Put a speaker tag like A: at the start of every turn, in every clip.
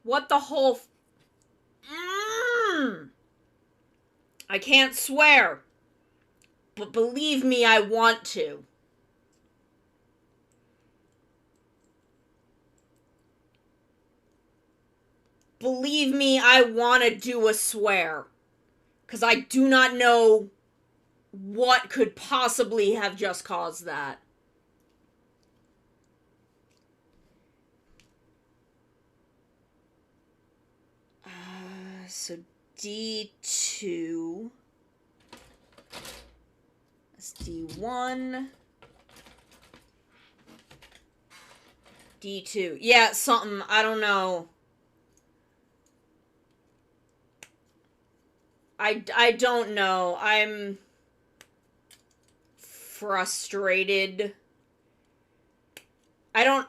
A: What the whole... I can't swear. But believe me, I want to. Believe me, I want to do a swear. Because I do not know what could possibly have just caused that. So D2. That's D1. D2. Yeah, something. I don't know. I don't know. I'm frustrated. I don't...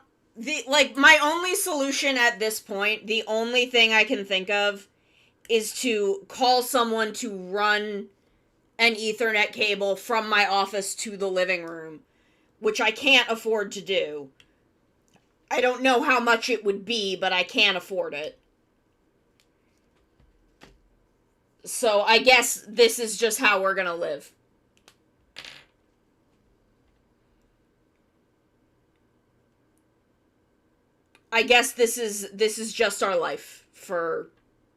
A: my only solution at this point, the only thing I can think of, is to call someone to run an Ethernet cable from my office to the living room, which I can't afford to do. I don't know how much it would be, but I can't afford it. So I guess this is just how we're gonna live. I guess this is just our life for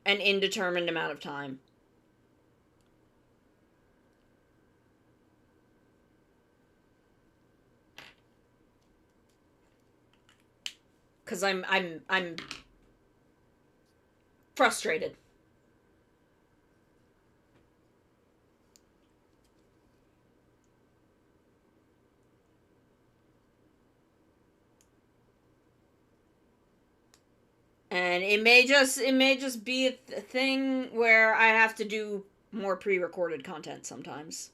A: an indeterminate amount of time. Cause I'm frustrated. And it may just be a thing where I have to do more pre-recorded content sometimes.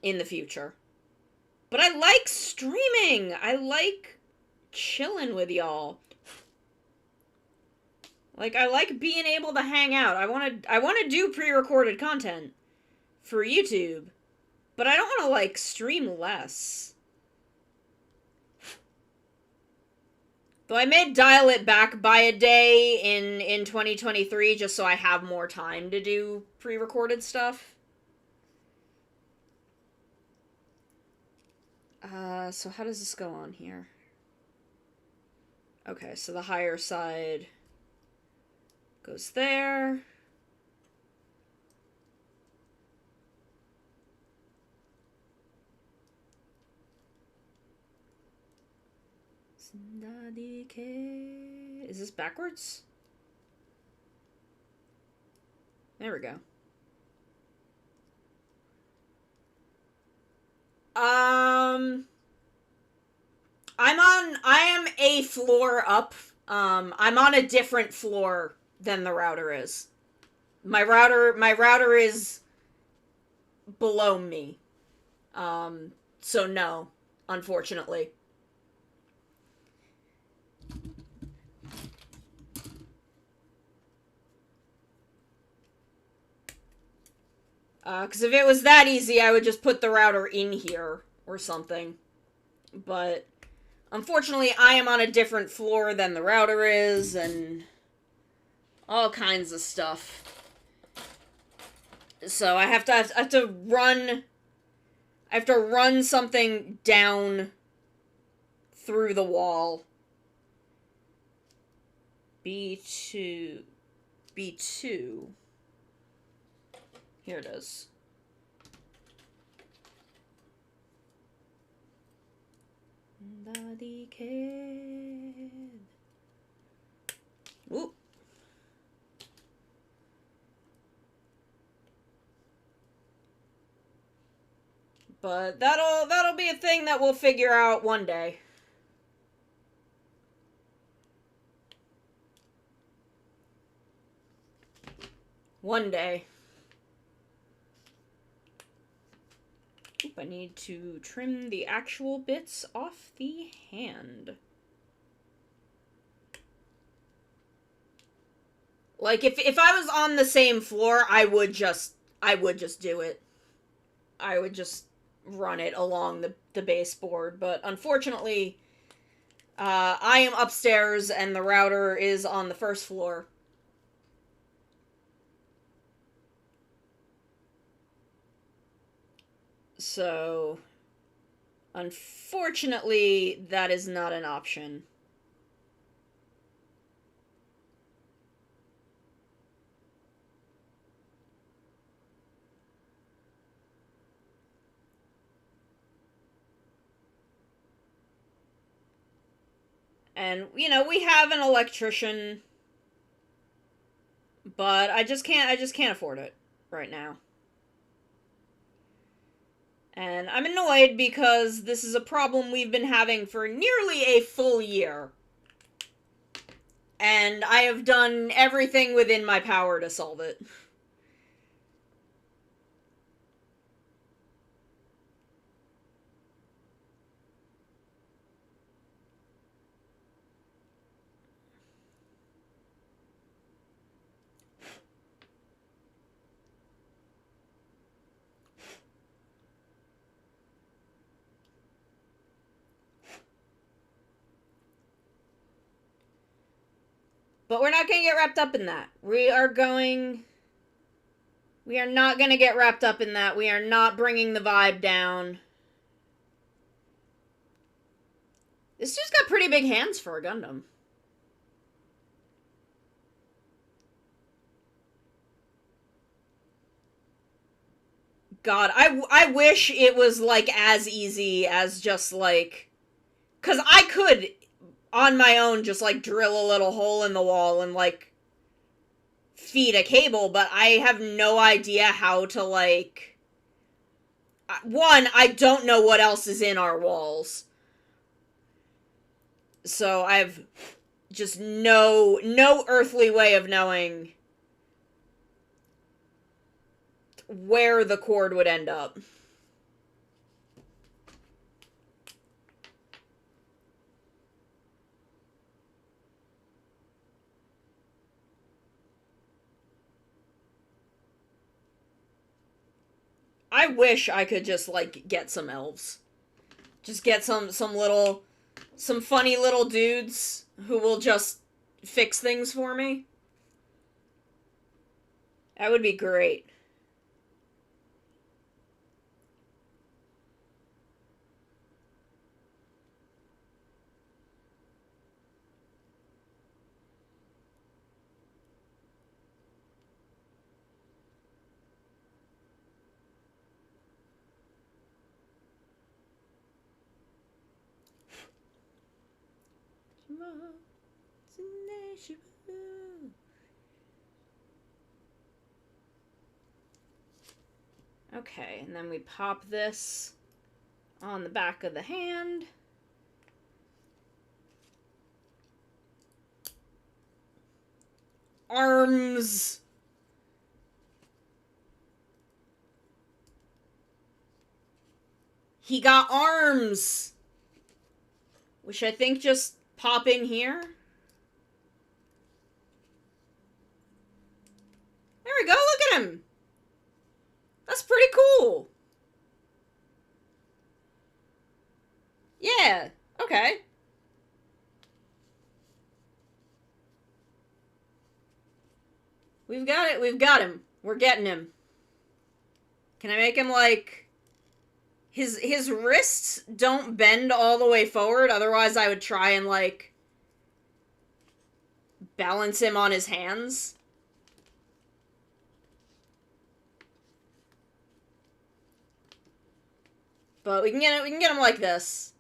A: In the future. But I like streaming! I like chilling with y'all. Like, I like being able to hang out. I wanna do pre-recorded content for YouTube. But I don't wanna, like, stream less. Though I may dial it back by a day in 2023 just so I have more time to do pre-recorded stuff. So how does this go on here? Okay, so the higher side goes there. Is this backwards? There we go. I am a floor up. I'm on a different floor than the router is. My router is below me. So no, unfortunately. Because if it was that easy, I would just put the router in here or something. But unfortunately, I am on a different floor than the router is, and all kinds of stuff. So I have to run something down through the wall. B2. Here it is. Daddy kid. Ooh. But that'll be a thing that we'll figure out one day. One day. Oop, I need to trim the actual bits off the hand. Like, if I was on the same floor, I would just do it. I would just run it along the baseboard, but unfortunately, I am upstairs and the router is on the first floor. So, unfortunately, that is not an option. And, you know, we have an electrician, but I just can't afford it right now. And I'm annoyed because this is a problem we've been having for nearly a full year. And I have done everything within my power to solve it. But we're not gonna get wrapped up in that. We are not gonna get wrapped up in that. We are not bringing the vibe down. This dude's got pretty big hands for a Gundam. God, I wish it was, like, as easy as just, like... Because I could, on my own, just, like, drill a little hole in the wall and, like, feed a cable, but I have no idea how to, like... One, I don't know what else is in our walls. So I've just no earthly way of knowing where the cord would end up. I wish I could just, like, get some elves. Just get some funny little dudes who will just fix things for me. That would be great. Okay, and then we pop this on the back of the hand. Arms. He got arms. Which I think just pop in here. There we go, look at him. That's pretty cool. Yeah, okay. We've got it, we've got him. We're getting him. Can I make him, like... His wrists don't bend all the way forward, otherwise I would try and, like... balance him on his hands. But we can get him like this.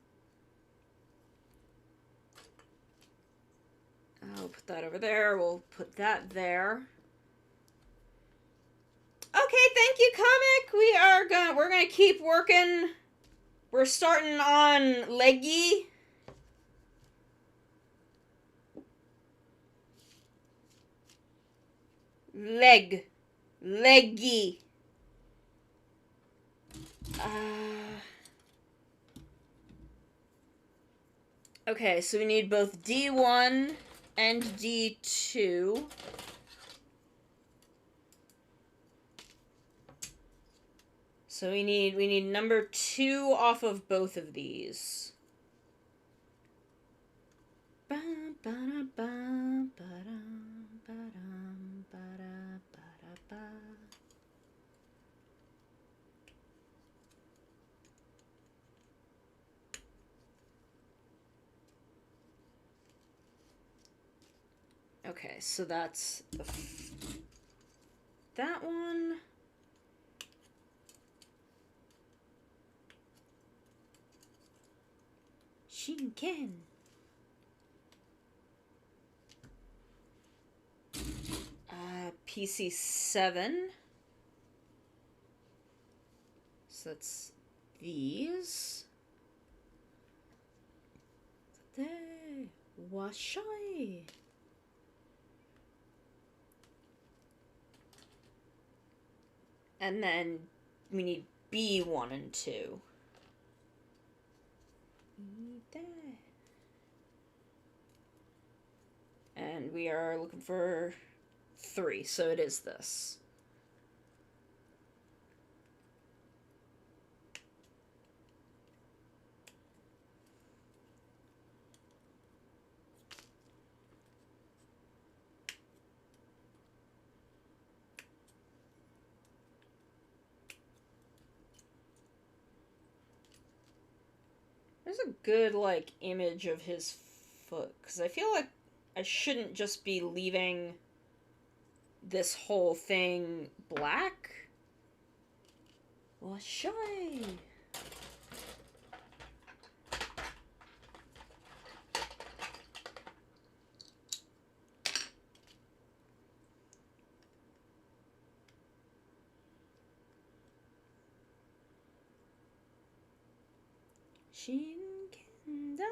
A: I'll put that over there. We'll put that there. Okay, thank you, comic. We're gonna keep working. We're starting on Leggy. Leggy. Okay, so we need both D1 and D2. So we need number 2 off of both of these. Okay, so that's that one. Shinken. PC7. So that's these. There. Washai. And then we need B1 and 2. And we are looking for 3, so it is this. There's a good, like, image of his foot, because I feel like I shouldn't just be leaving this whole thing black. Washai. Shinkenda.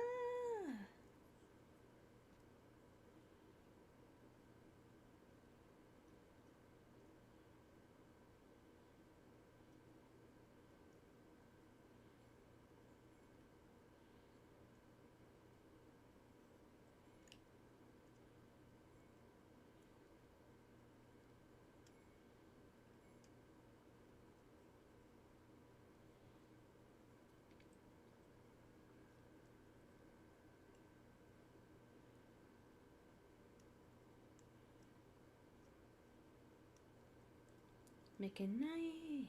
A: Mekenai.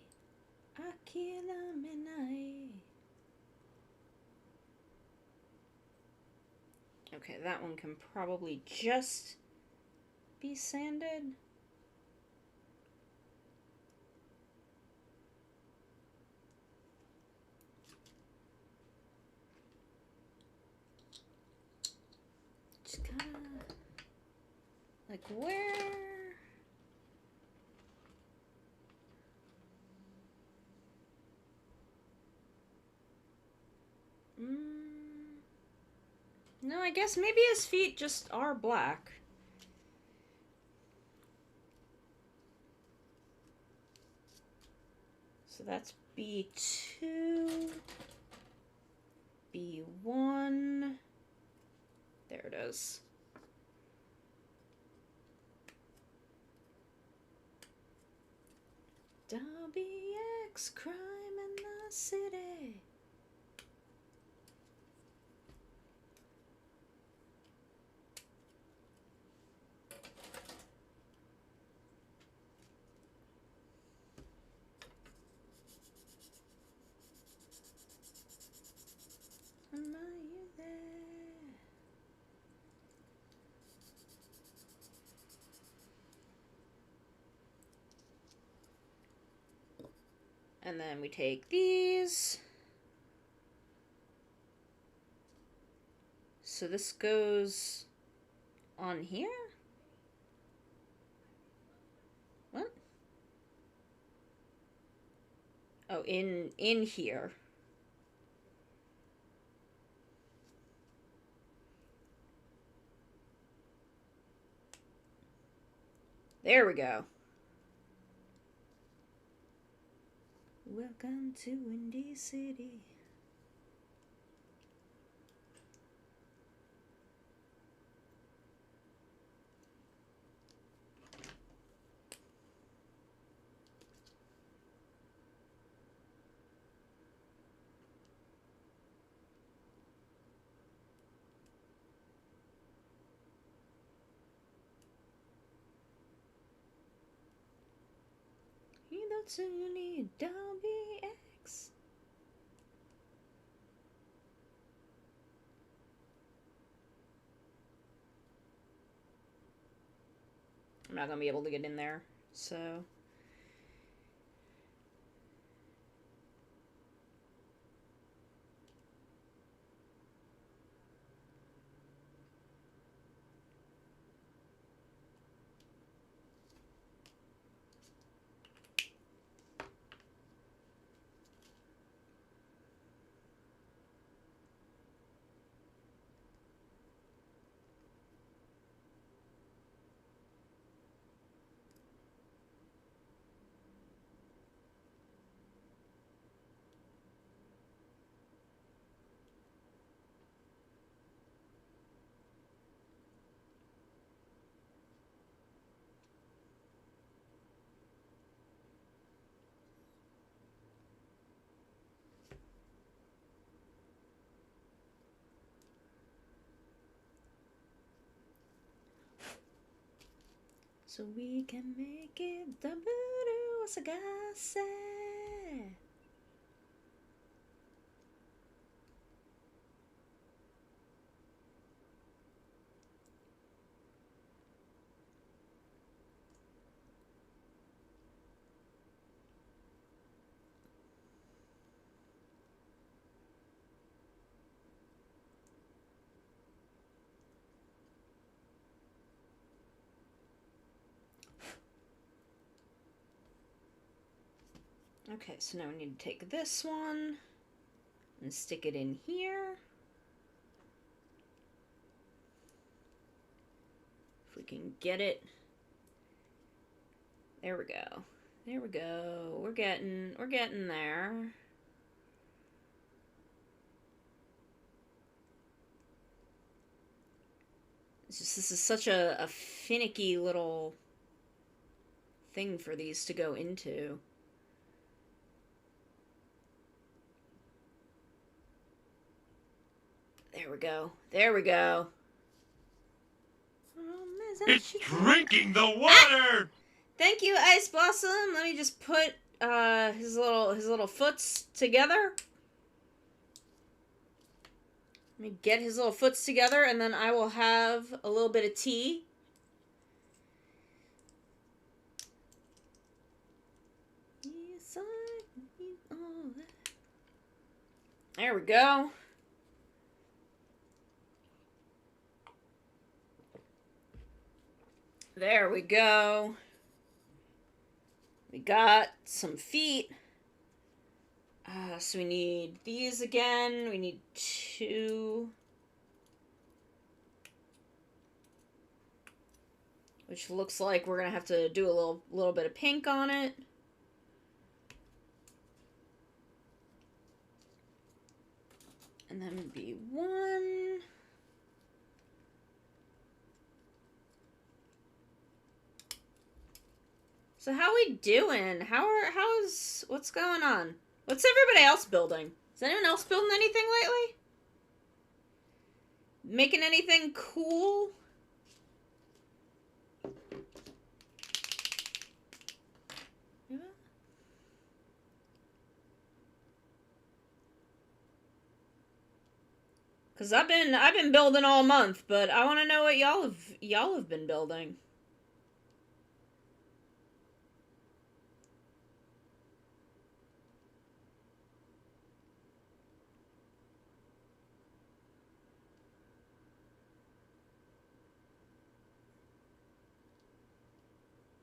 A: Akila menai. Okay, that one can probably just be sanded. Just gotta... Like, where... No, I guess maybe his feet just are black. So that's B2, B1. There it is. WX crime in the city. Are you there? And then we take these. So this goes on here? What? Oh, in here. There we go. Welcome to Windy City. Hatsune Dobby X. I'm not gonna be able to get in there, so... So we can make it the voodoo sagase. Okay, so now we need to take this one and stick it in here. If we can get it. There we go. There we go. We're getting there. It's just, this is such a finicky little thing for these to go into. There we go. There we go.
B: It's drinking the water!
A: Thank you, Ice Blossom. Let me just put his little foots together. Let me get his little foots together, and then I will have a little bit of tea. Yes, I need all that. There we go. There we go. We got some feet. So we need these again. We need 2. Which looks like we're gonna have to do a little bit of pink on it. And then would be 1. So how we doing? What's going on? What's everybody else building? Is anyone else building anything lately? Making anything cool? Yeah. Cause I've been building all month, but I want to know what y'all have been building.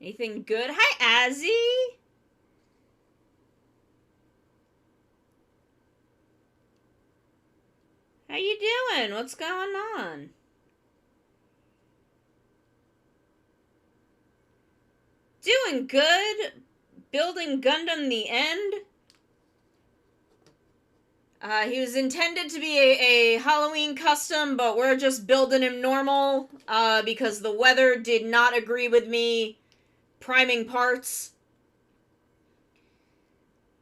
A: Anything good? Hi, Azzy! How you doing? What's going on? Doing good. Building Gundam the End. He was intended to be a Halloween custom, but we're just building him normal, because the weather did not agree with me priming parts.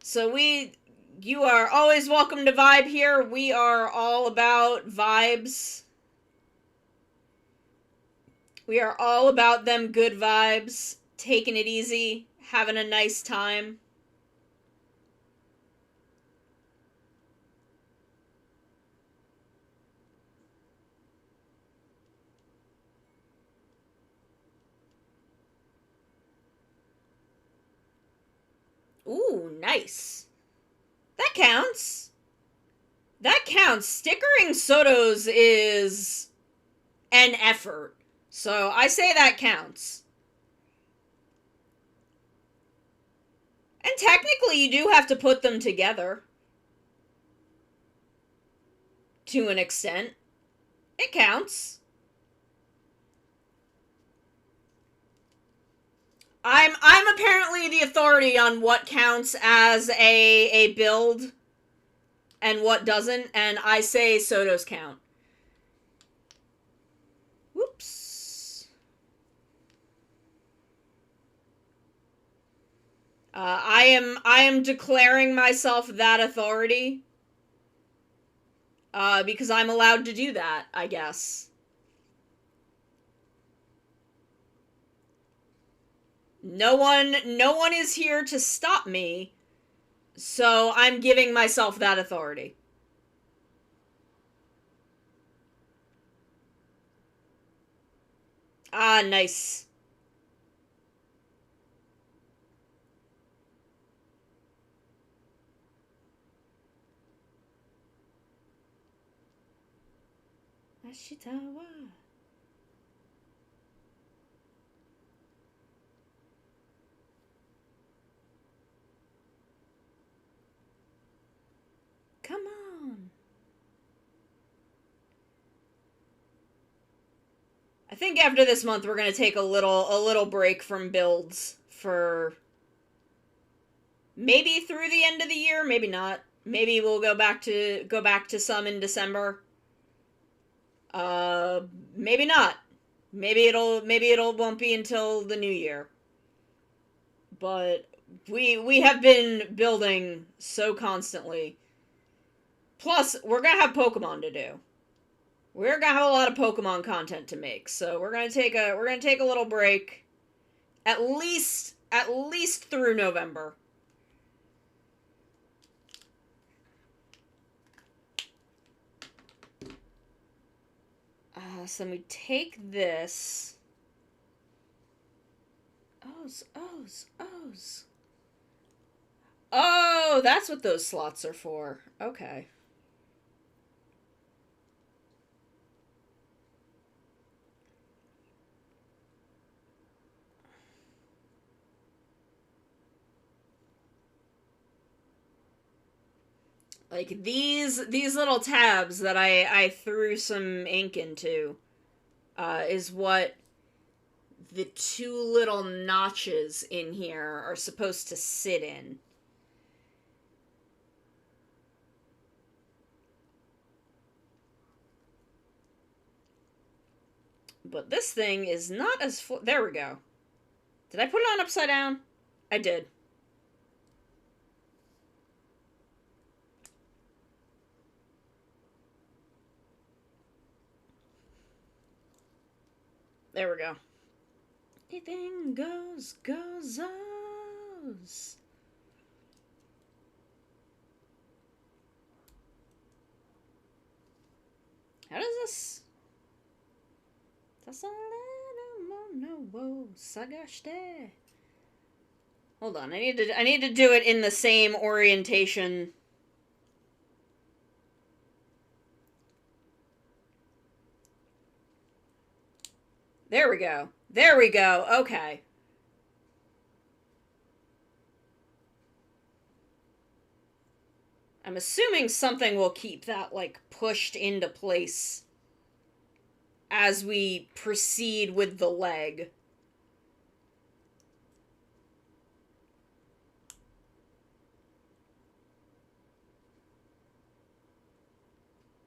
A: So you are always welcome to vibe here. We are all about vibes. We are all about them good vibes, taking it easy, having a nice time. Ooh, nice. That counts. That counts. Stickering Sotos is an effort. So I say that counts. And technically you do have to put them together. To an extent. It counts. I'm apparently the authority on what counts as a build and what doesn't, and I say Sotos count. Whoops. I am declaring myself that authority. Because I'm allowed to do that, I guess. No one is here to stop me, so I'm giving myself that authority. Ah, nice. Ashitawa. Come on. I think after this month we're gonna take a little break from builds for maybe through the end of the year, maybe not. Maybe we'll go back to some in December. Maybe not. Maybe it'll won't be until the new year. But we have been building so constantly. Plus, we're gonna have Pokemon to do. We're gonna have a lot of Pokemon content to make, so we're gonna take a little break, at least through November. So then we take this. Ohs. Oh, that's what those slots are for. Okay. Like these little tabs that I threw some ink into is what the two little notches in here are supposed to sit in. But this thing is not as full. There we go. Did I put it on upside down? I did. There we go. Anything goes. How does this? Hold on, I need to do it in the same orientation. There we go. There we go. Okay. I'm assuming something will keep that, like, pushed into place as we proceed with the leg.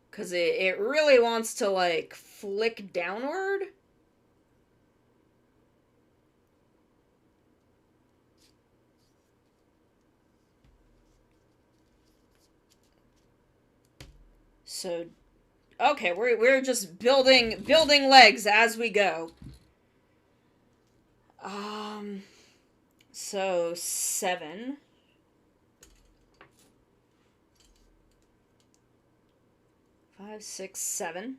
A: Because it really wants to, like, flick downward. So, okay, we're just building legs as we go. So 7. 5, 6, 7.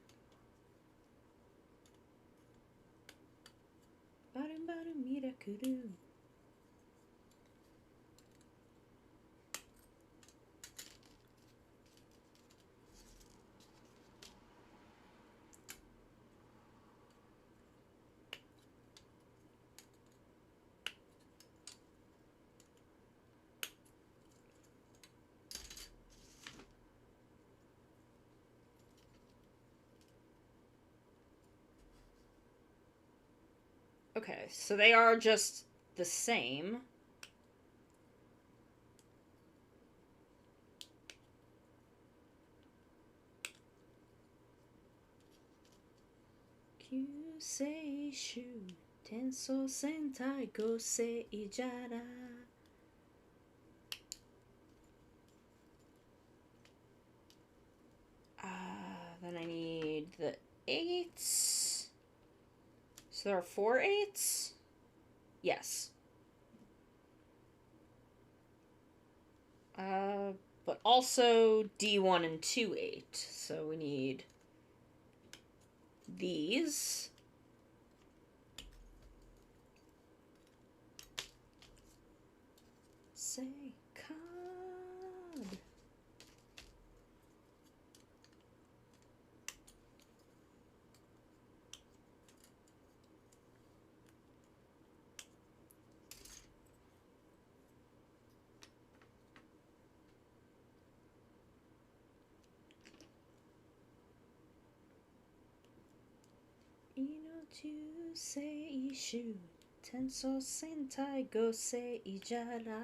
A: Okay, so they are just the same. Kyuseishu Tenso Sentai Gosei Ijara. Then I need the 8s. So there are 4 8s? Yes. But also D1 and 2 8. So we need these. Say card. Inotu seishu Tenso Sentai Gosei Ijara.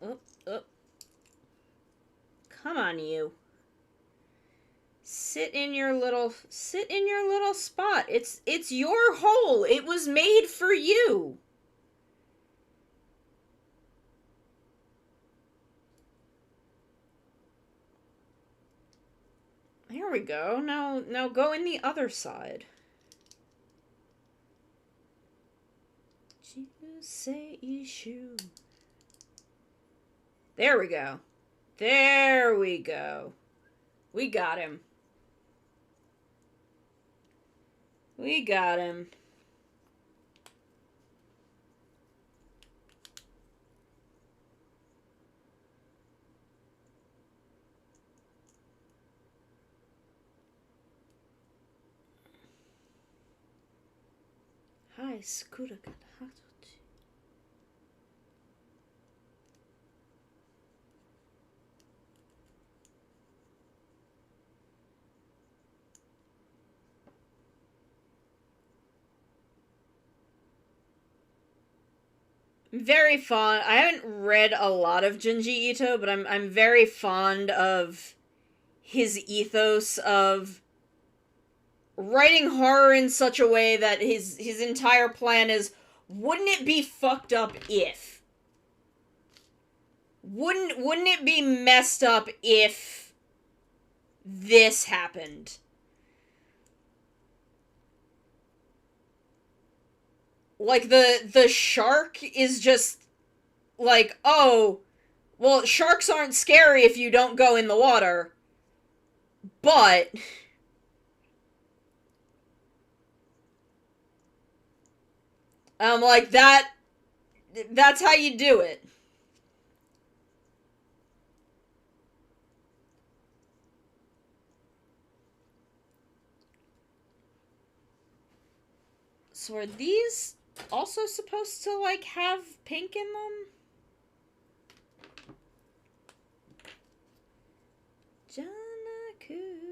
A: Up. Come on, you. Sit in your little spot. It's your hole. It was made for you. There we go. Now go in the other side. There we go. There we go. We got him. We got him. Hi, Skura got hot. Very fond. I haven't read a lot of Junji Ito, but I'm very fond of his ethos of writing horror in such a way that his entire plan is, wouldn't it be fucked up if? Wouldn't it be messed up if this happened? Like, the shark is just like, oh, well, sharks aren't scary if you don't go in the water. But like that's how you do it. So are these also supposed to, like, have pink in them? Janakute.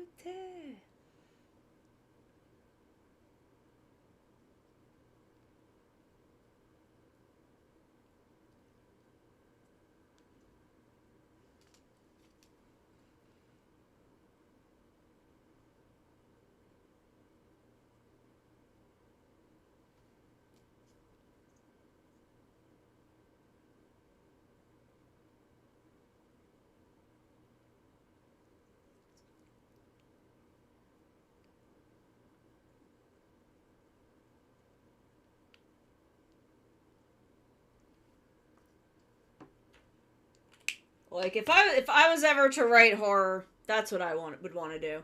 A: Like, if I was ever to write horror, that's what I would want to do.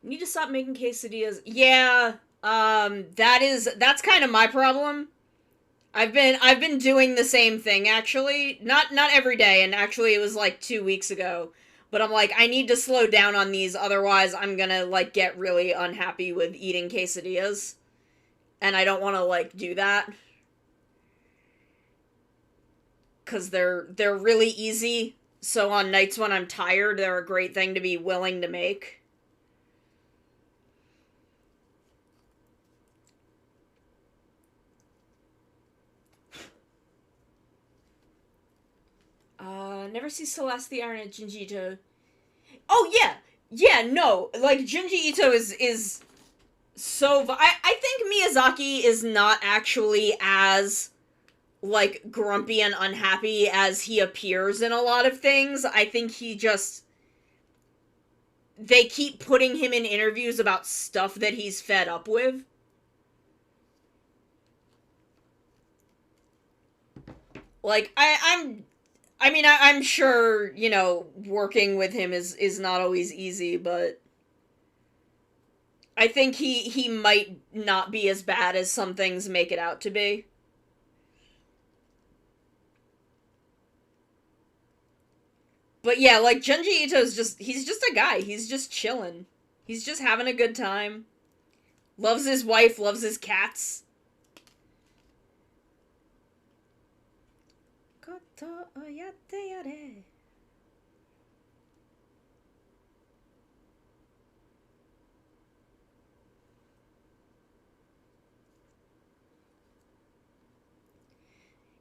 A: Need to stop making quesadillas. Yeah, that's kind of my problem. I've been doing the same thing actually. Not every day, and actually it was like 2 weeks ago. But I'm like, I need to slow down on these, otherwise I'm gonna like get really unhappy with eating quesadillas. And I don't wanna like do that. Cause they're really easy. So on nights when I'm tired, they're a great thing to be willing to make. Never see Celeste the Iron at Junji Ito. Oh yeah, yeah, no, like Junji Ito is so. I think Miyazaki is not actually as like grumpy and unhappy as he appears in a lot of things. I think he just they keep putting him in interviews about stuff that he's fed up with. Like I'm sure, you know, working with him is not always easy, but I think he might not be as bad as some things make it out to be. But yeah, like Junji Ito's he's just a guy. He's just chilling. He's just having a good time. Loves his wife, loves his cats. Koto o yatte yare.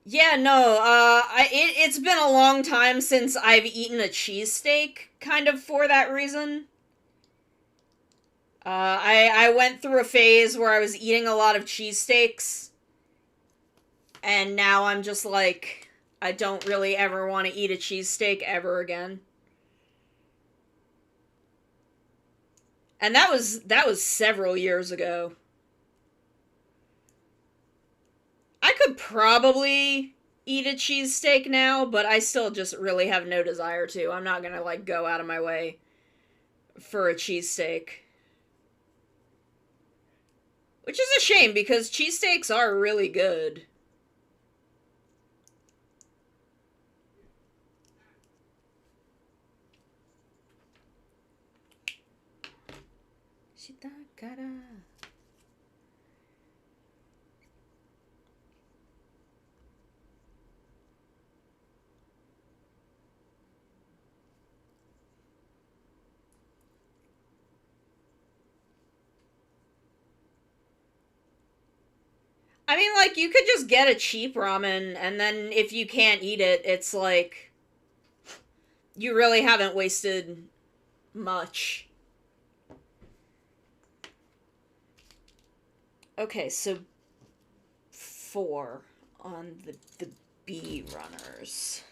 A: Yeah, no, it's been a long time since I've eaten a cheesesteak, kind of for that reason. I went through a phase where I was eating a lot of cheesesteaks, and now I'm just like, I don't really ever want to eat a cheesesteak ever again. And that was several years ago. I could probably eat a cheesesteak now, but I still just really have no desire to. I'm not gonna like go out of my way for a cheesesteak. Which is a shame because cheesesteaks are really good. Shitakara. I mean, like, you could just get a cheap ramen, and then if you can't eat it, it's like, you really haven't wasted much. Okay, so 4 on the B runners.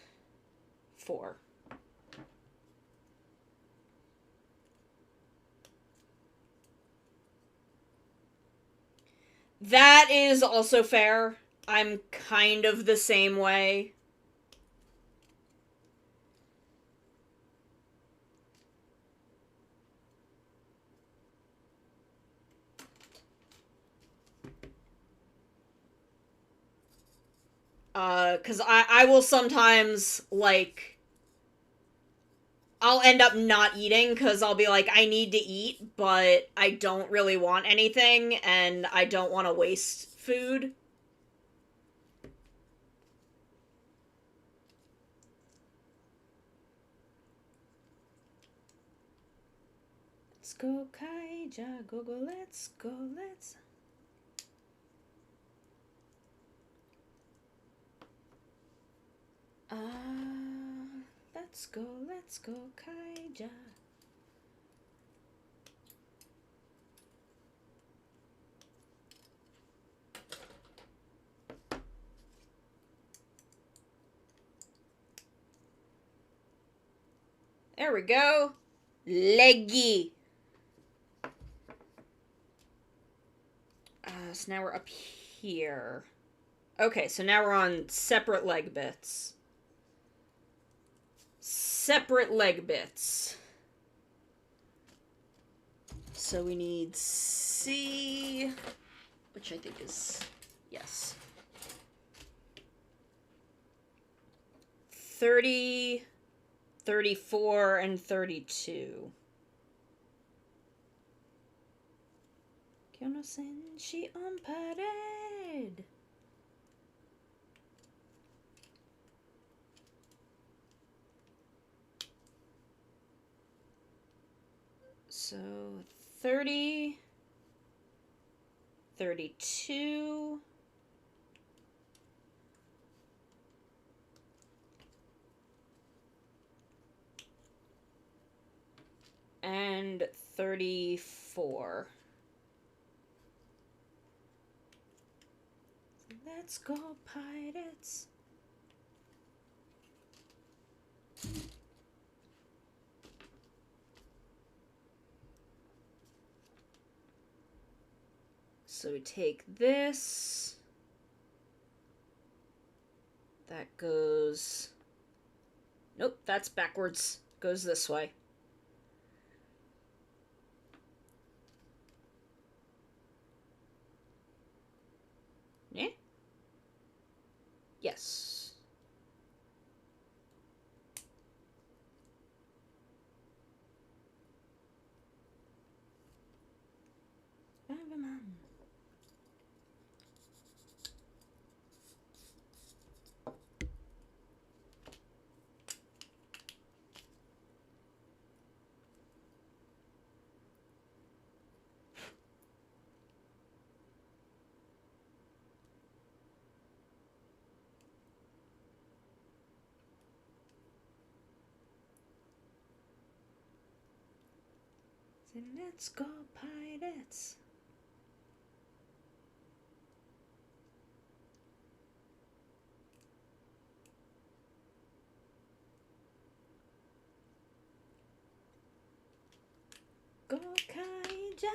A: 4. That is also fair. I'm kind of the same way. Cause I will sometimes, like, I'll end up not eating because I'll be like, I need to eat, but I don't really want anything, and I don't want to waste food. Let's go, Kaija, go, let's go, let's... let's go, Kaija. There we go. Leggy. So now we're up here. Okay, so now we're on separate leg bits. Separate leg bits. So we need C, which I think is, yes. 30, 34, and 32. Kyono Senshi on parade. So 30, 32, and 34. Let's go, pirates. So we take this. That goes... Nope, that's backwards. Goes this way. Yeah? Yes. So let's go, pirates. Go, Kaija!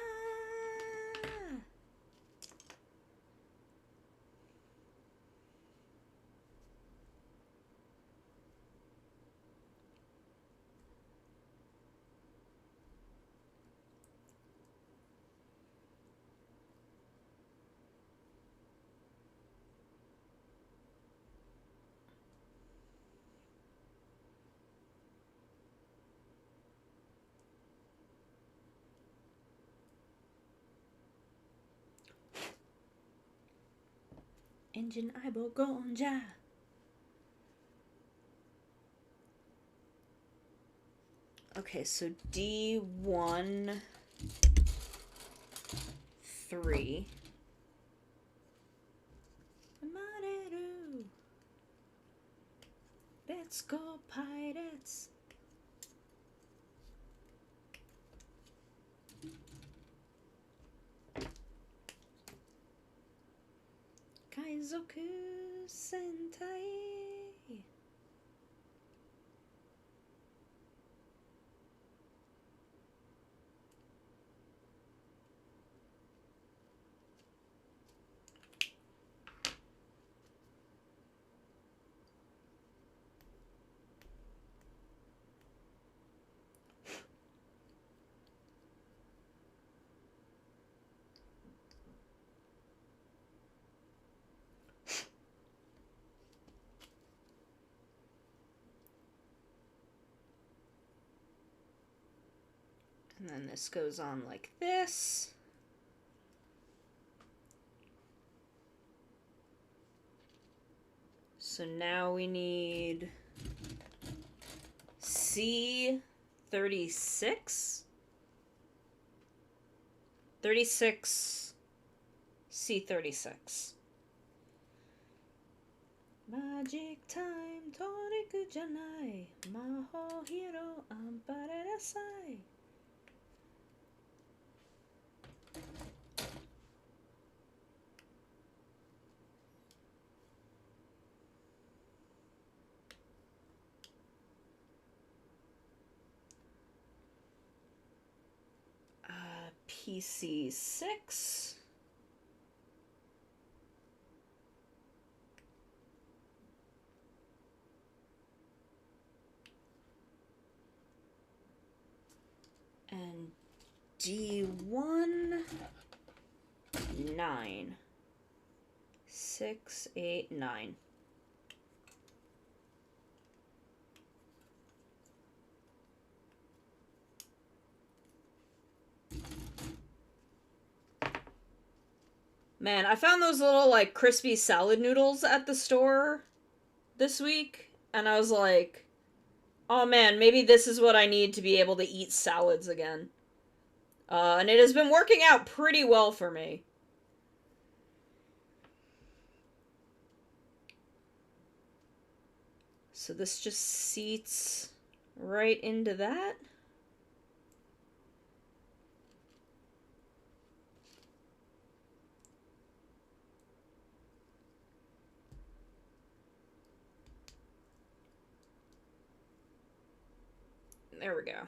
A: Engine eyeball gonja. Okay, so D1, 3. Mareru. Let's go, pirates. Kaizoku Sentai. And then this goes on like this. So now we need C36. 36, C36. Magic time, toriku janai, maho hiro amparerasai. PC6. And D1 9 6 8 9. Man, I found those little, like, crispy salad noodles at the store this week, and I was like, oh man, maybe this is what I need to be able to eat salads again. And it has been working out pretty well for me. So this just seats right into that. There we go.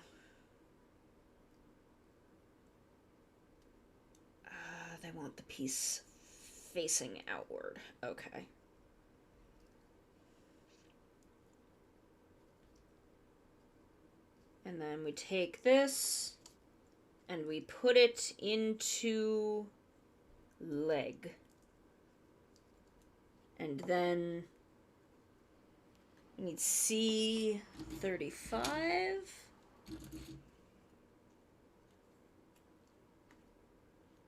A: They want the piece facing outward. Okay. And then we take this and we put it into leg. And then we need C35.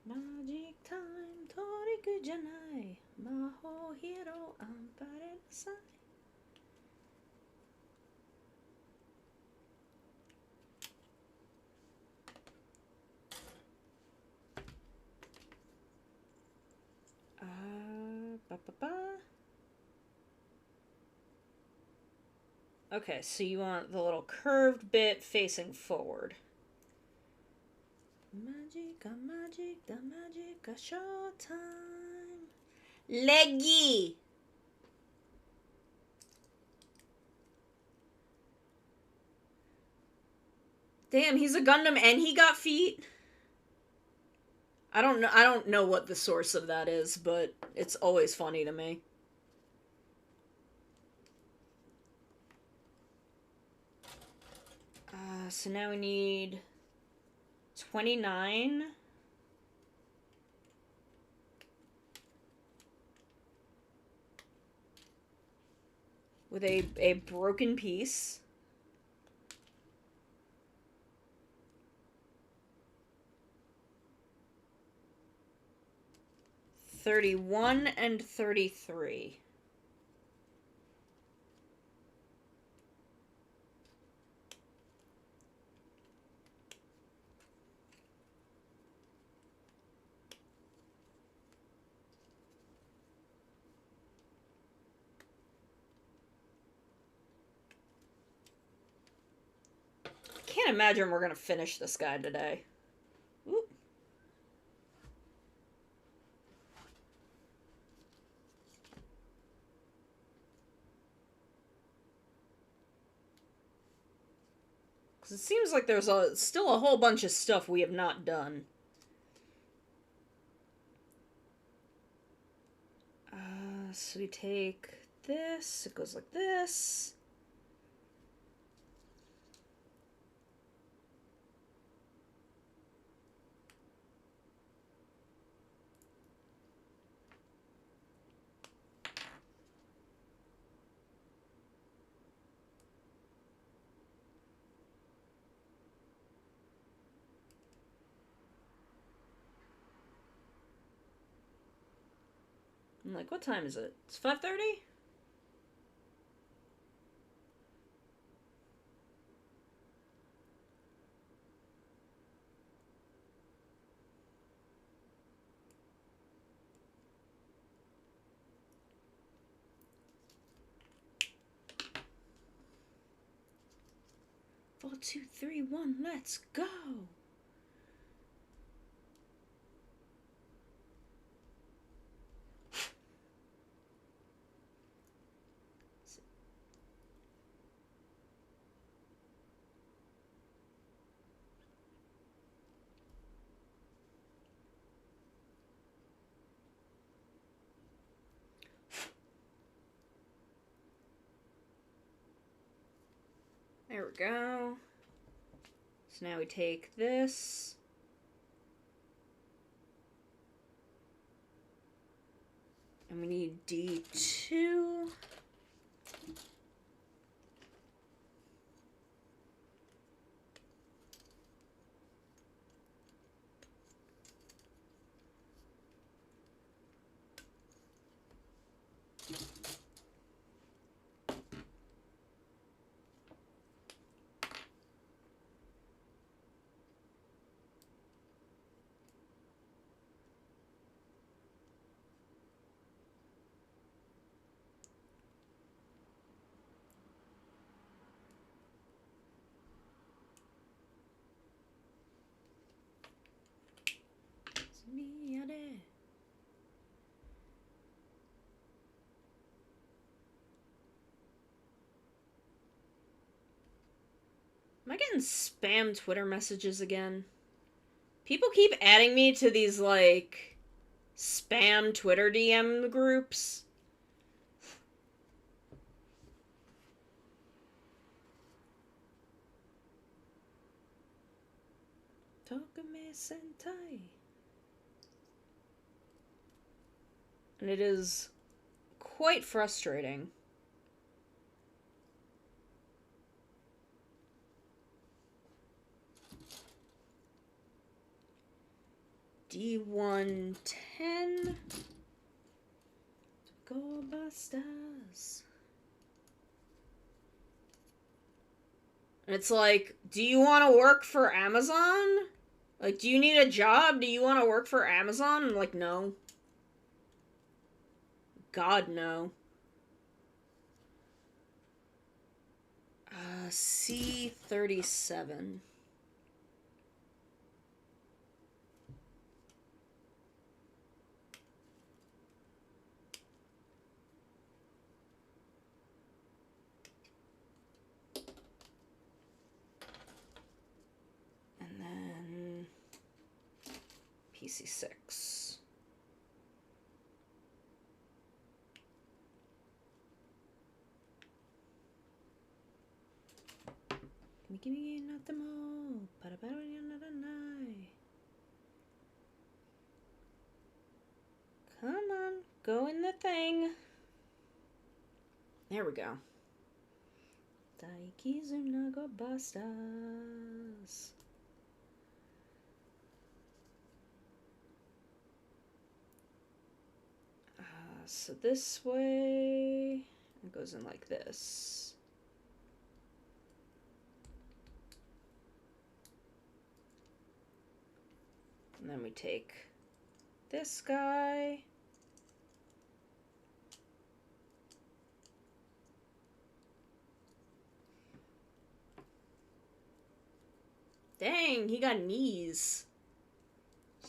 A: Magic time, Toriku janai, Maho hero, ampare nasai. Okay, so you want the little curved bit facing forward. Magica, magica, magica, showtime. Leggy! Damn, he's a Gundam and he got feet? I don't know what the source of that is, but it's always funny to me. So now we need 29. With a broken piece. 31 and 33. Can't imagine we're gonna finish this guy today. Oop. Because it seems like there's still a whole bunch of stuff we have not done. So we take this, it goes like this. I'm like, what time is it? It's 5:30? Four, two, three, one, let's go! There we go. So now we take this, And we need D2. Am I getting spam Twitter messages again? People keep adding me to these, like, spam Twitter DM groups. Tokame Sentai. And it is quite frustrating. D110. Go Bastas. And it's like, do you want to work for Amazon? Like, do you need a job? Do you want to work for Amazon? I'm like, no. God, no. C37. And then PC6. Give me nothing more. Come on, go in the thing. There we go. Daikizu nago bastas. So this way, it goes in like this. And then we take this guy. Dang, he got knees.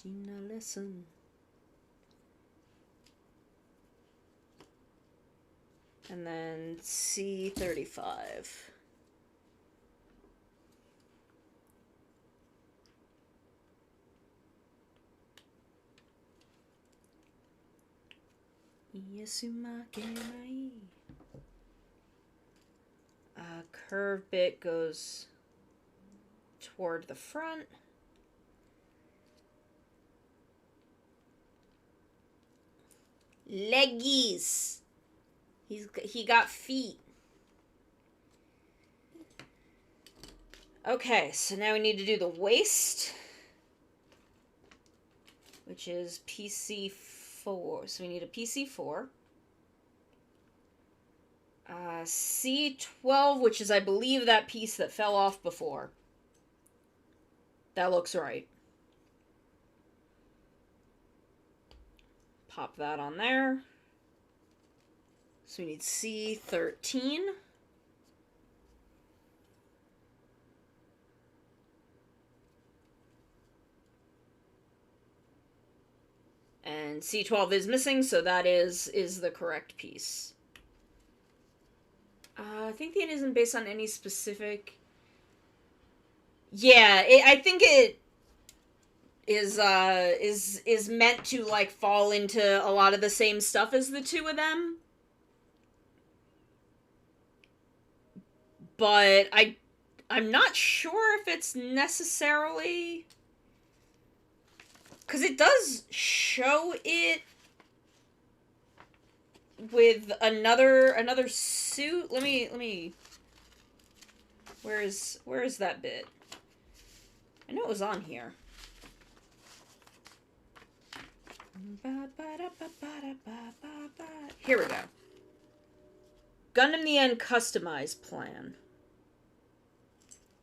A: Gina, listen. And then C35. Curve bit goes toward the front. Leggies. He got feet. Okay, so now we need to do the waist, which is PC4. So we need a PC4. C12, which is, I believe, that piece that fell off before. That looks right. Pop that on there. So we need C13. And C12 is missing, so that is the correct piece. I think it isn't based on any specific... Yeah, I think it is meant to, like, fall into a lot of the same stuff as the two of them. But I'm not sure if it's necessarily... Because it does show it with another suit. Let me. Where is that bit? I know it was on here. Here we go. Gundam the End customized plan.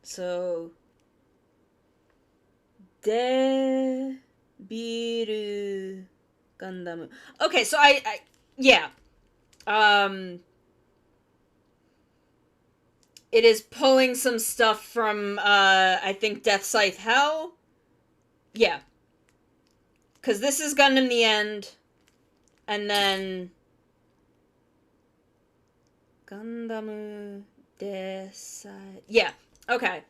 A: So Debiru Gundam. Okay, so I yeah. It is pulling some stuff from I think Death Scythe Hell. Yeah. Cause this is Gundam the End. And then Gundam Death Scythe. Yeah. Okay.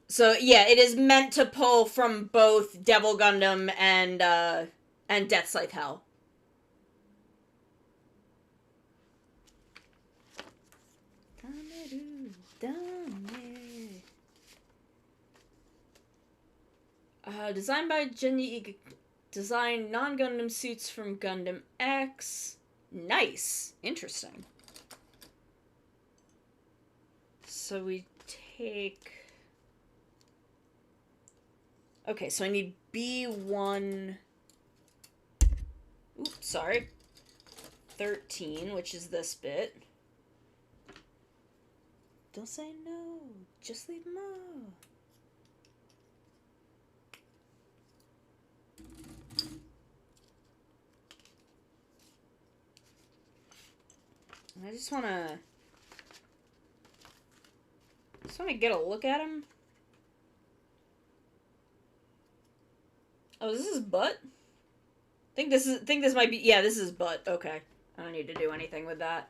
A: So yeah, it is meant to pull from both Devil Gundam and Death Scythe Hell. Designed by Jenny. Designed non-Gundam suits from Gundam X. Nice. Interesting. So we take... Okay, so I need B1... Oops, sorry. 13, which is this bit. Don't say no. Just leave more. I just want to get a look at him. Oh, is this his butt? Think this might be, yeah, this is his butt. Okay. I don't need to do anything with that.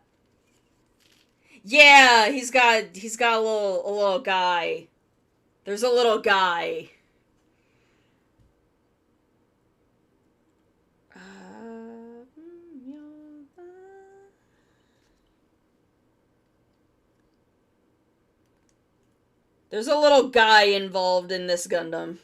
A: Yeah, he's got a little guy. There's a little guy. There's a little guy involved in this Gundam.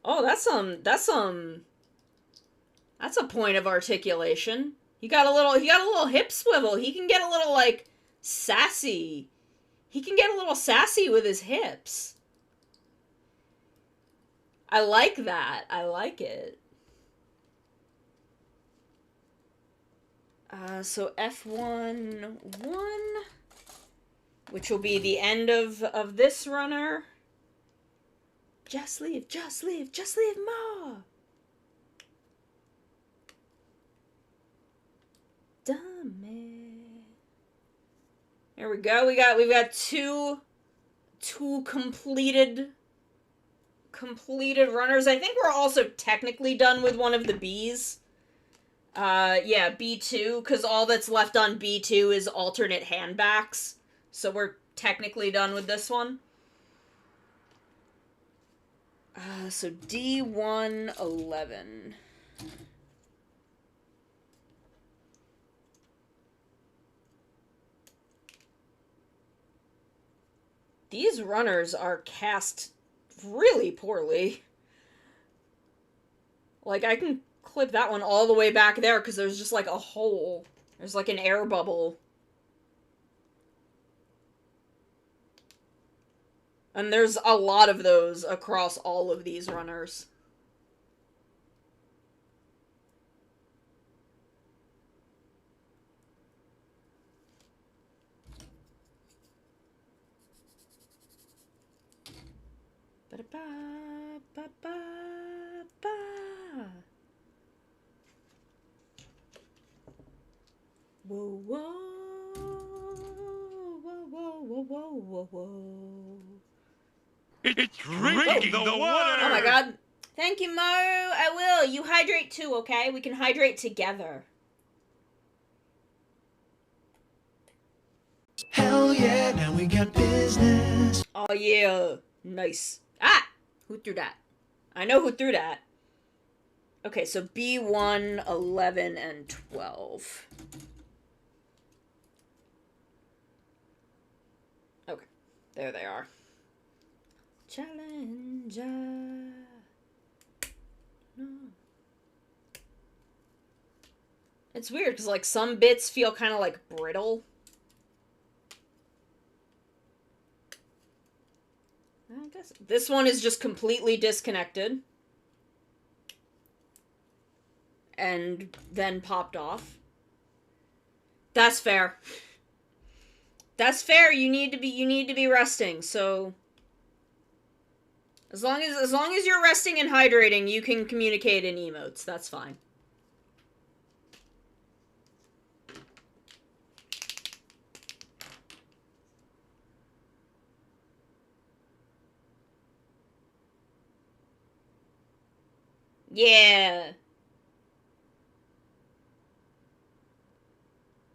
A: Oh, that's a point of articulation. He got a little hip swivel. He can get a little, like, sassy. He can get a little sassy with his hips. I like that. I like it. So F1, 1, which will be the end of this runner. Just leave more. Dummy. There we go. We've got two completed runners. I think we're also technically done with one of the Bs. Yeah, B2, because all that's left on B2 is alternate handbacks. So we're technically done with this one. So D111. These runners are cast really poorly. Like, I can clip that one all the way back there because there's just like a hole. There's like an air bubble. And there's a lot of those across all of these runners. Whoa, whoa, whoa, whoa, whoa, whoa, whoa.
B: It's drinking the water!
A: Oh my god. Thank you, Maru. I will. You hydrate too, okay? We can hydrate together.
C: Hell yeah, now we got business.
A: Oh yeah. Nice. Ah! Who threw that? I know who threw that. Okay, so B1, 11, and 12. There they are. Challenger. No. It's weird because, like, some bits feel kind of like brittle. I guess this one is just completely disconnected. And then popped off. That's fair. That's fair. You need to be resting. So as long as you're resting and hydrating, you can communicate in emotes. That's fine. Yeah.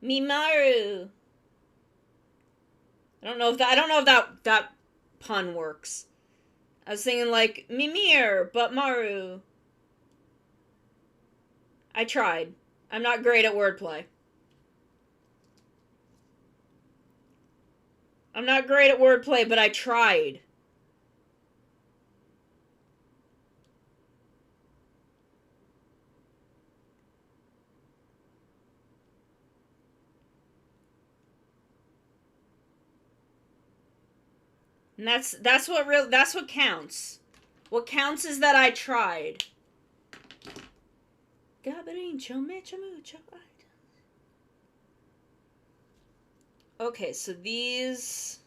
A: Mimaru. I don't know if that pun works. I was thinking like Mimir, but Maru. I tried. I'm not great at wordplay. I'm not great at wordplay, but I tried. And that's what counts. What counts is that I tried. Okay, so these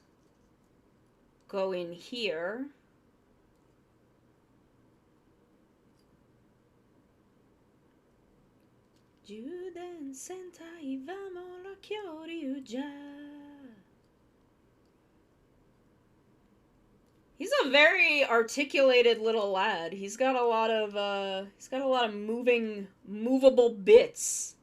A: go in here. Juden sentai vamo la Kyoryu-ja. He's a very articulated little lad. He's got a lot of movable bits.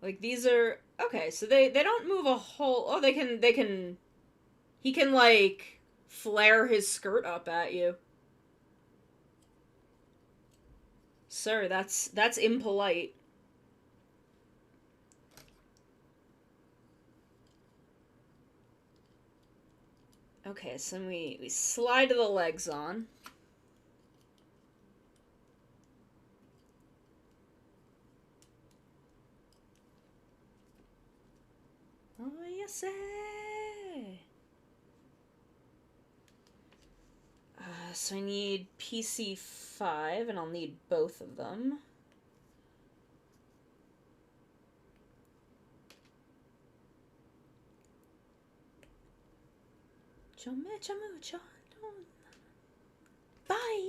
A: Like these are okay, so they don't move a whole. Oh, they can. He can like flare his skirt up at you. Sir, that's impolite. Okay, so we slide the legs on. Oh, yes. So I need PC5, and I'll need both of them. Bye,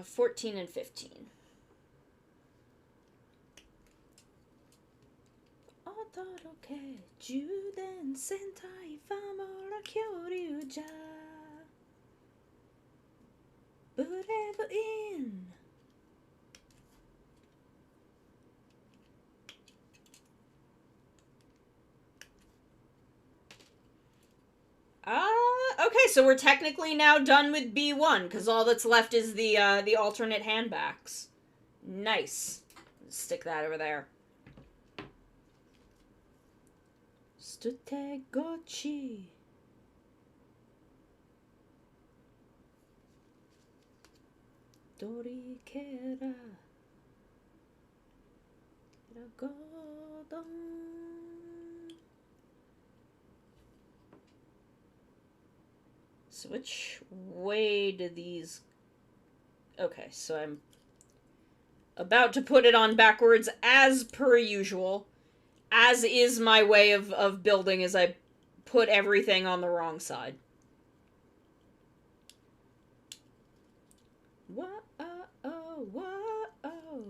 A: 14 and 15. Otoroke, Juden sentai famo la Kyoryu-ja. Brave in. Okay, so we're technically now done with B1, because all that's left is the alternate handbacks. Nice. Stick that over there. Stute gochi. Dori kera. Ragodon. So which way do these... Okay, so I'm about to put it on backwards as per usual. As is my way of building, as I put everything on the wrong side. Whoa-oh, whoa-oh.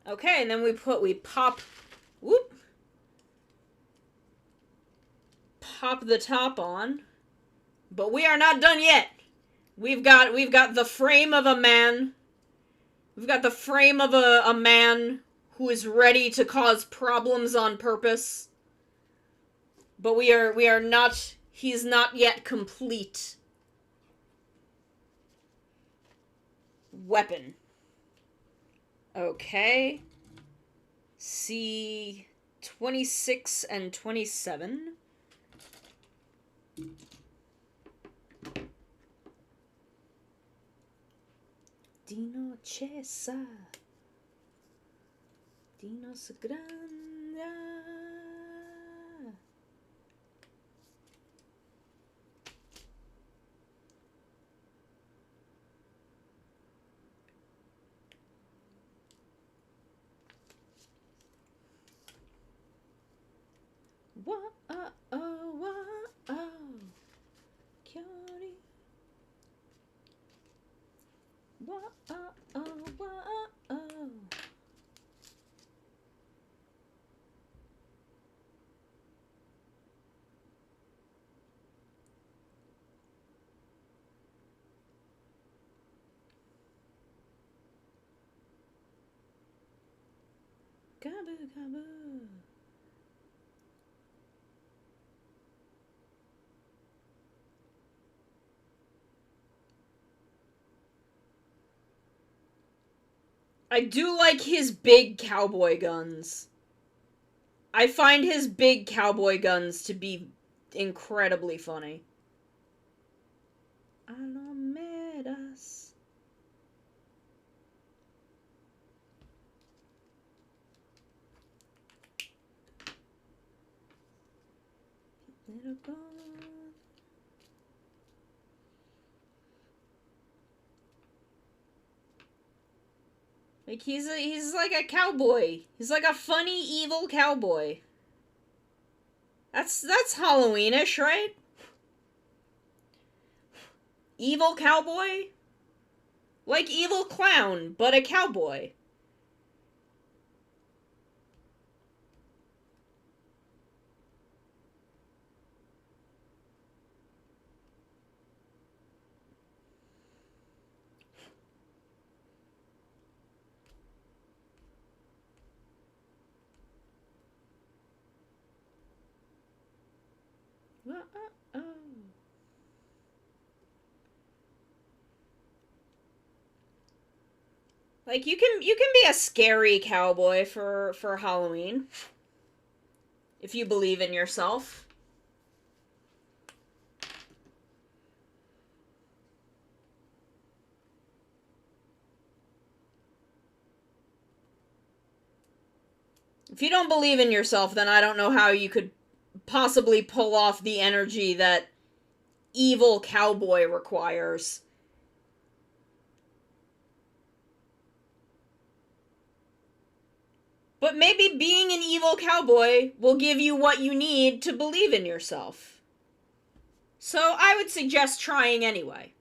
A: Okay, and then we pop... Whoop! Pop the top on, but we are not done yet. We've got the frame of a man. We've got the frame of a man who is ready to cause problems on purpose. But we are not. He's not yet complete. weapon. Okay. C 26 and 27. Dino Chesa. Dinos Granda. Whoa. Cutie. Whoa. Gaboo, gaboo. I do like his big cowboy guns. I find his big cowboy guns to be incredibly funny. Alamedas. Little gun. Like he's like a cowboy. He's like a funny evil cowboy. That's Halloweenish, right? Evil cowboy? Like evil clown, but a cowboy. Uh-oh. Like you can be a scary cowboy for Halloween if you believe in yourself. If you don't believe in yourself, then I don't know how you could possibly pull off the energy that evil cowboy requires. But maybe being an evil cowboy will give you what you need to believe in yourself. So I would suggest trying anyway.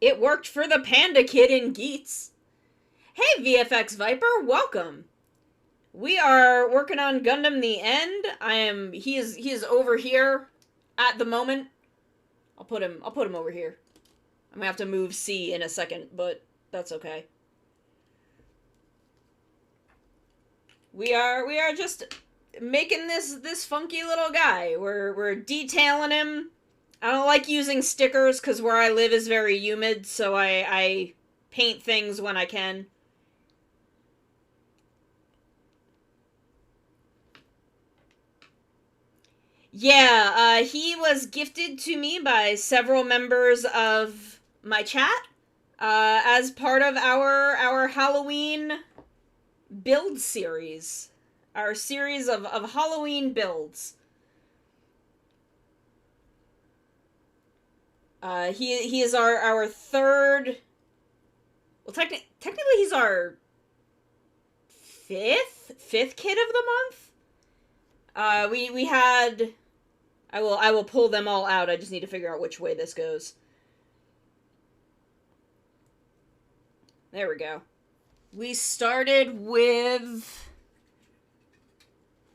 A: It worked for the Panda Kid in Geets. Hey, VFX Viper, welcome. We are working on Gundam the End. He is over here at the moment. I'll put him over here. I'm gonna have to move C in a second, but that's okay. We are just making this funky little guy. We're detailing him. I don't like using stickers because where I live is very humid, so I paint things when I can. Yeah, he was gifted to me by several members of my chat as part of our Halloween build series. Our series of Halloween builds. He is our third... Well, technically he's our fifth kid of the month? We had... I will pull them all out. I just need to figure out which way this goes. There we go. We started with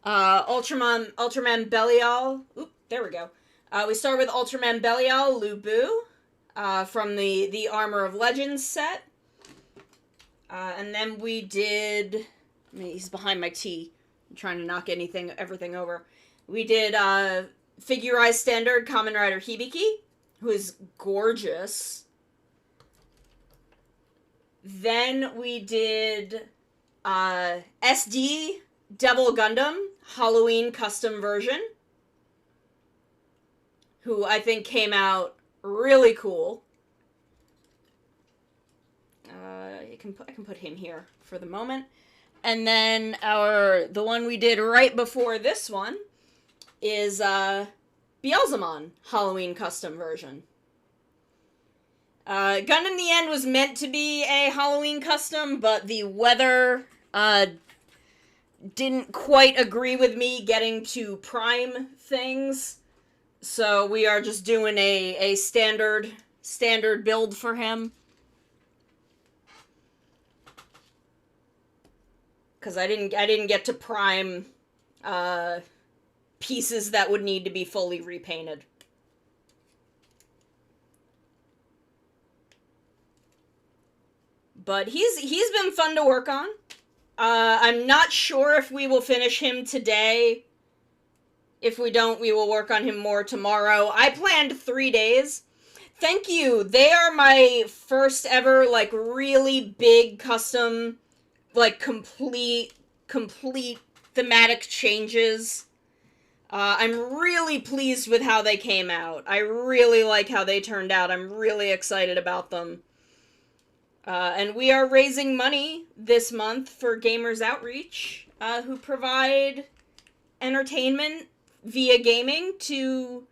A: Ultraman Belial. Oop, there we go. We started with Ultraman Belial Lubu from the Armor of Legends set. And then we did... I mean, he's behind my T. I'm trying to knock everything over. We did figurized standard Kamen Rider Hibiki, who is gorgeous. Then we did SD Devil Gundam Halloween custom version, who I think came out really cool. I can put him here for the moment. And then the one we did right before this one is Beelzemon Halloween custom version. Gundam the End was meant to be a Halloween custom, but the weather didn't quite agree with me getting to prime things. So we are just doing a standard build for him. Because I didn't get to prime pieces that would need to be fully repainted. But he's been fun to work on. I'm not sure if we will finish him today. If we don't, we will work on him more tomorrow. I planned 3 days. Thank you. They are my first ever, like, really big custom, like, complete thematic changes. I'm really pleased with how they came out. I really like how they turned out. I'm really excited about them. And we are raising money this month for Gamers Outreach, who provide entertainment via gaming to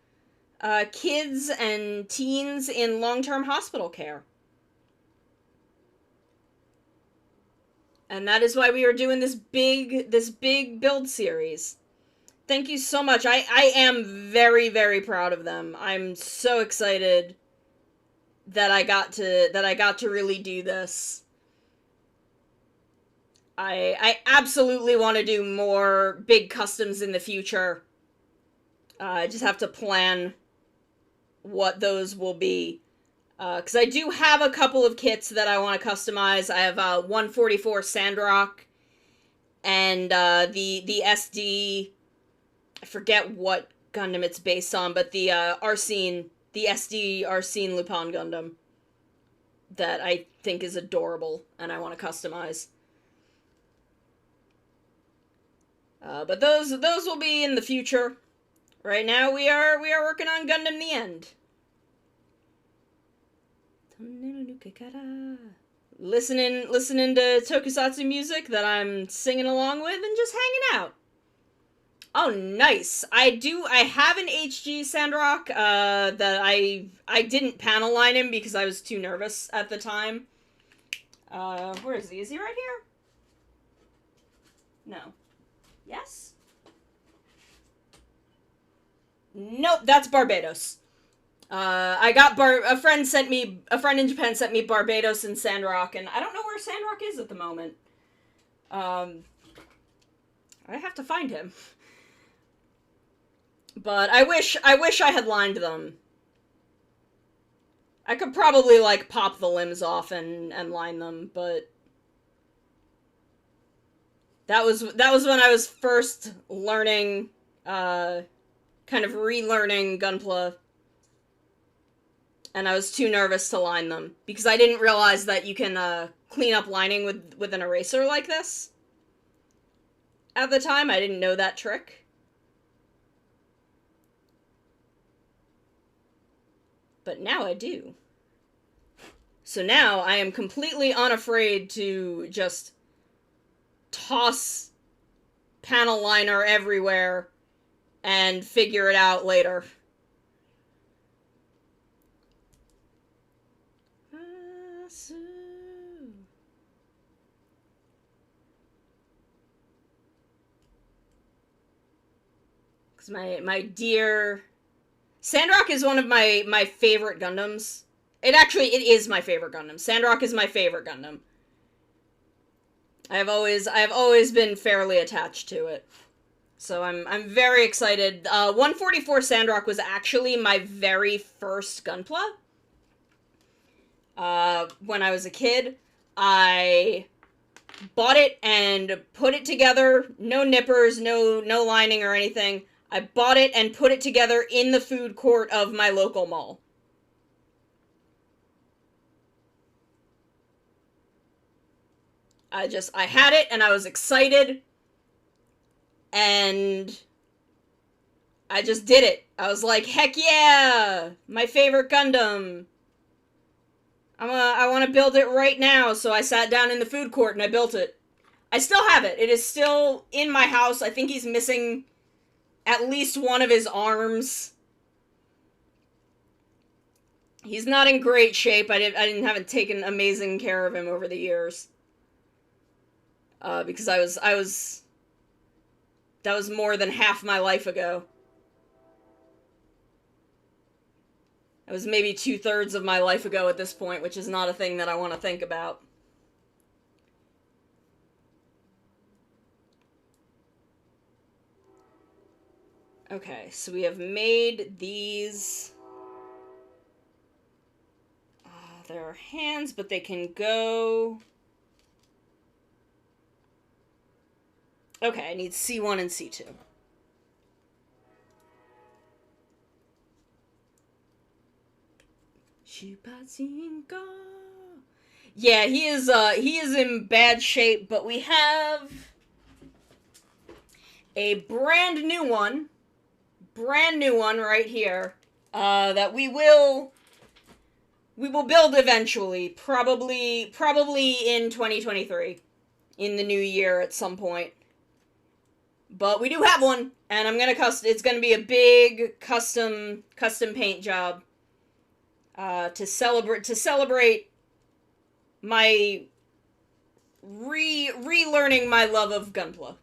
A: kids and teens in long-term hospital care. And that is why we are doing this big build series. Thank you so much. I am very, very proud of them. I'm so excited that I got to really do this. I absolutely want to do more big customs in the future. I just have to plan what those will be. Because I do have a couple of kits that I want to customize. I have 144 Sandrock and the SD, I forget what Gundam it's based on, but the Arsene, the SD Arsene Lupin Gundam that I think is adorable and I want to customize. But those will be in the future. Right now we are working on Gundam the End. Listening to tokusatsu music that I'm singing along with and just hanging out. Oh, nice. I have an HG Sandrock that I didn't panel line him because I was too nervous at the time. Where is he? Is he right here? No. Yes? Nope, that's Barbados. I got a friend in Japan sent me Barbados and Sandrock, and I don't know where Sandrock is at the moment. I have to find him. But I wish I had lined them. I could probably, like, pop the limbs off and line them, but that was when I was first learning, kind of relearning Gunpla. And I was too nervous to line them. Because I didn't realize that you can clean up lining with an eraser like this. At the time, I didn't know that trick. But now I do. So now I am completely unafraid to just toss panel liner everywhere and figure it out later. My dear... Sandrock is one of my favorite Gundams. It is my favorite Gundam. Sandrock is my favorite Gundam. I have always been fairly attached to it. So I'm very excited. 144 Sandrock was actually my very first Gunpla. When I was a kid, I bought it and put it together. No nippers, no lining or anything. I bought it and put it together in the food court of my local mall. I had it and I was excited. And I just did it. I was like, heck yeah! My favorite Gundam. I want to build it right now, so I sat down in the food court and I built it. I still have it. It is still in my house. I think he's missing at least one of his arms. He's not in great shape. I haven't taken amazing care of him over the years. Because that was more than half my life ago. It was maybe 2/3 of my life ago at this point, which is not a thing that I want to think about. Okay, so we have made these. There are hands, but they can go. Okay, I need C1 and C2. Yeah, he is in bad shape, but we have a brand new one right here, that we will build eventually, probably in 2023, in the new year at some point. But we do have one, and it's gonna be a big custom paint job, to celebrate my relearning my love of Gunpla.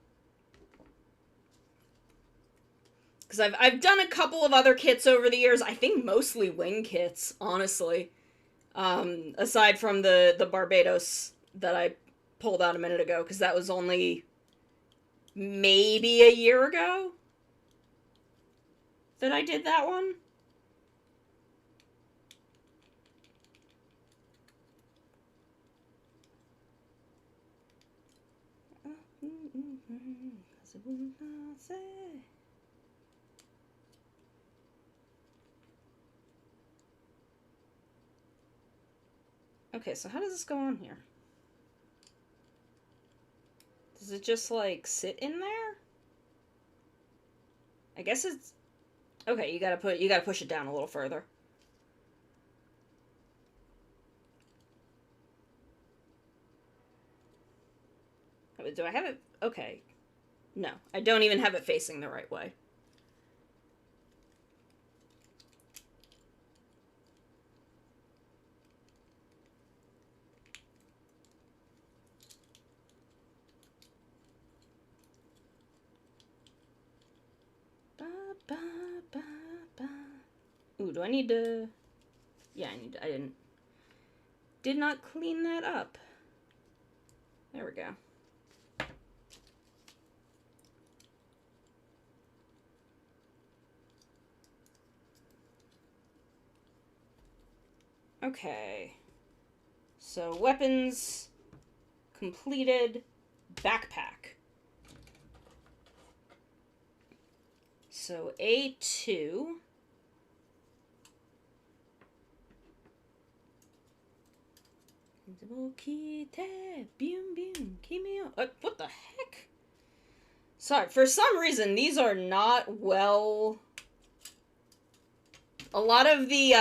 A: Because I've done a couple of other kits over the years. I think mostly wing kits, honestly. Aside from the Barbados that I pulled out a minute ago, because that was only maybe a year ago that I did that one. Okay, so how does this go on here? Does it just, like, sit in there? I guess it's... Okay, you gotta push it down a little further. Do I have it? Okay. No, I don't even have it facing the right way. Ooh, do I need to... Yeah, I did not clean that up. There we go. Okay. So, weapons completed, backpack. So, A2. What the heck? Sorry, for some reason, these are not well... A lot of the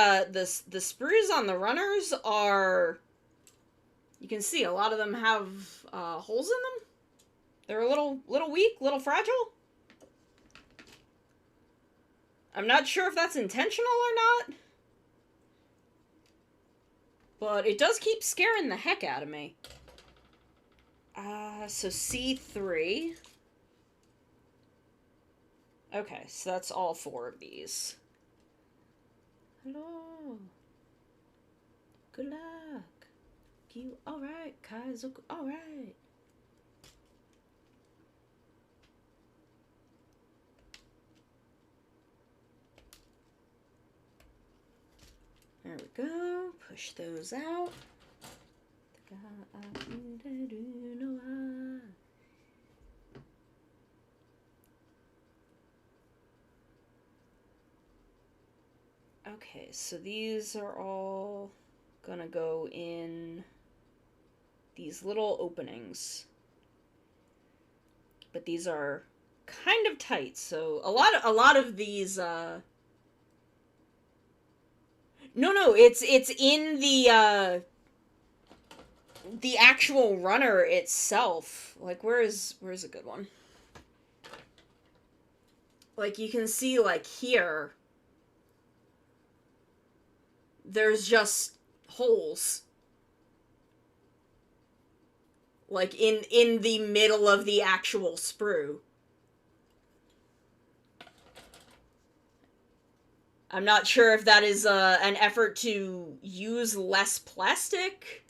A: sprues on the runners are... You can see a lot of them have holes in them. They're a little weak, little fragile. I'm not sure if that's intentional or not. But it does keep scaring the heck out of me. So C3. Okay, so that's all 4 of these. Hello. Good luck. You alright, Kaizoku? Alright. There we go. Push those out. Okay, so these are all gonna go in these little openings. But these are kind of tight, so a lot of these no, it's in the actual runner itself. Like, where's a good one? Like, you can see, like, here there's just holes. Like, in the middle of the actual sprue. I'm not sure if that is an effort to use less plastic.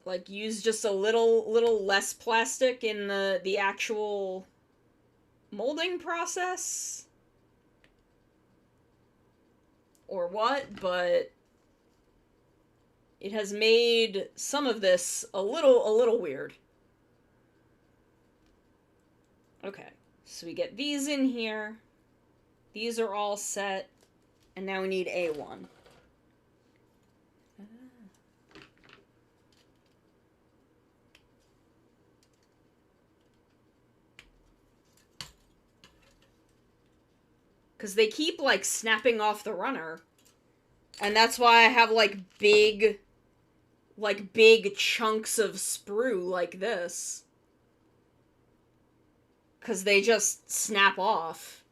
A: Like, use just a little less plastic in the actual molding process. Or what, but it has made some of this a little weird. Okay, so we get these in here. These are all set, and now we need A1. Because they keep, like, snapping off the runner. And that's why I have, like, big chunks of sprue like this. Because they just snap off.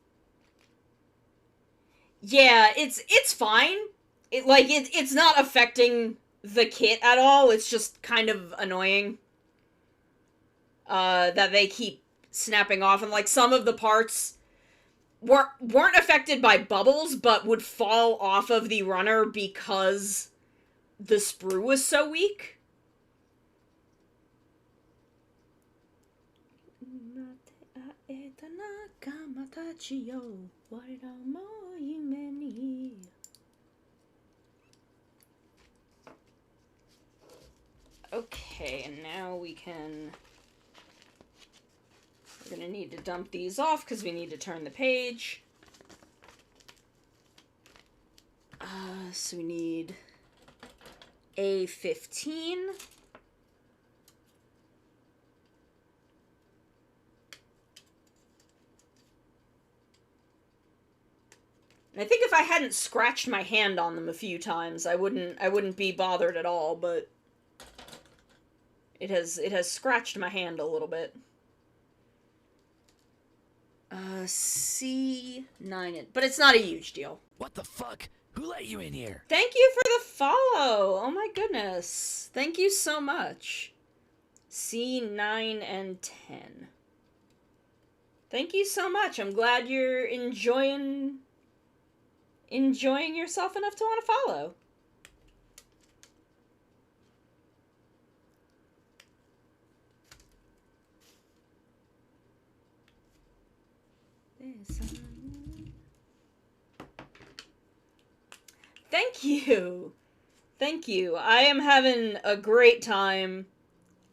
A: Yeah, it's fine. It's not affecting the kit at all. It's just kind of annoying. That they keep snapping off. And, like, some of the parts weren't affected by bubbles, but would fall off of the runner because the sprue was so weak. Okay, and now we can... We're gonna need to dump these off because we need to turn the page. So we need A15. And I think if I hadn't scratched my hand on them a few times, I wouldn't be bothered at all, but it has scratched my hand a little bit. C9, but it's not a huge deal.
D: What the fuck? Who let you in here?
A: Thank you for the follow. Oh my goodness. Thank you so much. C9 and 10. Thank you so much. I'm glad you're enjoying yourself enough to want to follow. Thank you. Thank you. I am having a great time.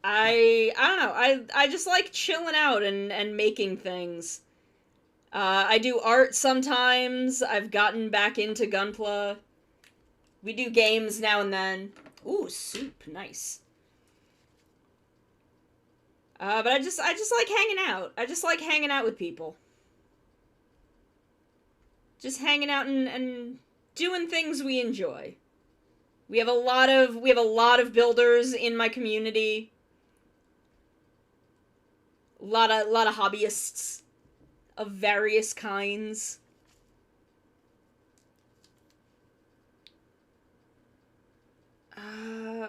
A: I don't know. I just like chilling out and making things. I do art sometimes. I've gotten back into Gunpla. We do games now and then. Ooh, soup. Nice. But I just like hanging out. I just like hanging out with people. Just hanging out and doing things we enjoy. We have a lot of builders in my community. A lot of hobbyists of various kinds.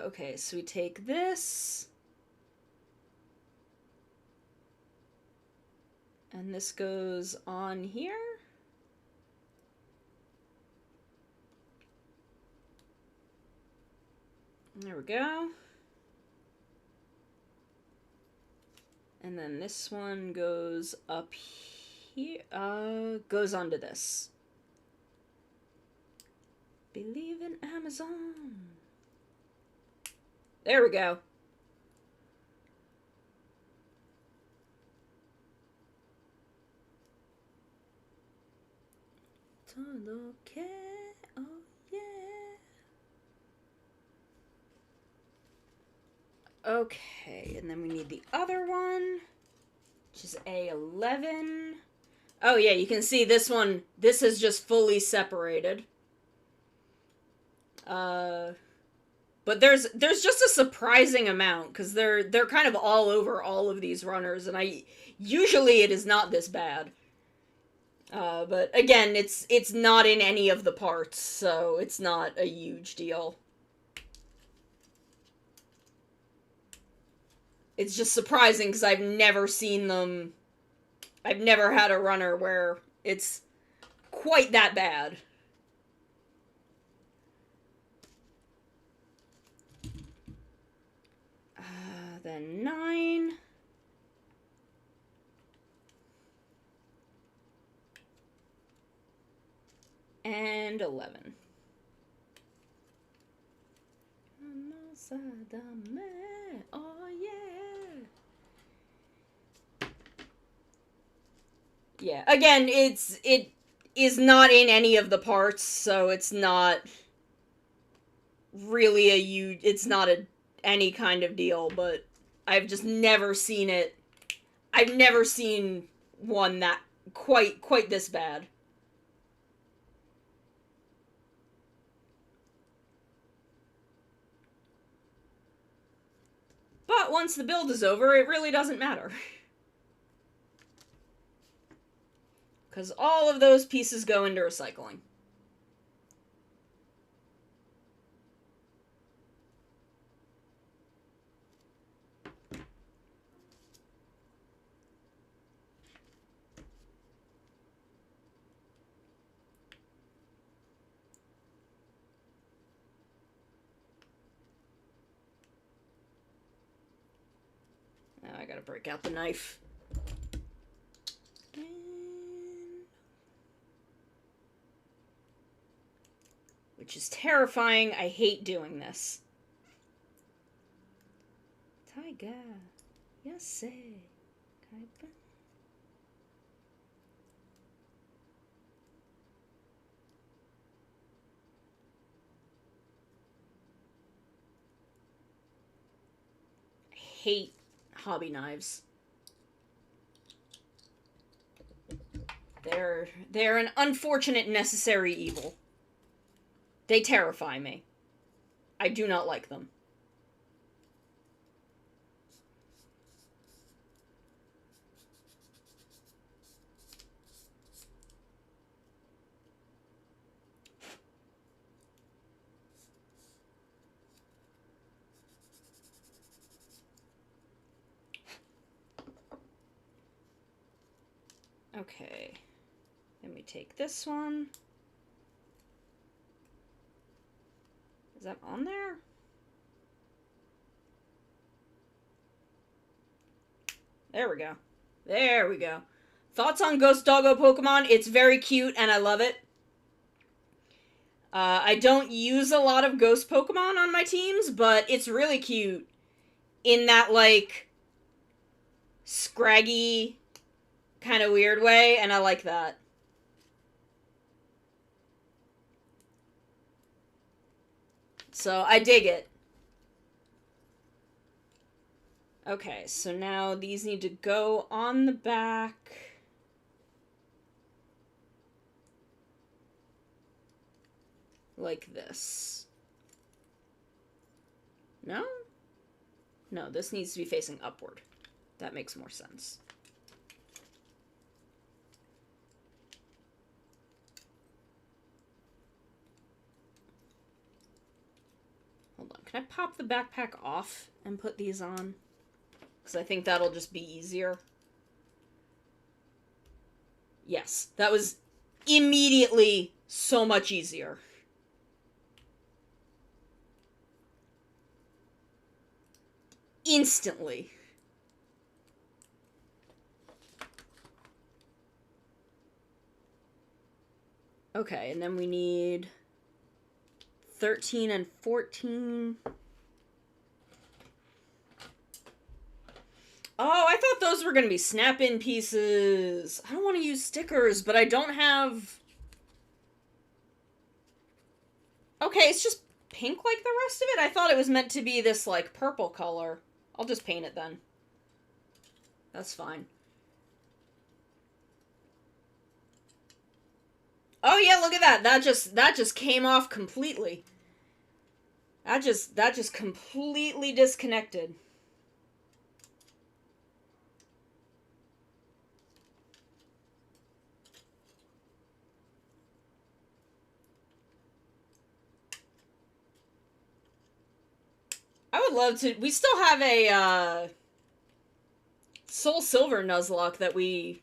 A: Okay, so we take this. And this goes on here. There we go. And then this one goes up here, goes onto this. Believe in Amazon. There we go. Okay. Oh, yeah. Okay, and then we need the other one, which is A11. Oh, yeah, you can see this one. This is just fully separated. But there's just a surprising amount, because they're kind of all over all of these runners, and usually it is not this bad. But again, it's not in any of the parts, so it's not a huge deal. It's just surprising because I've never seen them. I've never had a runner where it's quite that bad. Then 9. And 11. Oh, yeah. Yeah, again, it is not in any of the parts, so it's not really a huge, it's not any kind of deal, but I've just never seen it. I've never seen one that quite this bad. But once the build is over, it really doesn't matter. Because all of those pieces go into recycling. Now I gotta break out the knife. Which is terrifying. I hate doing this. Tiger, yes, I hate hobby knives. They're an unfortunate necessary evil. They terrify me. I do not like them. Okay. Then we take this one. Is that on there? There we go. There we go. Thoughts on Ghost Doggo Pokemon? It's very cute and I love it. I don't use a lot of Ghost Pokemon on my teams, but it's really cute. In that, like, scraggy, kind of weird way, and I like that. So, I dig it. Okay, so now these need to go on the back. Like this. No? No, this needs to be facing upward. That makes more sense. Hold on, can I pop the backpack off and put these on? Because I think that'll just be easier. Yes, that was immediately so much easier. Instantly. Okay, and then we need 13 and 14. Oh, I thought those were going to be snap-in pieces. I don't want to use stickers, but I don't have Okay, it's just pink like the rest of it? I thought it was meant to be this, like, purple color. I'll just paint it then. That's fine. Oh yeah, look at that. That just came off completely. That just completely disconnected. I would love to. We still have a Soul Silver Nuzlocke that we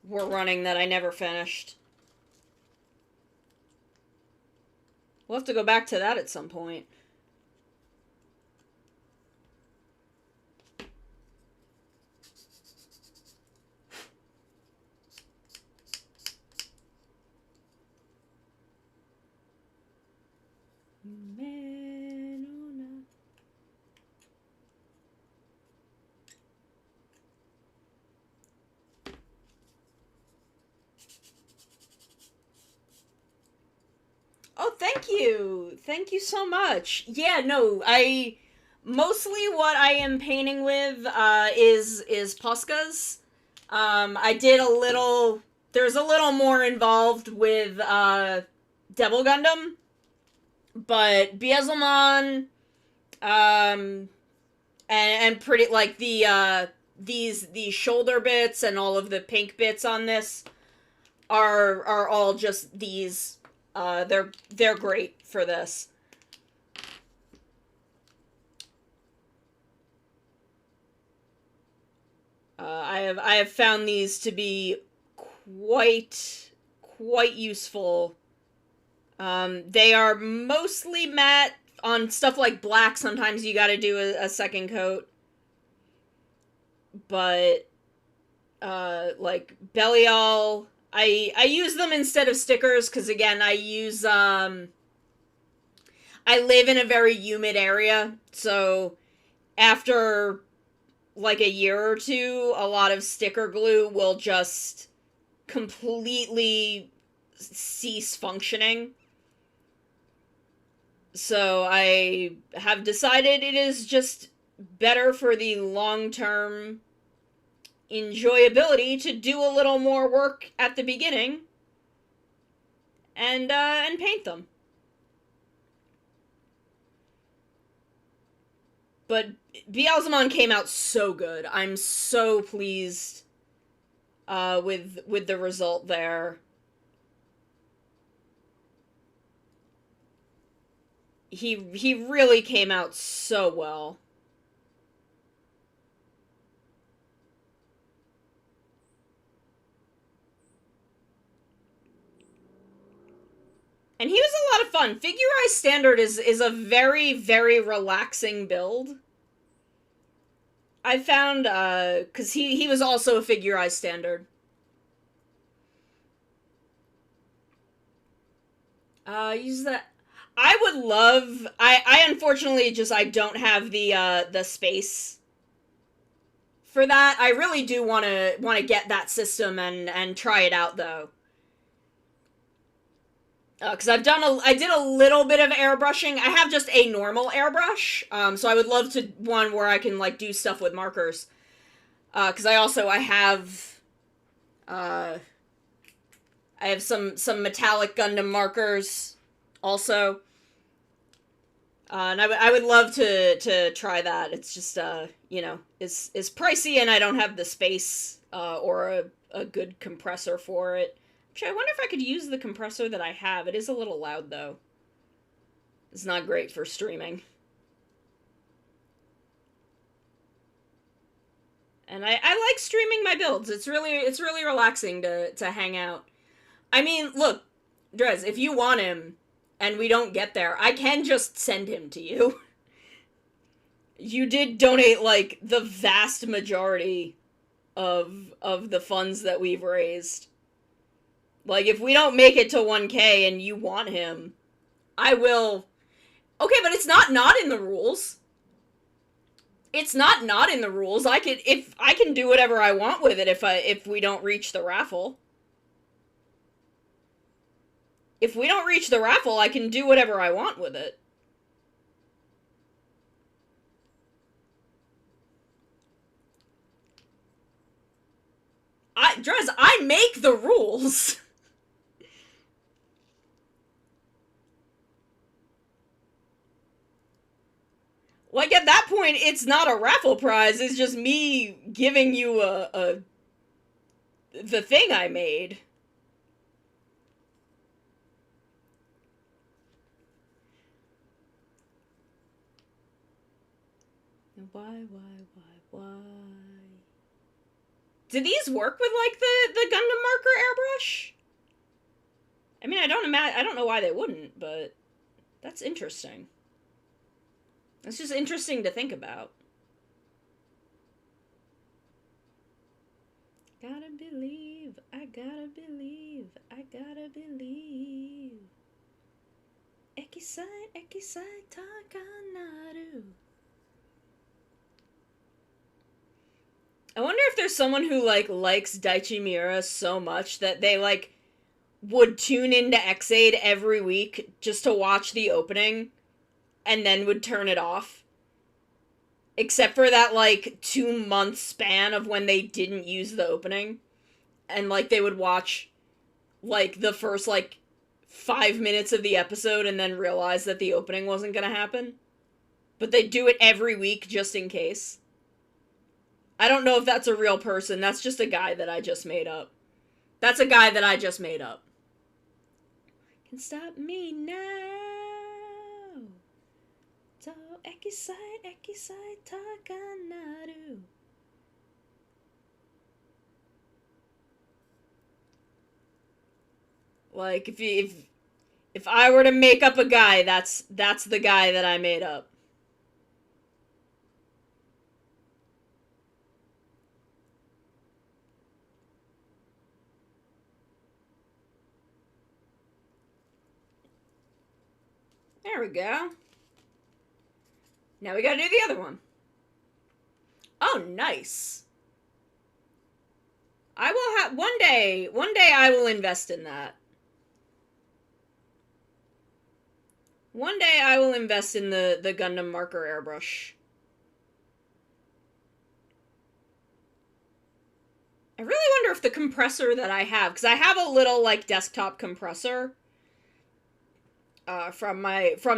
A: were running that I never finished. We'll have to go back to that at some point. Oh, thank you. Thank you so much. Yeah, no, mostly what I am painting with is Poscas. I did a little, there's a little more involved with Devil Gundam, but Beelzemon, and pretty, like, these shoulder bits and all of the pink bits on this are all just these. They're great for this. I have found these to be quite useful. They are mostly matte. On stuff like black, sometimes you gotta do a second coat. But, like, Belial, I use them instead of stickers, because, again, I live in a very humid area, so after, like, a year or two, a lot of sticker glue will just completely cease functioning. So I have decided it is just better for the long-term enjoyability to do a little more work at the beginning and paint them. But Beelzemon came out so good. I'm so pleased with the result there. He really came out so well. And he was a lot of fun. Figure-Eye Standard is a very, very relaxing build. I found, because he was also a Figure-Eye Standard. Use that. I would love, I unfortunately just, I don't have the space for that. I really do want to get that system and try it out, though. Because I did a little bit of airbrushing. I have just a normal airbrush, so I would love to one where I can, like, do stuff with markers. Because I have some metallic Gundam markers, also. And I would love to try that. It's just, you know, it's pricey and I don't have the space, or a good compressor for it. Actually, I wonder if I could use the compressor that I have. It is a little loud, though. It's not great for streaming. And I like streaming my builds. It's really relaxing to hang out. I mean, look, Drez, if you want him and we don't get there, I can just send him to you. You did donate, like, the vast majority of the funds that we've raised. Like, if we don't make it to 1K and you want him, I will... Okay, but it's not in the rules. It's not in the rules. I can do whatever I want with it if we don't reach the raffle. If we don't reach the raffle, I can do whatever I want with it. Drez, I make the rules. Like, at that point, it's not a raffle prize, it's just me giving you the thing I made. Why? Do these work with, like, the Gundam marker airbrush? I mean, I don't know why they wouldn't, but that's interesting. It's just interesting to think about. Gotta believe, I gotta believe, I gotta believe. Ekisai takanaru. I wonder if there's someone who, like, likes Daichi Miura so much that they, like, would tune into X-Aid every week just to watch the opening and then would turn it off. Except for that, like, 2-month span of when they didn't use the opening. And, like, they would watch, like, the first, like, 5 minutes of the episode and then realize that the opening wasn't gonna happen. But they'd do it every week just in case. I don't know if that's a real person. That's just a guy that I just made up. That's a guy that I just made up. Can stop me now. So ekisai takanaru. Like, if I were to make up a guy, that's the guy that I made up. There we go. Now we gotta do the other one. Oh, nice. I will have, one day I will invest in that. One day I will invest in the Gundam marker airbrush. I really wonder if the compressor that I have, because I have a little, like, desktop compressor from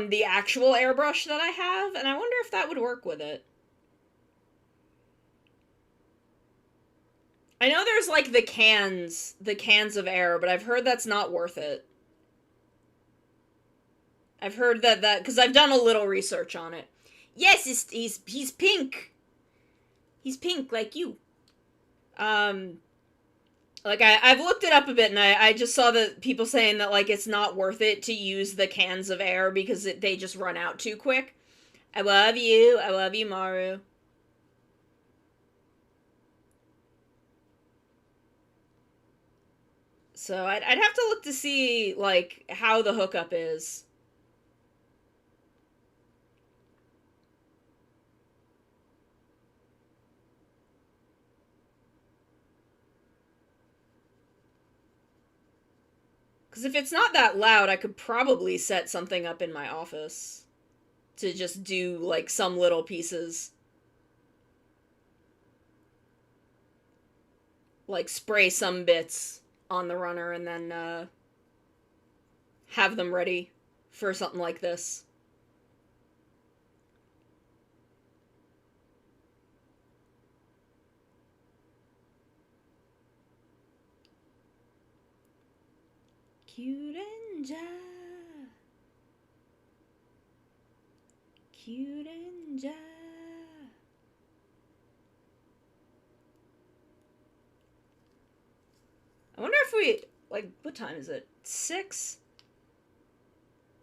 A: the actual airbrush that I have, and I wonder if that would work with it. I know there's, like, the cans of air, but I've heard that's not worth it. I've heard that because I've done a little research on it. Yes, he's pink. He's pink like you. Like, I've looked it up a bit, and I just saw that people saying that, like, it's not worth it to use the cans of air because they just run out too quick. I love you, Maru. So I'd have to look to see, like, how the hookup is. Because if it's not that loud, I could probably set something up in my office to just do, like, some little pieces. Like, spray some bits on the runner and then, have them ready for something like this. Kyurenja. I wonder if we, like, what time is it? 6?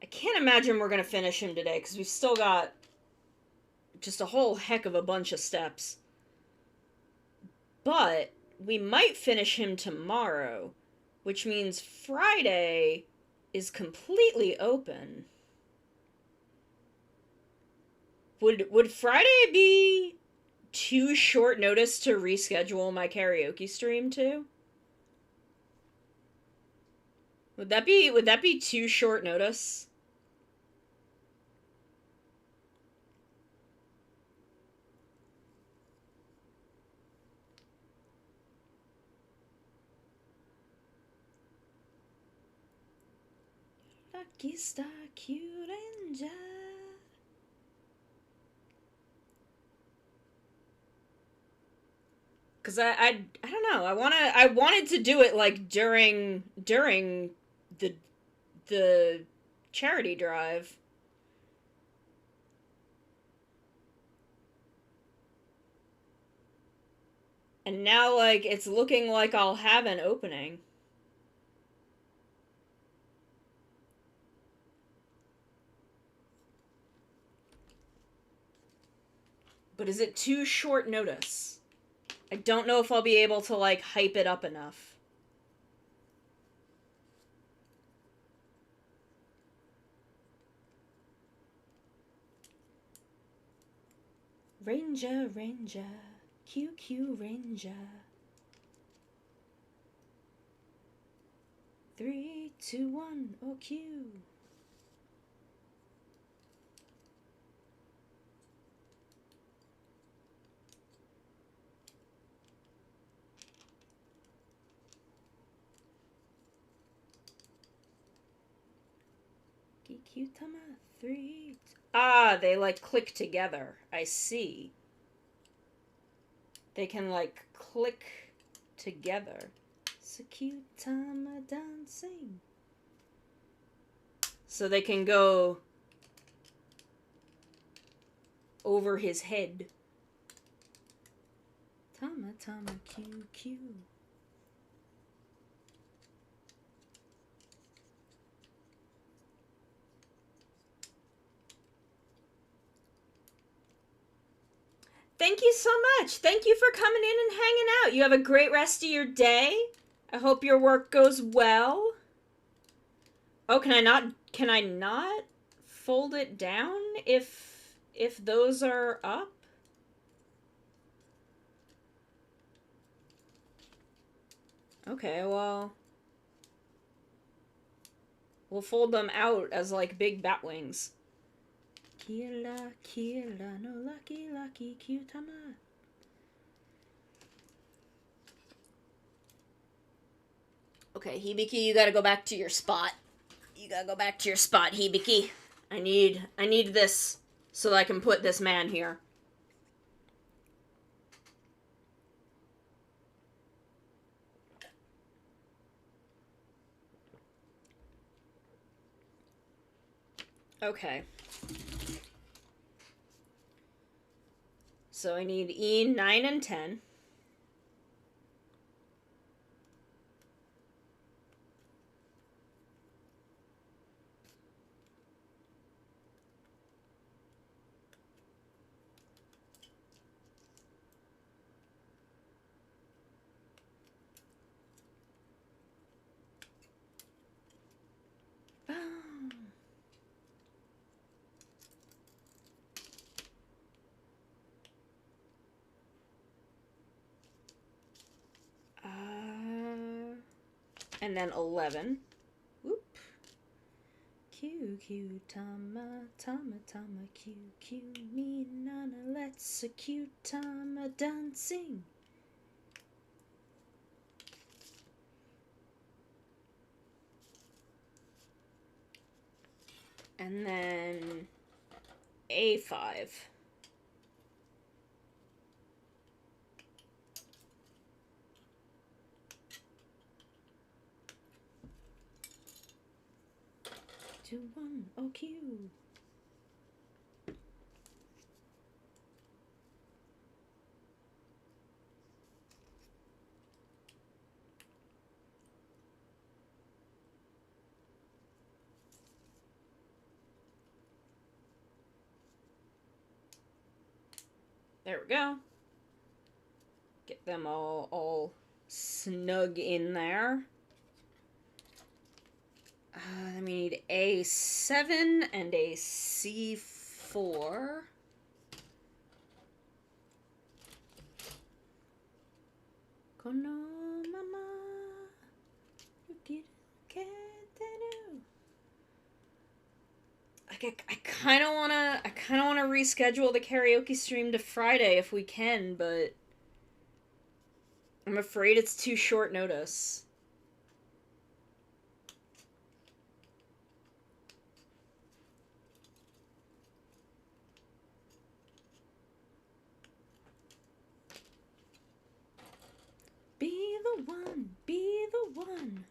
A: I can't imagine we're gonna finish him today, because we've still got just a whole heck of a bunch of steps. But we might finish him tomorrow, which means Friday is completely open. Would Friday be too short notice to reschedule my karaoke stream too? Would that be too short notice? Lucky star, cute angel. Cause I don't know. I wanted to do it like during the charity drive. And now like it's looking like I'll have an opening. But is it too short notice? I don't know if I'll be able to like hype it up enough. Ranger, Ranger, QQ Ranger. 3, 2, 1, oh Q. Tama 3. Ah, they like click together. I see. They can like click together. Tama dancing. So they can go over his head. Tama QQ. Thank you so much. Thank you for coming in and hanging out. You have a great rest of your day. I hope your work goes well. Oh, can I not fold it down if those are up? Okay, well, we'll fold them out as like big bat wings. Kila, kila, no lucky, lucky, cutama. Okay, Hibiki, you gotta go back to your spot. You gotta go back to your spot, Hibiki. I need this so that I can put this man here. Okay. So I need E, 9, and 10. Boom. And then 11. Whoop. Q, Q, tama, tama, tama, Q, Q, me, nana, let's a cute tama dancing. And then A5. Two, one, OQ. There we go. Get them all snug in there. Then we need A7 and a C4. Kono mama, yuki ket Like I kind of wanna reschedule the karaoke stream to Friday if we can, but I'm afraid it's too short notice. Be the one, be the one.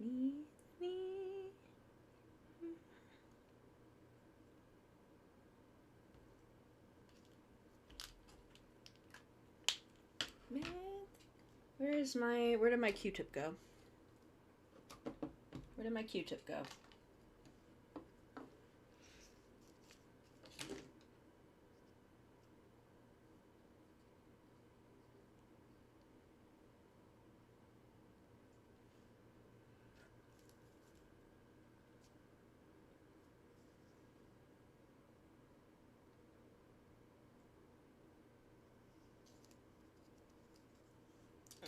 A: Me. Man, where did my Q-tip go? Where did my Q-tip go?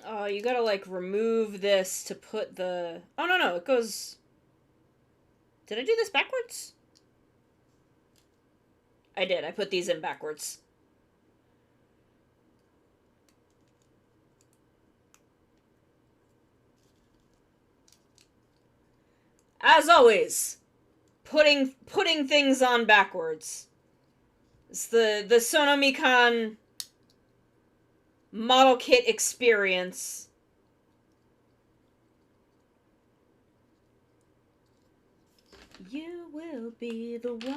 A: Oh, you gotta, like, remove this to put the... Oh, no, it goes... Did I do this backwards? I did. I put these in backwards. As always, putting things on backwards. It's the Sonomikan model kit experience. You will be the one,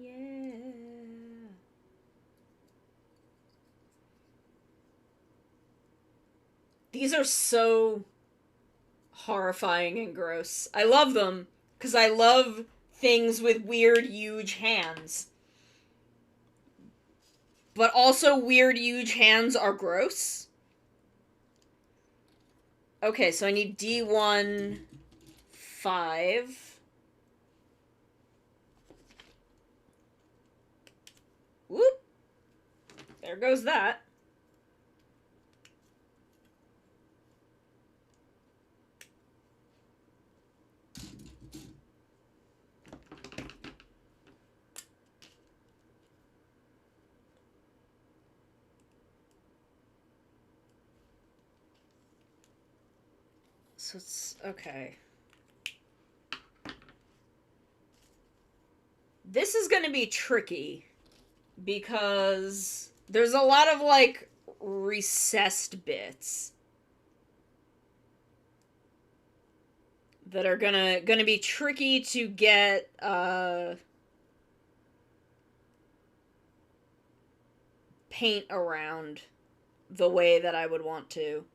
A: yeah. These are so horrifying and gross. I love them, because I love things with weird, huge hands. But also weird, huge hands are gross. Okay, so I need D1, 5. Whoop! There goes that. So it's... okay. This is gonna be tricky, because there's a lot of, like, recessed bits that are gonna be tricky to get, paint around the way that I would want to.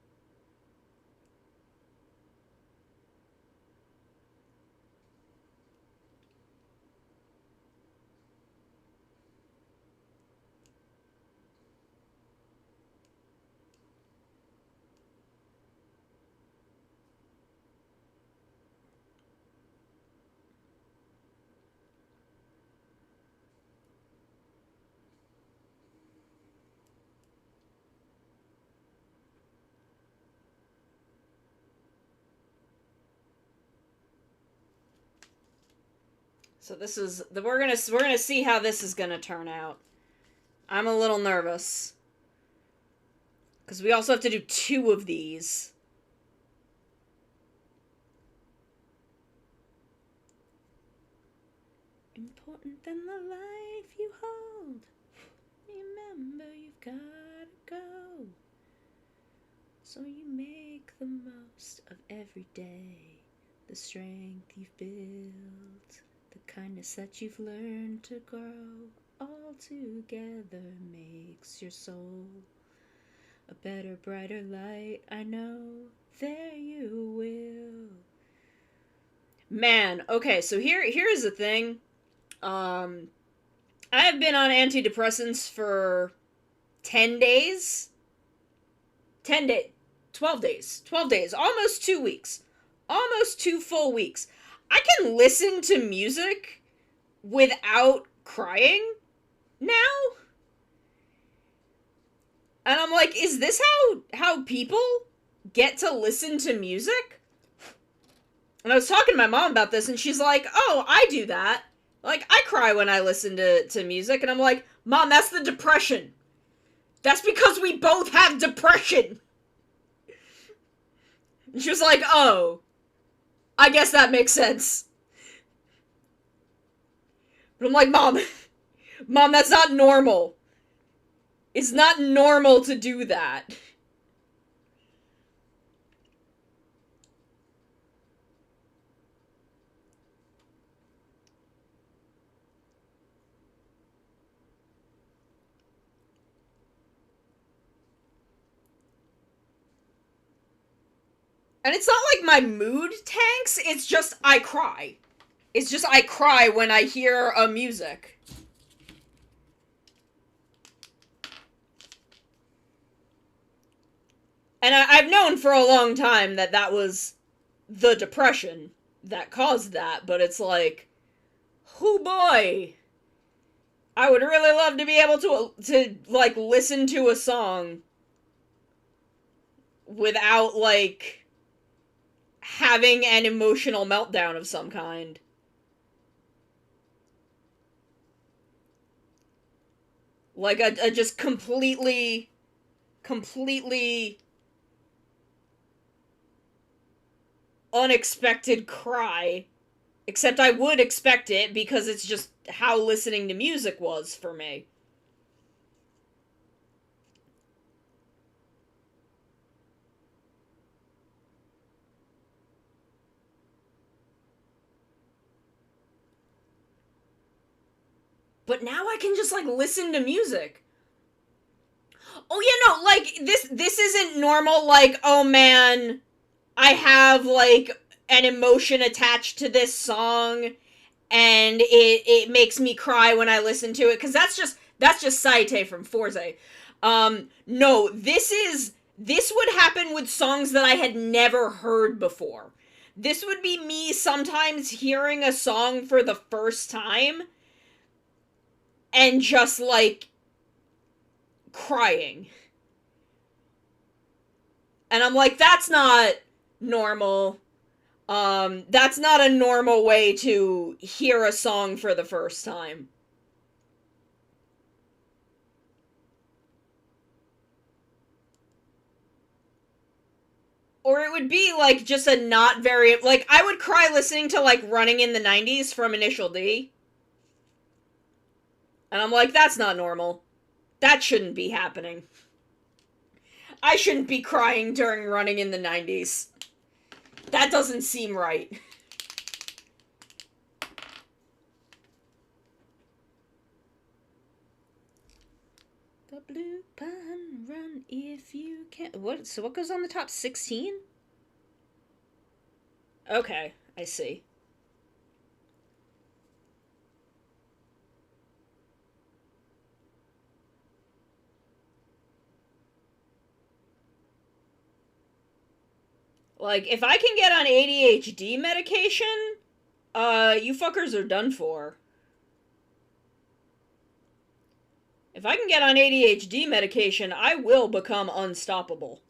A: So this is we're gonna see how this is gonna turn out. I'm a little nervous, because we also have to do 2 of these. Important than the life you hold. Remember, you've gotta go. So you make the most of every day. The strength you've built. The kindness that you've learned to grow. all together makes your soul a better, brighter light. I know there you will. Man, okay, so here's the thing. I have been on antidepressants for 10 days. 10 days. 12 days. 12 days. Almost 2 weeks. Almost 2 full weeks. I can listen to music without crying now. And I'm like, is this how people get to listen to music? And I was talking to my mom about this, and she's like, oh, I do that. Like, I cry when I listen to music, and I'm like, Mom, that's the depression. That's because we both have depression. And she was like, oh, I guess that makes sense. But I'm like, Mom, that's not normal. It's not normal to do that. And it's not like my mood tanks, it's just I cry. It's just I cry when I hear a music. And I've known for a long time that that was the depression that caused that, but it's like, oh boy. I would really love to be able to like, listen to a song without, like, having an emotional meltdown of some kind. Like a just completely unexpected cry. Except I would expect it because it's just how listening to music was for me. But now I can just, like, listen to music. Oh, yeah, no, like, this isn't normal, like, oh man, I have, like, an emotion attached to this song, and it makes me cry when I listen to it, because that's just Saite from Forze. No, this would happen with songs that I had never heard before. This would be me sometimes hearing a song for the first time, and just, like, crying. And I'm like, that's not normal. That's not a normal way to hear a song for the first time. Or it would be, like, just a not very... Like, I would cry listening to, like, Running in the 90s from Initial D. And I'm like, that's not normal. That shouldn't be happening. I shouldn't be crying during Running in the 90s. That doesn't seem right. The blue pine, run if you can. What? So what goes on the top? 16? Okay, I see. Like, if I can get on ADHD medication, you fuckers are done for. If I can get on ADHD medication, I will become unstoppable.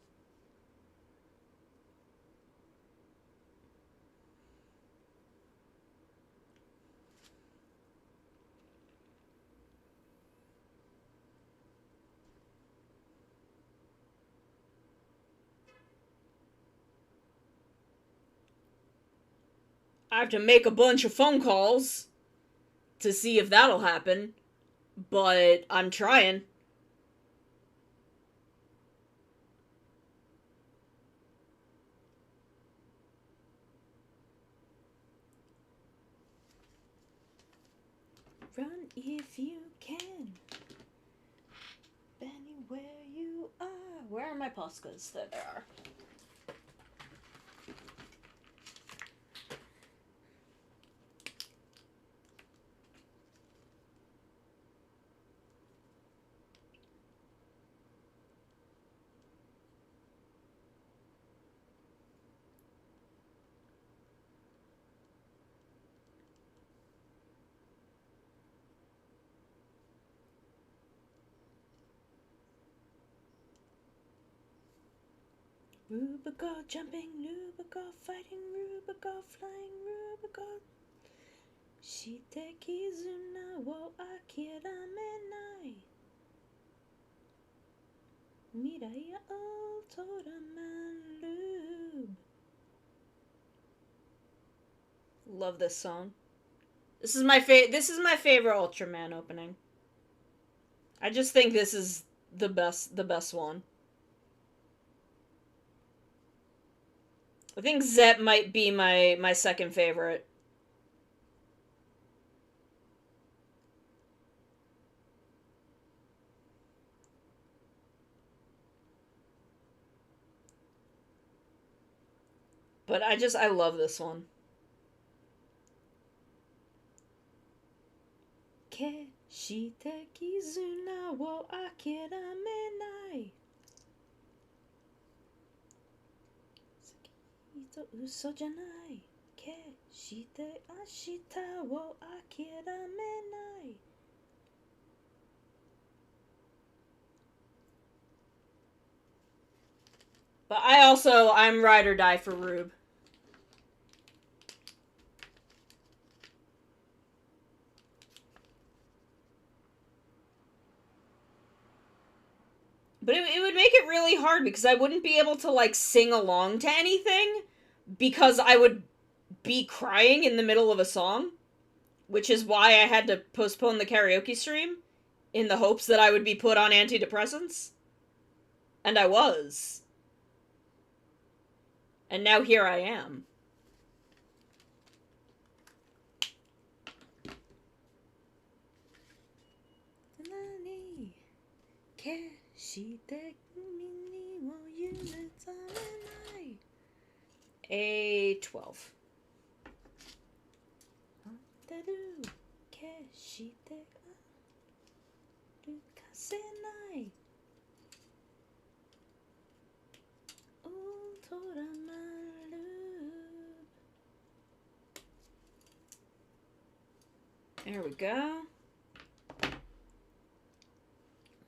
A: I have to make a bunch of phone calls to see if that'll happen, but I'm trying. Run if you can. Anywhere you are. Where are my Poscas? There they are. Rubicon jumping, Rubicon fighting, Rubicon flying, Rubicon. Shitekizuna wo akira menai. Mirai o toraman. Love this song. This is my favorite Ultraman opening. I just think this is the best one. I think Zep might be my second favorite. But I love this one. Ke shitekizuna wo akira menai. Uso janai. Ke shite ashita wo akira menai. But I'm ride or die for Rube. But it would make it really hard because I wouldn't be able to, like, sing along to anything because I would be crying in the middle of a song, which is why I had to postpone the karaoke stream in the hopes that I would be put on antidepressants. And I was. And now here I am. A12. There we go.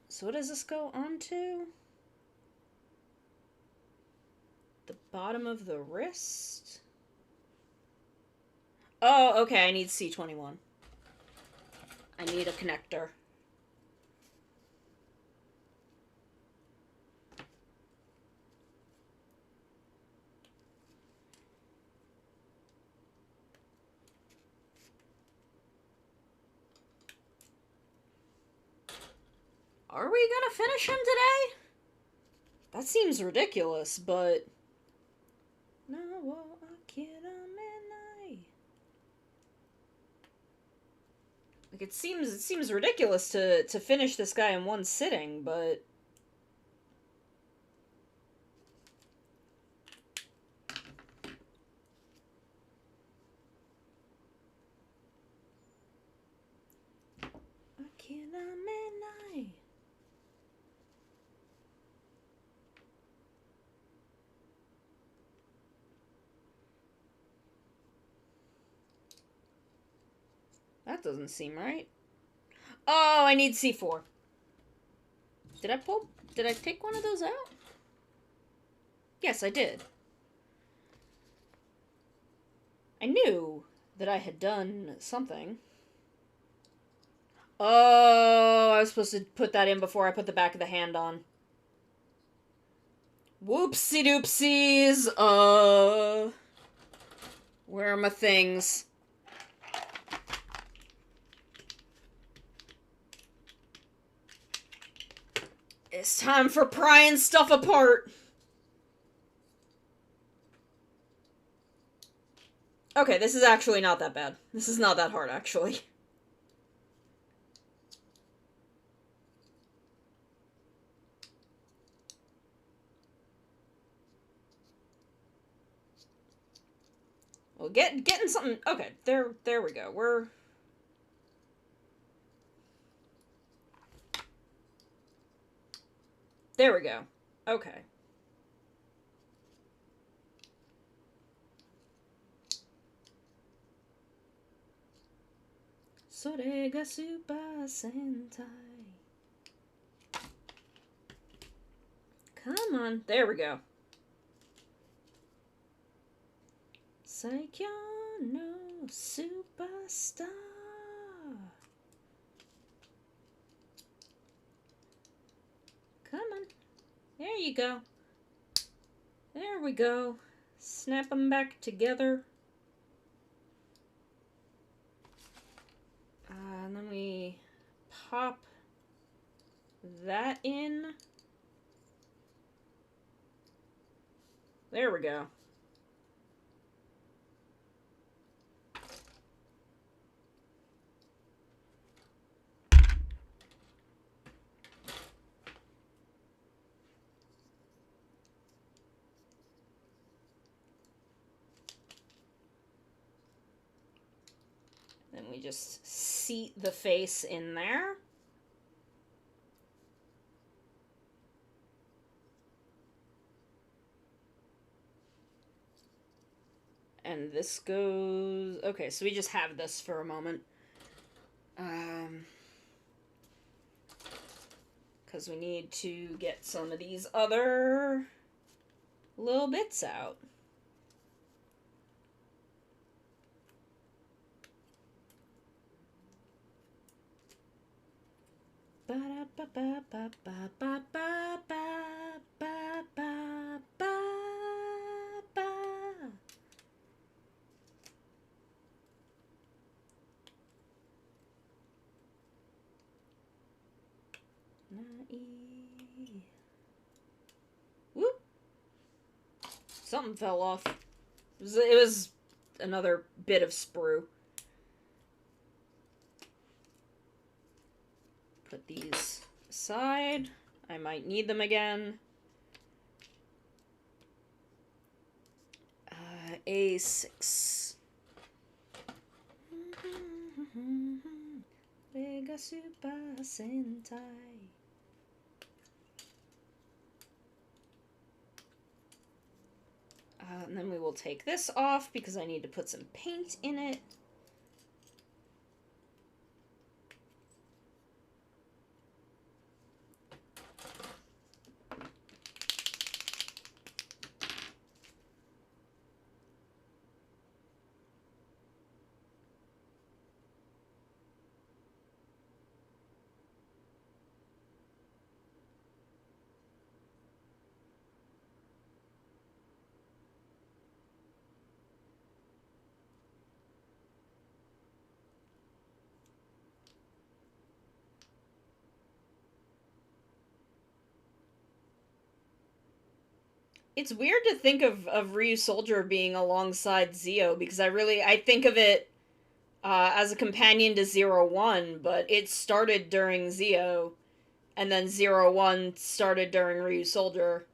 A: So what does this go on to? The bottom of the wrist? Oh, okay, I need C21. I need a connector. Are we gonna finish him today? That seems ridiculous, but... Like, it seems ridiculous to finish this guy in one sitting, but... That doesn't seem right. Oh, I need C4. Did I take one of those out? Yes, I did. I knew that I had done something. Oh, I was supposed to put that in before I put the back of the hand on. Whoopsie doopsies. Where are my things? It's time for prying stuff apart. Okay, this is actually not that bad. This is not that hard, actually. Well, getting something... Okay, there we go. We're... There we go. Okay. Sore ga Super Sentai. Come on. There we go. Saikyo no Superstar. Come on. There you go. There we go. Snap them back together. And then we pop that in. There we go. Then we just seat the face in there. And this goes... Okay, so we just have this for a moment. Because we need to get some of these other little bits out. Whoop! Something fell off. It was another bit of sprue. Put these aside. I might need them again. A6. Mega Super Sentai. And then we will take this off because I need to put some paint in it. It's weird to think of Ryu Soldier being alongside Zeo, because I think of it as a companion to 01, but it started during Zeo, and then 01 started during Ryu Soldier.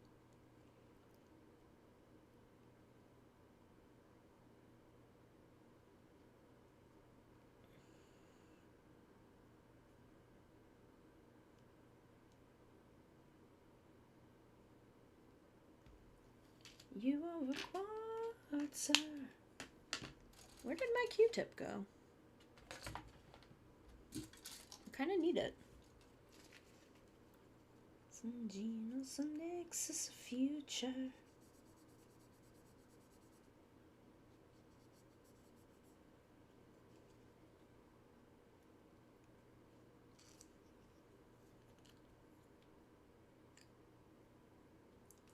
A: You are required, sir. Where did my Q-tip go? I kind of need it. Some Geno, some Nexus future.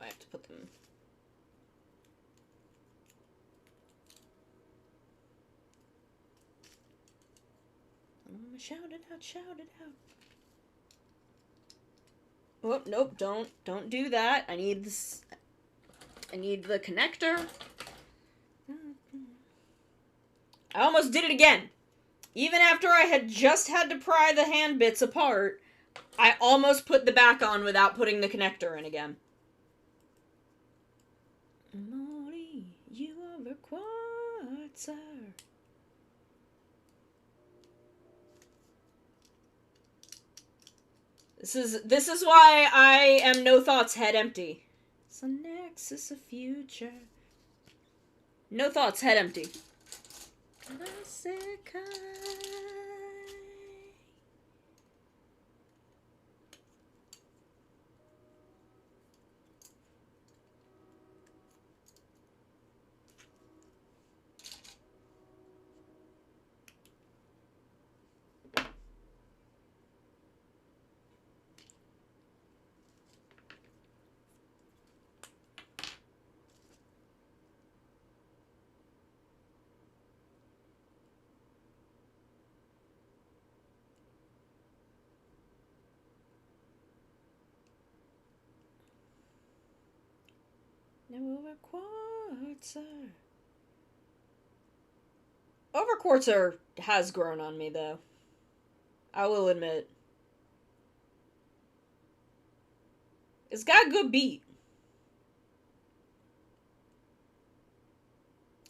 A: I have to put them... Shout it out, shout it out. Oh, nope, don't do that. I need this. I need the connector. I almost did it again. Even after I had just had to pry the hand bits apart, I almost put the back on without putting the connector in again. Mori, you are required. quarter. This is why I am no thoughts, head empty. It's a nexus of future. No thoughts, head empty. Now over quarter. Over quarter has grown on me, though. I will admit. It's got a good beat.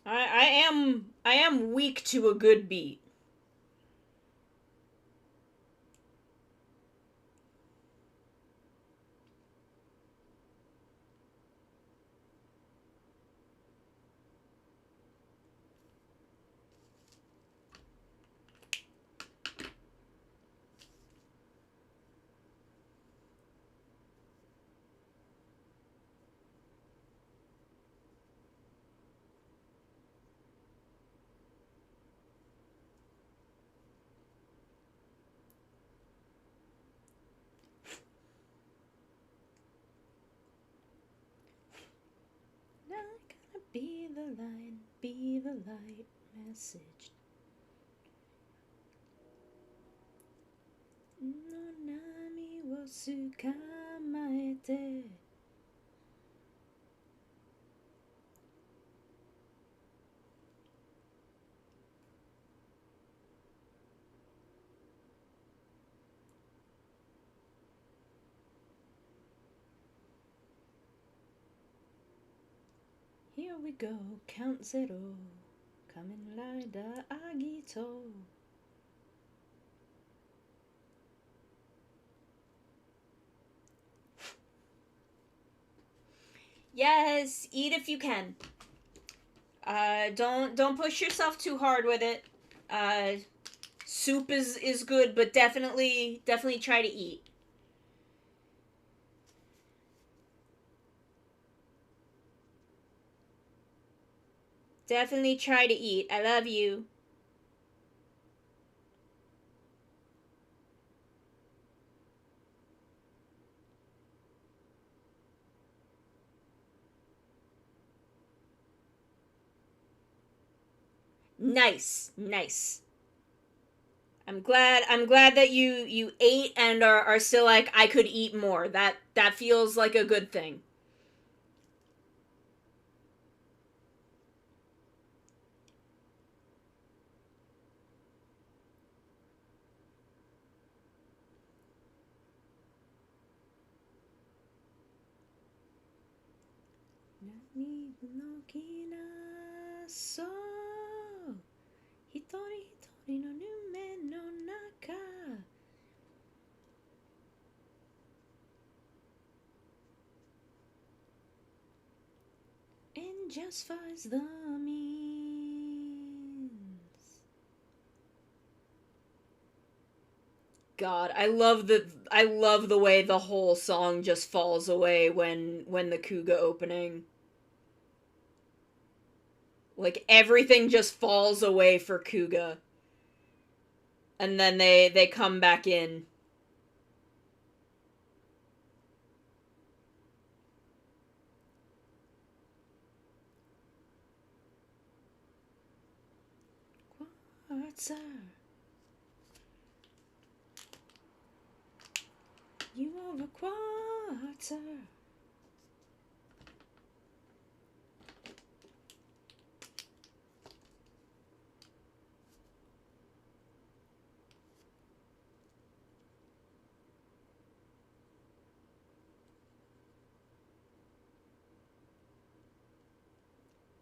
A: I am weak to a good beat. Be the light message. No nami wo tsukamaete. Here we go, count zero. Kamen Rider Agito. Yes, eat if you can. Don't push yourself too hard with it. Soup is good, but definitely try to eat. Definitely try to eat. I love you. Nice. I'm glad that you ate and are still like, I could eat more. That feels like a good thing. Nani no kina so hitori hitori no nume no naka. And just as the means. God, I love the way the whole song just falls away when the Kuga opening. Like everything just falls away for Kuga. And then they come back in. Quarter. You are a quarter.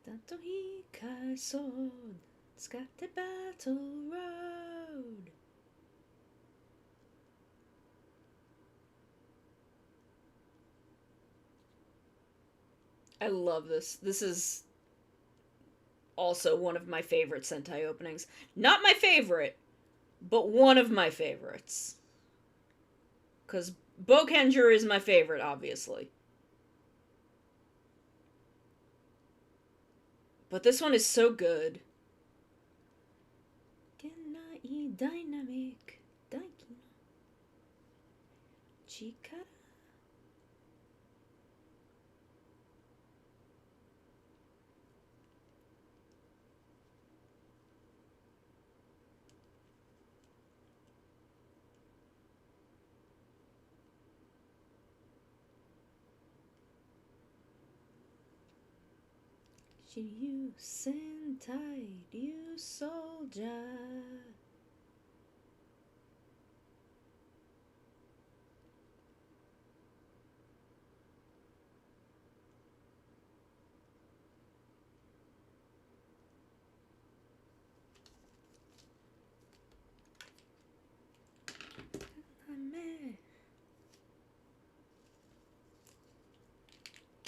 A: Dato hikai sword, tsukatte battle road. I love this. This is also one of my favorite Sentai openings. Not my favorite, but one of my favorites. Because Bokenger is my favorite, obviously. But this one is so good. Genai dynamic daiki no chikara. Shiryu Sentai Ryu Soldier.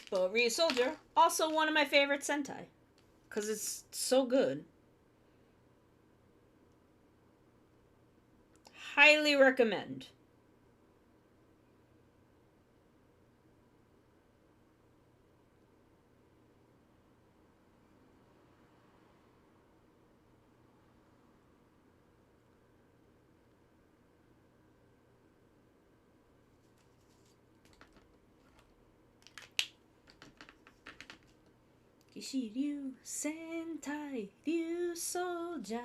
A: But Ryu Soldier, also one of my favorite Sentai. Because it's so good. Highly recommend. Shiryu Sentai Ryu Soldier.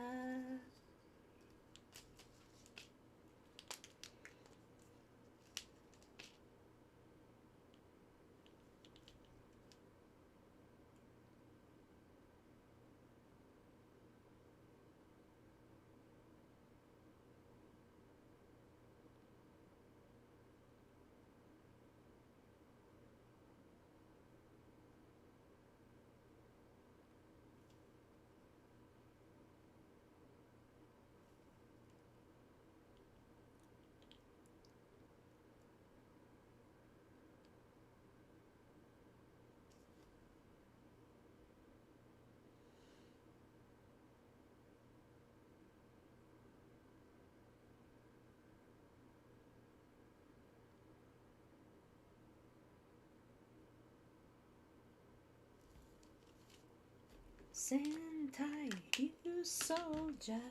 A: Sentai Ryu Soldier.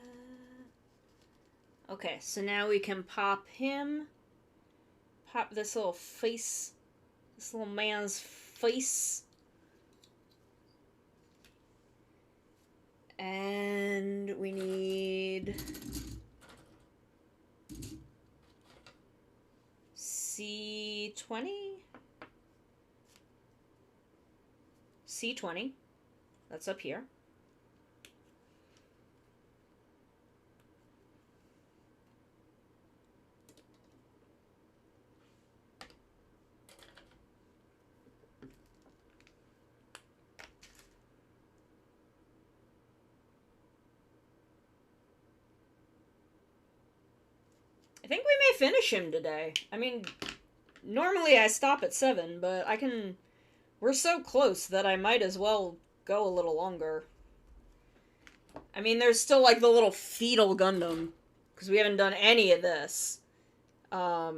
A: Okay, so now we can pop him. Pop this little face. This little man's face. And we need C20? C20. That's up here. I think we may finish him today. I mean, normally I stop at 7, but I can... We're so close that I might as well go a little longer. I mean, there's still, like, the little fetal Gundam, because we haven't done any of this. But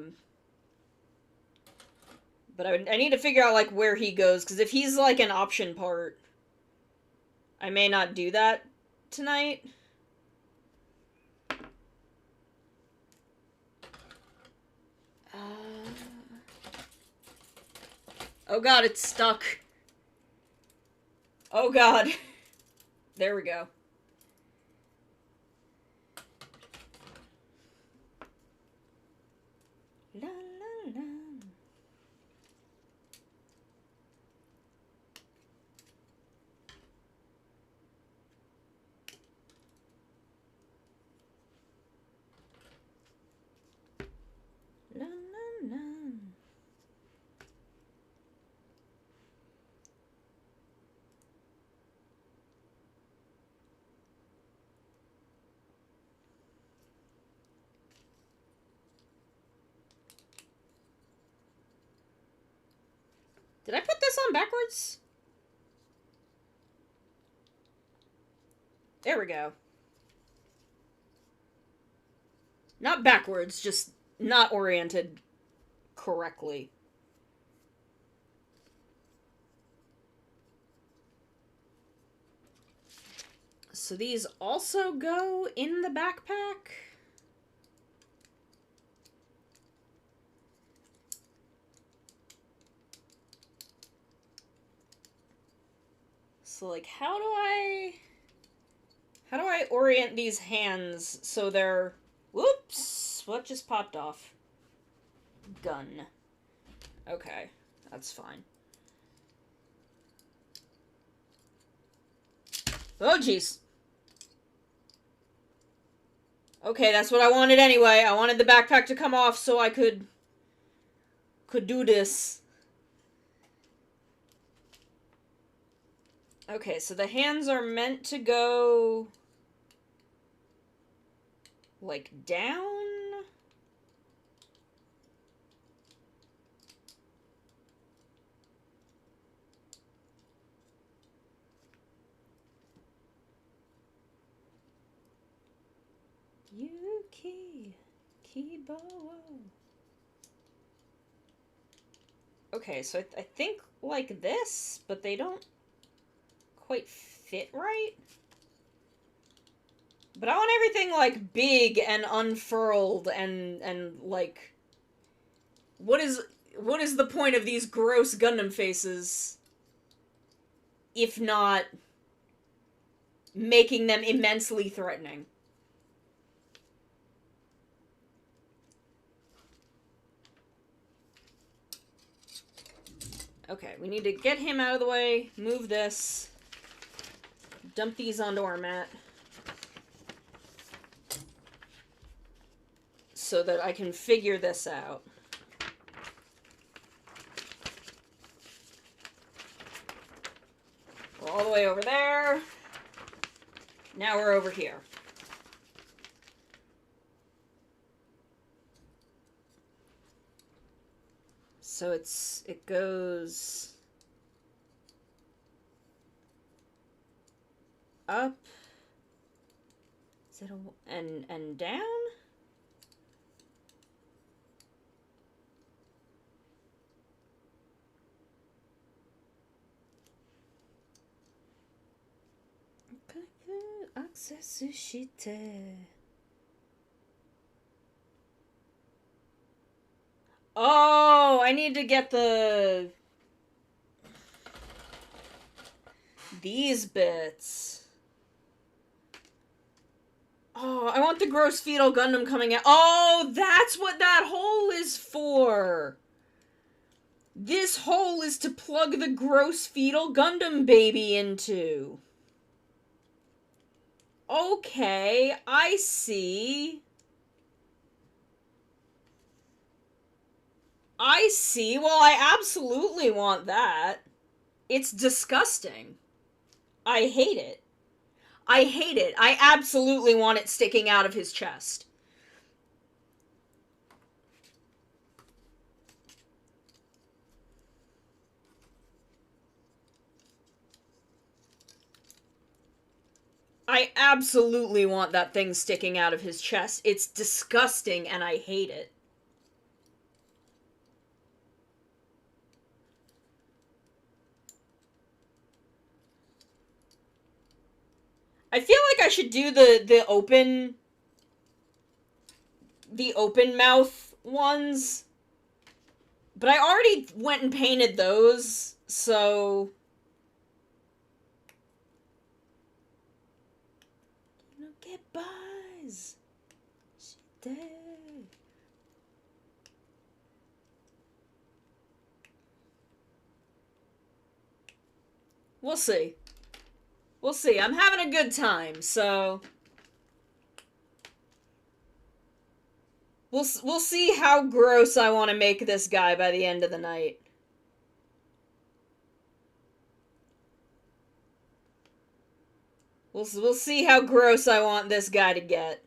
A: I need to figure out, like, where he goes, because if he's, like, an option part, I may not do that tonight. Oh god, it's stuck. Oh god. There we go. La la la. La la la. Did I put this on backwards? There we go. Not backwards, just not oriented correctly. So these also go in the backpack? So, like, how do I orient these hands so they're... Whoops! What just popped off? Gun. Okay, that's fine. Oh, jeez. Okay, that's what I wanted anyway. I wanted the backpack to come off so I could do this. Okay, so the hands are meant to go... like, down? Yuki. Kibo. Okay, so I think like this, but they don't quite fit right. But I want everything, like, big and unfurled and like... What is the point of these gross Gundam faces? If not... making them immensely threatening. Okay, we need to get him out of the way, move this, dump these onto our mat. So that I can figure this out. We're all the way over there. Now we're over here. So it goes up. Is it and down? Access shite. Oh, I need to get these bits. Oh, I want the gross fetal Gundam coming out. Oh, that's what that hole is for. This hole is to plug the gross fetal Gundam baby into. Okay, I see. I see. Well, I absolutely want that. It's disgusting. I hate it. I hate it. I absolutely want it sticking out of his chest. I absolutely want that thing sticking out of his chest. It's disgusting and I hate it. I feel like I should do the open mouth ones. But I already went and painted those, so... No get buzz. We'll see. We'll see. I'm having a good time, so... We'll see how gross I want to make this guy by the end of the night. We'll see how gross I want this guy to get.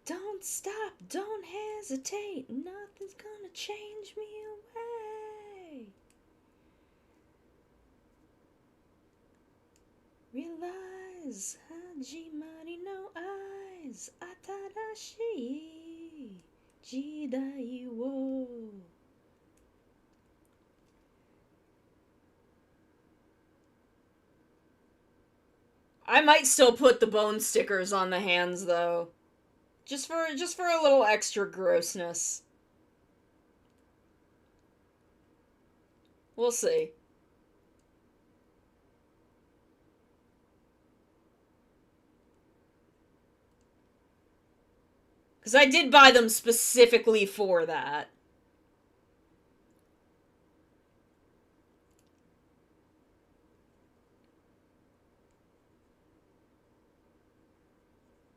A: Don't stop, don't hesitate. Nothing's gonna change me away. Realize, Hajimari no eyes, Atarashi Jidai wo. I might still put the bone stickers on the hands though. Just for a little extra grossness. We'll see. Because I did buy them specifically for that.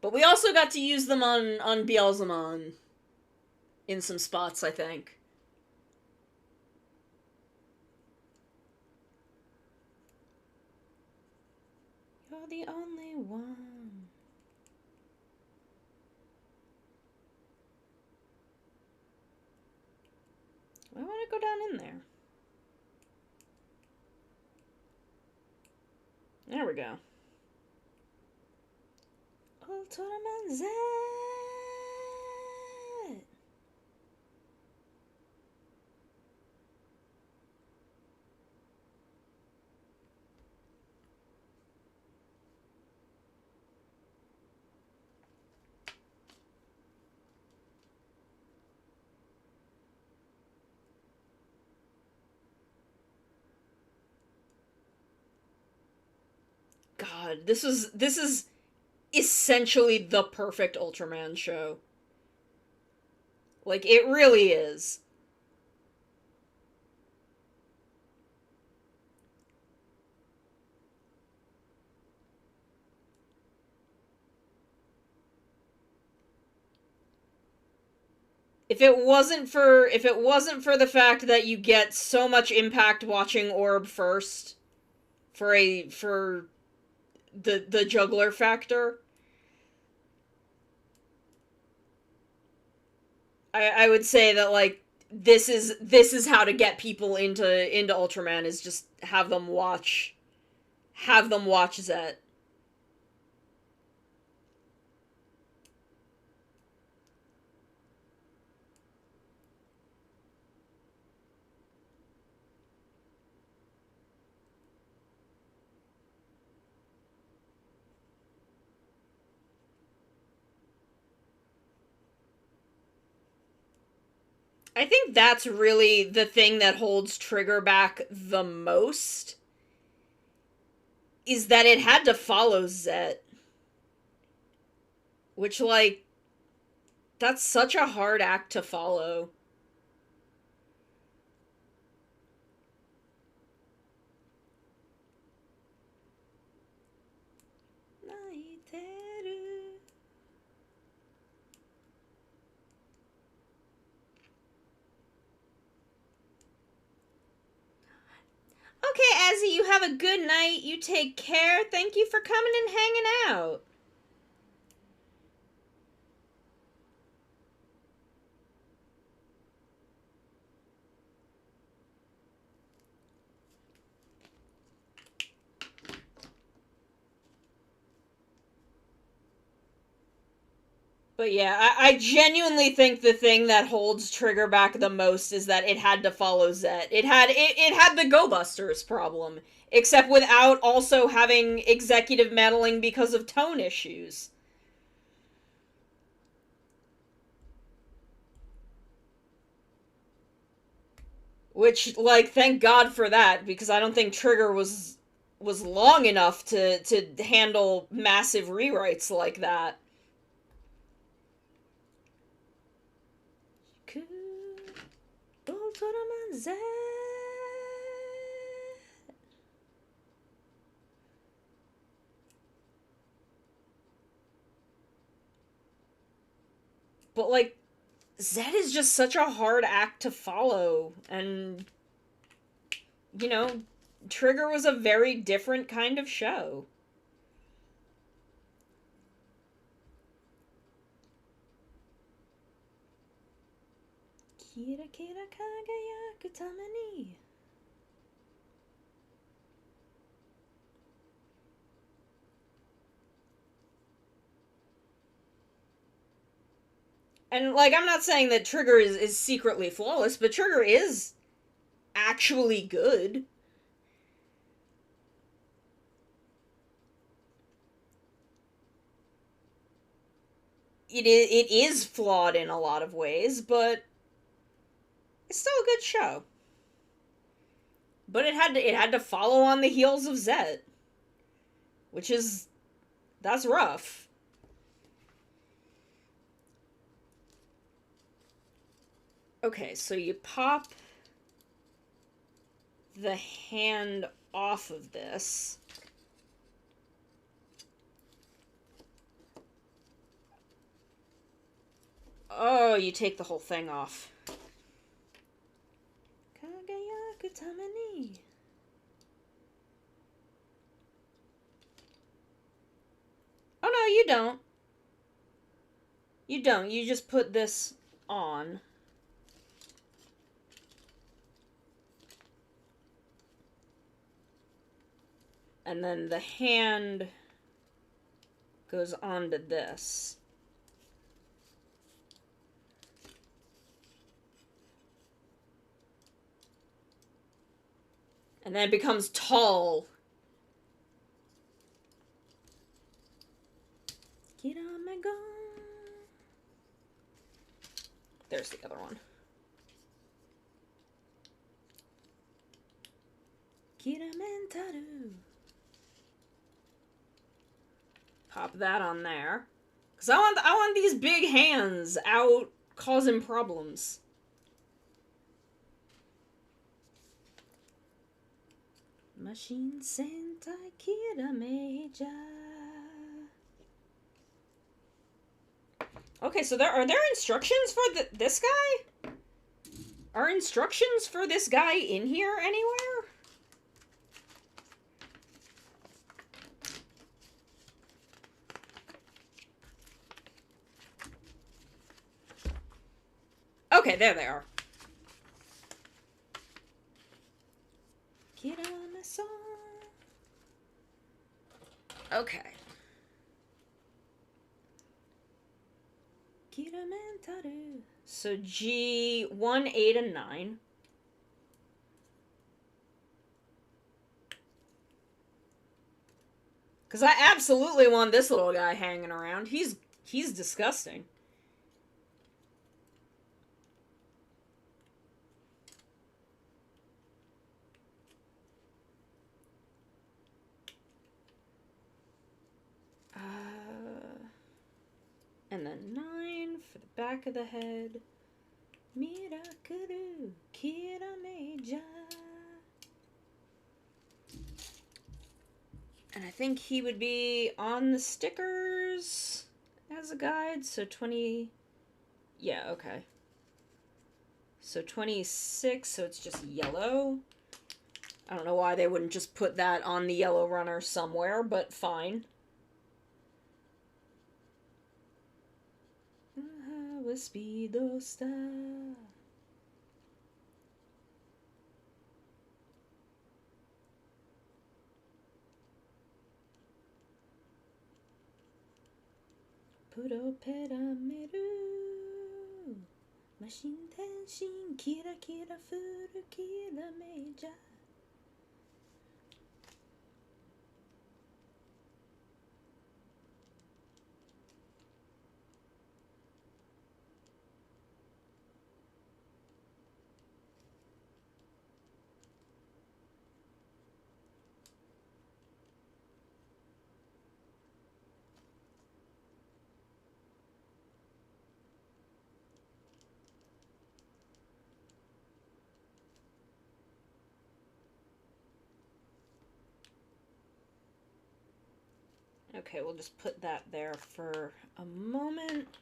A: But we also got to use them on Beelzemon in some spots, I think. You're the only one. I want to go down in there. There we go. Ultraman Z. God, this is essentially the perfect Ultraman show. Like, it really is. If it wasn't for the fact that you get so much impact watching Orb first, for the juggler factor, I would say that, like, this is how to get people into Ultraman, is just have them watch Zet. I think that's really the thing that holds Trigger back the most, is that it had to follow Zet. Which, like, that's such a hard act to follow. Okay, Azzy, you have a good night. You take care. Thank you for coming and hanging out. But yeah, I genuinely think the thing that holds Trigger back the most is that it had to follow Zet. It had the Go Busters problem, except without also having executive meddling because of tone issues. Which, like, thank God for that, because I don't think Trigger was long enough to handle massive rewrites like that. But, like, Zed is just such a hard act to follow, and, you know, Trigger was a very different kind of show. Kira kira kagayaku tame ni. And, like, I'm not saying that Trigger is secretly flawless, but Trigger is actually good. It is flawed in a lot of ways, but it's still a good show. But it had to follow on the heels of Zet, which is, that's rough. Okay, so you pop the hand off of this. Oh, you take the whole thing off. Kagayaku tame ni. Oh no, you don't. You don't. You just put this on. And then the hand goes onto this. And then it becomes tall. There's the other one. Pop that on there. Cause I want these big hands out causing problems. Machine Sentai Kirameja. Okay, so are there instructions for this guy? Are instructions for this guy in here anywhere? Okay, there they are. Okay. So G 1, 8, and 9. Because I absolutely want this little guy hanging around. He's disgusting. And then 9 for the back of the head. Mirakuru Kirameja. And I think he would be on the stickers as a guide. So 20... Yeah, okay. So 26, so it's just yellow. I don't know why they wouldn't just put that on the yellow runner somewhere, but fine. Speedo star. Puro perameru. Machine tenshin kira kira furu kira meja. Okay, we'll just put that there for a moment.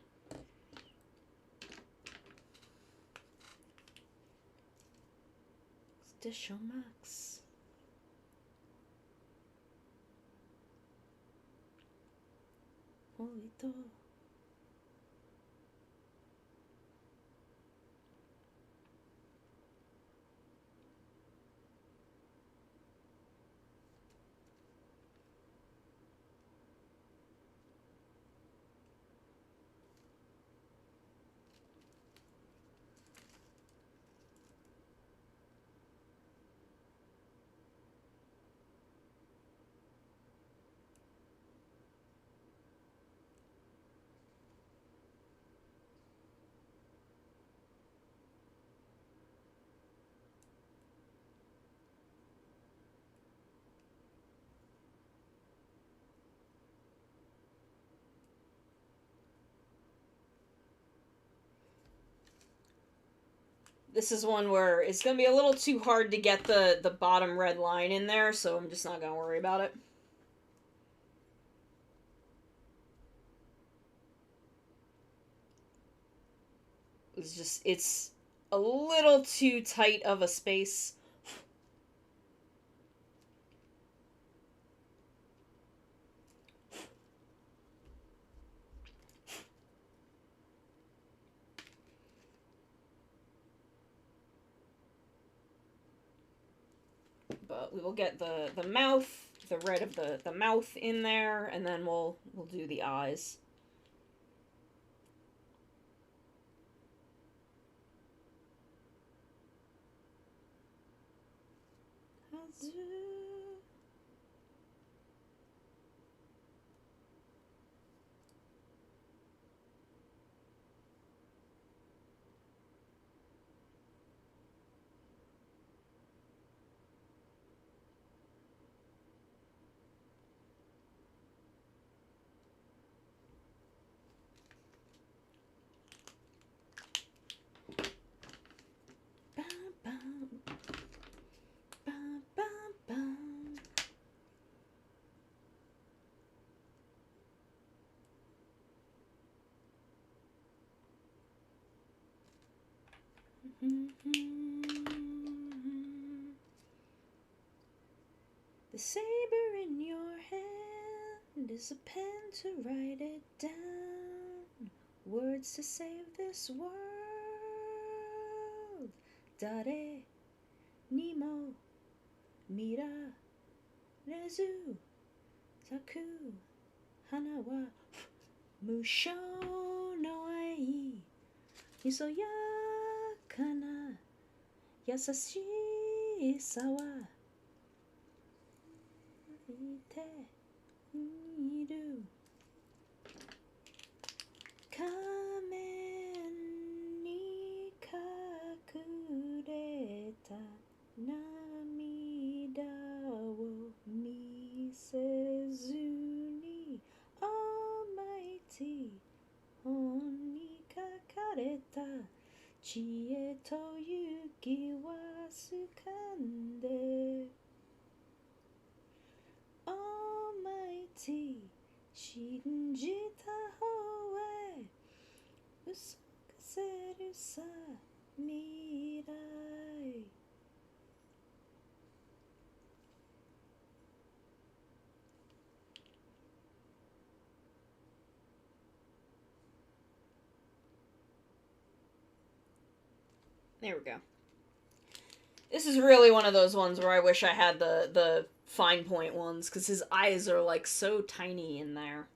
A: Station Max. Oito. This is one where it's gonna be a little too hard to get the bottom red line in there, so I'm just not gonna worry about it. It's a little too tight of a space. But we will get the mouth, the red of the mouth in there, and then we'll do the eyes. The saber in your hand is a pen to write it down. Words to save this world. Dare ni mo mirarezu taku hana wa musho no ai misoyaka na yasashi sa wa ite iru kamen ni kakureta namida wo misezu ni almighty hon ni kakareta chie to yuki wa sukande almighty shinjita hoe usukaseru sa mirai. There we go. This is really one of those ones where I wish I had the fine point ones, because his eyes are like so tiny in there.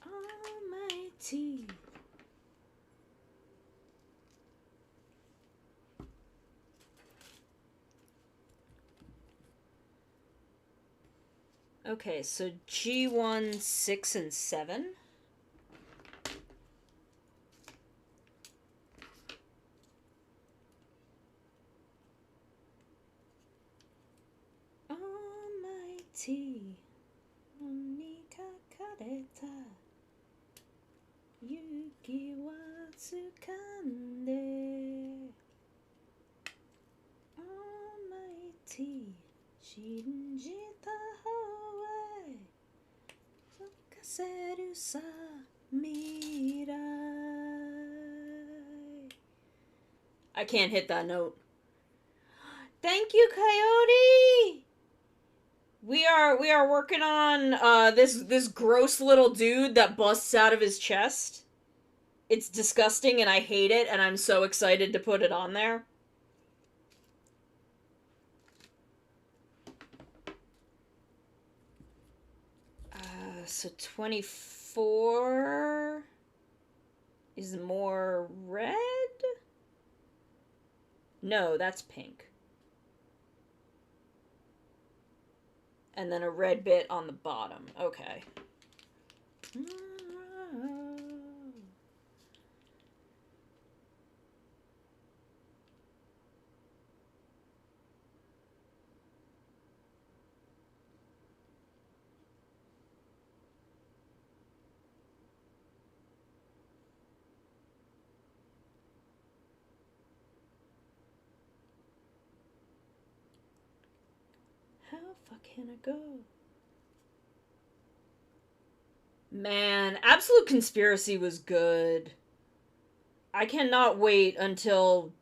A: Almighty. Okay, so G1, 6, and 7. Almighty, ni kakareta, yuki wa tsukande. Almighty, shinjita hoe, fukaseru sa mirai. I can't hit that note. Thank you, Coyote! We are working on this gross little dude that busts out of his chest. It's disgusting and I hate it, and I'm so excited to put it on there. So 24 is more red? No, that's pink. And then a red bit on the bottom. Okay. How far can I go? Man, Absolute Conspiracy was good. I cannot wait until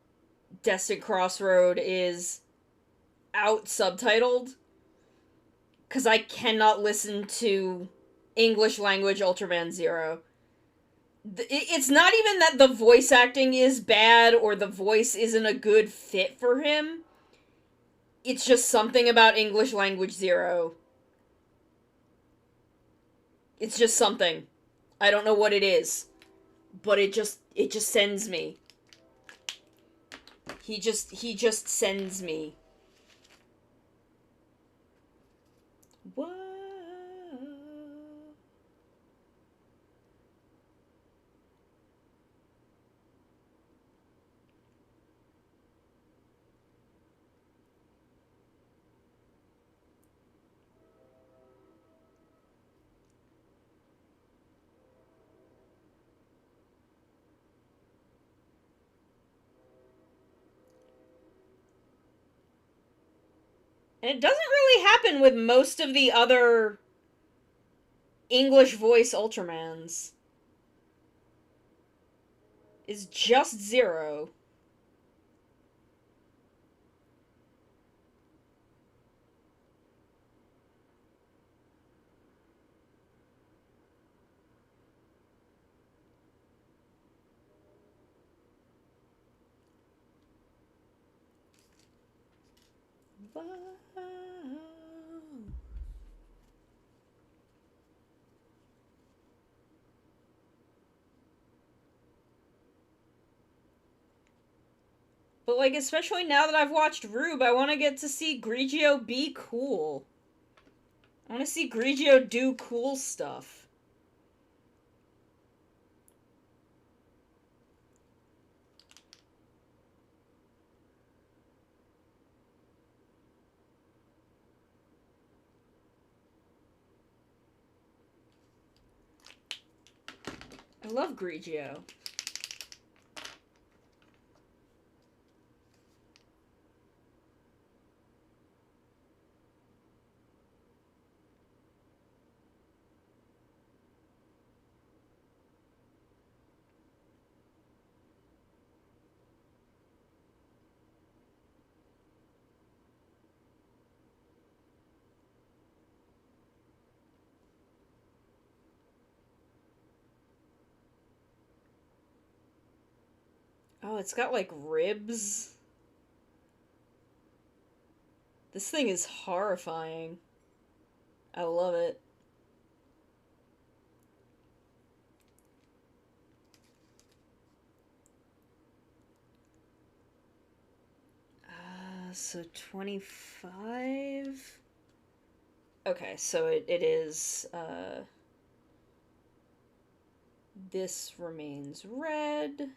A: Destined Crossroad is out subtitled, because I cannot listen to English language Ultraman Zero. It's not even that the voice acting is bad or the voice isn't a good fit for him. It's just something about English language Zero. It's just something. I don't know what it is, but it just sends me. He just sends me. Whoa. And it doesn't really happen with most of the other English voice Ultramans. It's just Zero. Wow. But, like, especially now that I've watched Rube, I want to get to see Grigio be cool. I want to see Grigio do cool stuff. I love Grigio. Oh, it's got, like, ribs. This thing is horrifying. I love it. So 25? Okay, so it is, this remains red.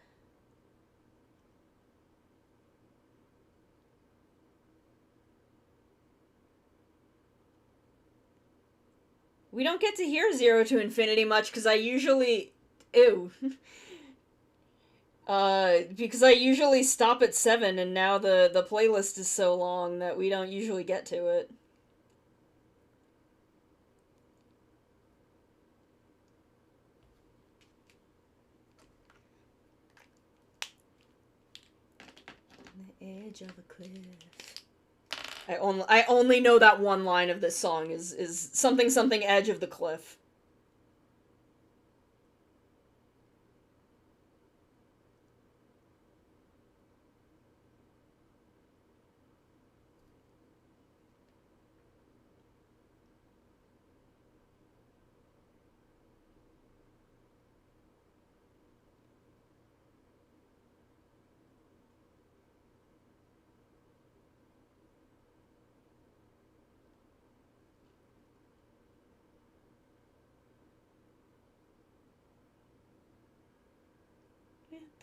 A: We don't get to hear Zero to Infinity much, because I usually... Ew. Because I usually stop at 7, and now the playlist is so long that we don't usually get to it. On the edge of a cliff. I only know that one line of this song is something something edge of the cliff.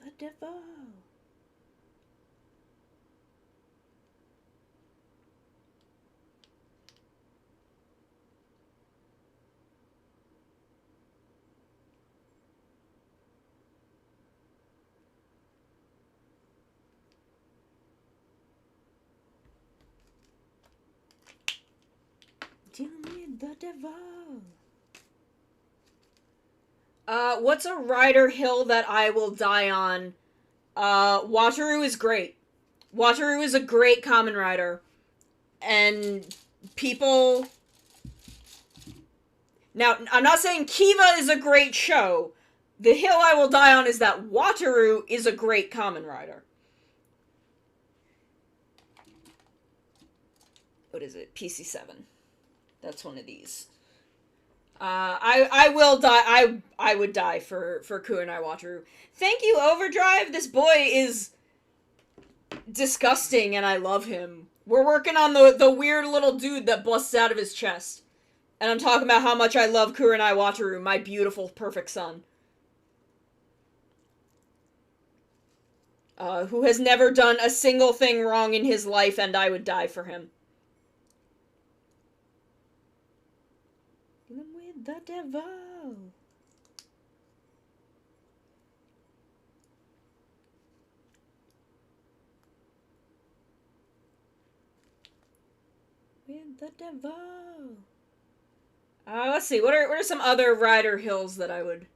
A: The devil. Deal with the devil. What's a rider hill that I will die on? Wataru is great. Wataru is a great common rider. And people... Now, I'm not saying Kiva is a great show. The hill I will die on is that Wataru is a great common rider. What is it? PC7. That's one of these. I will die. I would die for Kurenai Wataru. Thank you, Overdrive. This boy is disgusting, and I love him. We're working on the weird little dude that busts out of his chest. And I'm talking about how much I love Kurenai Wataru, my beautiful, perfect son. Who has never done a single thing wrong in his life, and I would die for him. With the devil. With the devil. Let's see. What are some other rider hills that I would...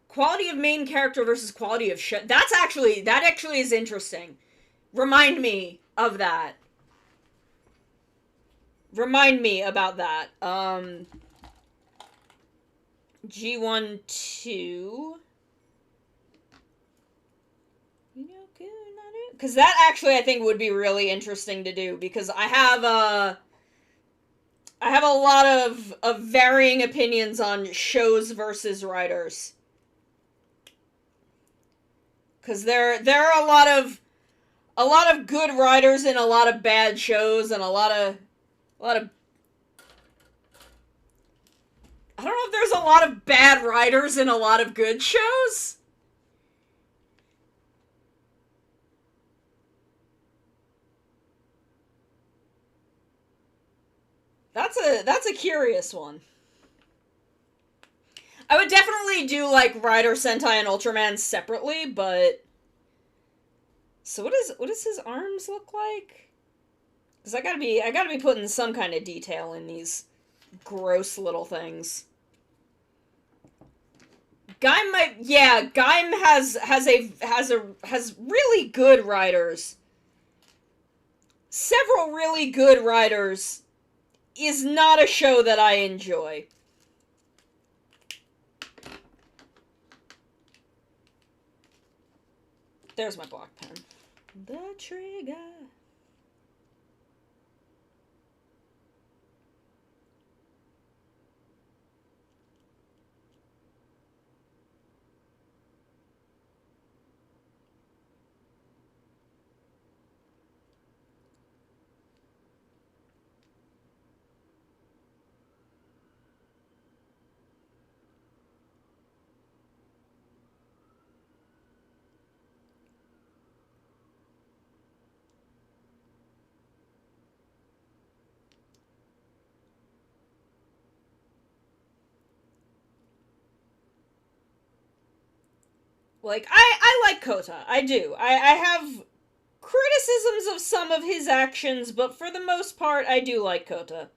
A: Quality of main character versus quality of shit. That actually is interesting. Remind me of that. Remind me about that. G1, 2. Because that actually I think would be really interesting to do, because I have a lot of varying opinions on shows versus writers. Because there are a lot of good writers and a lot of bad shows, and a lot of I don't know if there's a lot of bad writers in a lot of good shows. That's a curious one. I would definitely do, like, Rider, Sentai, and Ultraman separately, but... So what does his arms look like? Because I gotta be putting some kind of detail in these gross little things. Gaim might... Yeah, Gaim has really good riders. Several really good riders is not a show that I enjoy. There's my block pen. The trigger. Like, I like Kota. I do. I have criticisms of some of his actions, but for the most part, I do like Kota.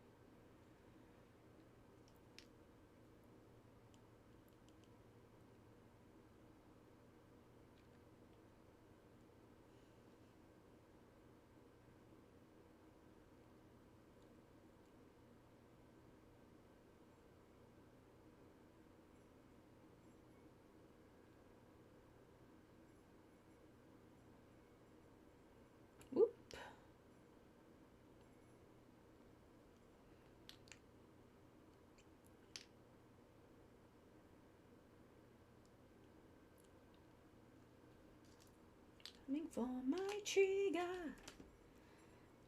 A: Aiming for my trigger.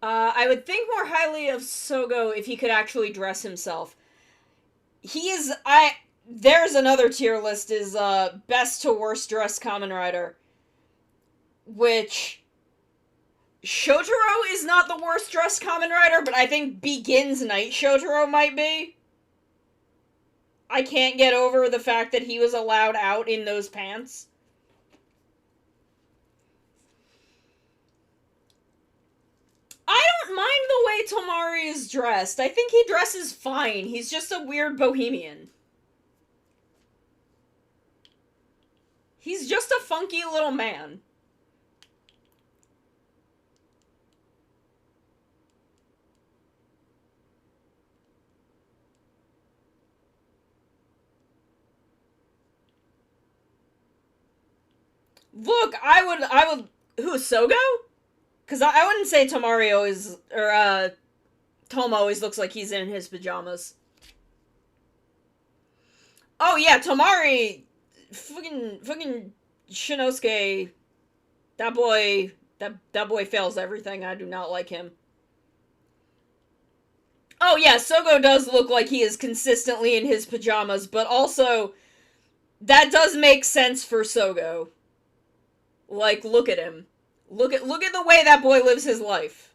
A: I would think more highly of Sogo if he could actually dress himself. There's another tier list, is, best to worst dressed Kamen Rider. Which... Shotaro is not the worst dressed Kamen Rider, but I think Begins Night Shotaro might be. I can't get over the fact that he was allowed out in those pants. I don't mind the way Tomari is dressed. I think he dresses fine. He's just a weird bohemian. He's just a funky little man. Look, I would, who, Sogo? Because I wouldn't say Tomari always, or, Tom always looks like he's in his pajamas. Oh yeah, Tomari, fucking Shinosuke, that boy fails everything. I do not like him. Oh yeah, Sogo does look like he is consistently in his pajamas, but also, that does make sense for Sogo. Like, look at him. Look at the way that boy lives his life.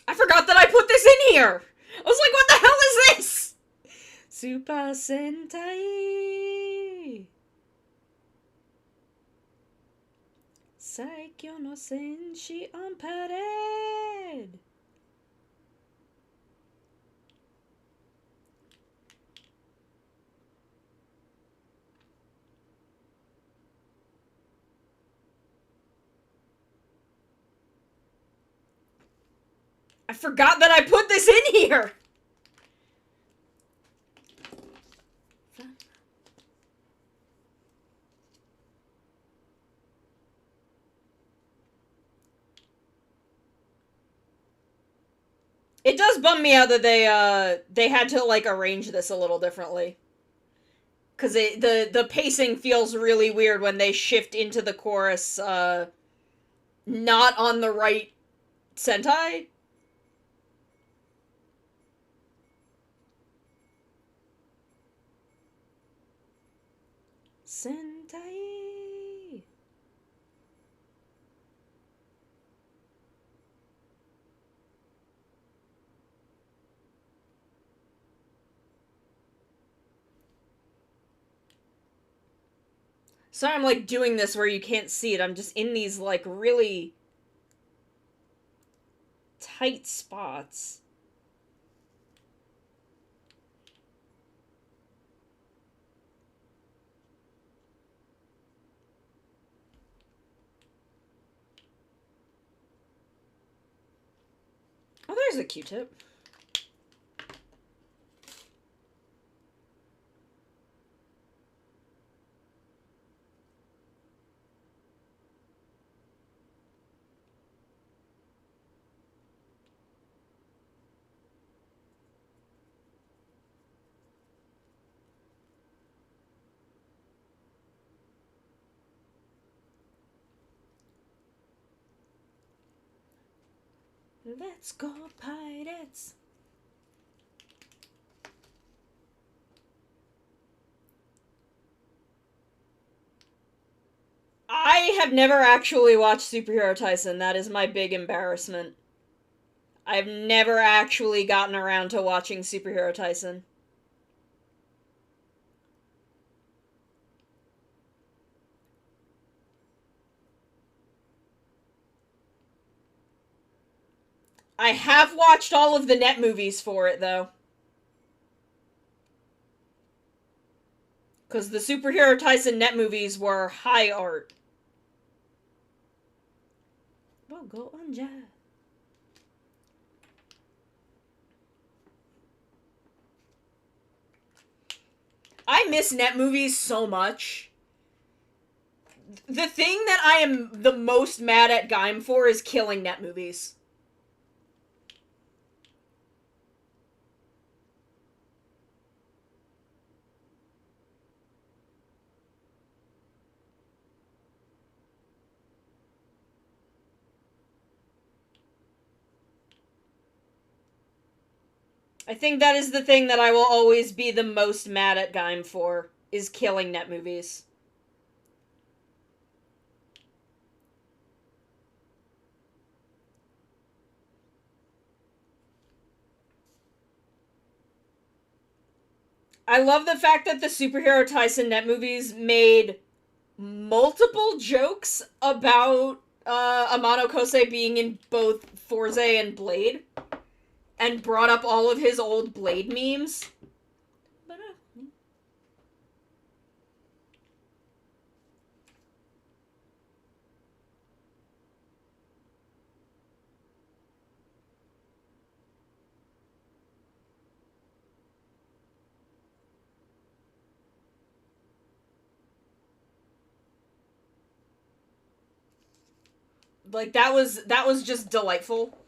A: I forgot that I put this in here! I was like, what the hell is this? Super Sentai. Saikyo no Senshi on parade. I forgot that I put this in here! It does bum me out that they had to, like, arrange this a little differently. Because the pacing feels really weird when they shift into the chorus, not on the right Sentai. Sentai. Sorry I'm, like, doing this where you can't see it. I'm just in these, like, really tight spots. Oh, there's a Q-tip. Let's go, pirates! I have never actually watched Superhero Tyson. That is my big embarrassment. I've never actually gotten around to watching Superhero Tyson. I have watched all of the net movies for it, though. Because the Superhero Tyson net movies were high art. Well, go on, ja. I miss net movies so much. The thing that I am the most mad at Gaim for is killing net movies. I think that is the thing that I will always be the most mad at Gaim for, is killing net movies. I love the fact that the Superhero Tyson net movies made multiple jokes about Amano Kosei being in both Forze and Blade, and brought up all of his old Blade memes. Like, that was just delightful.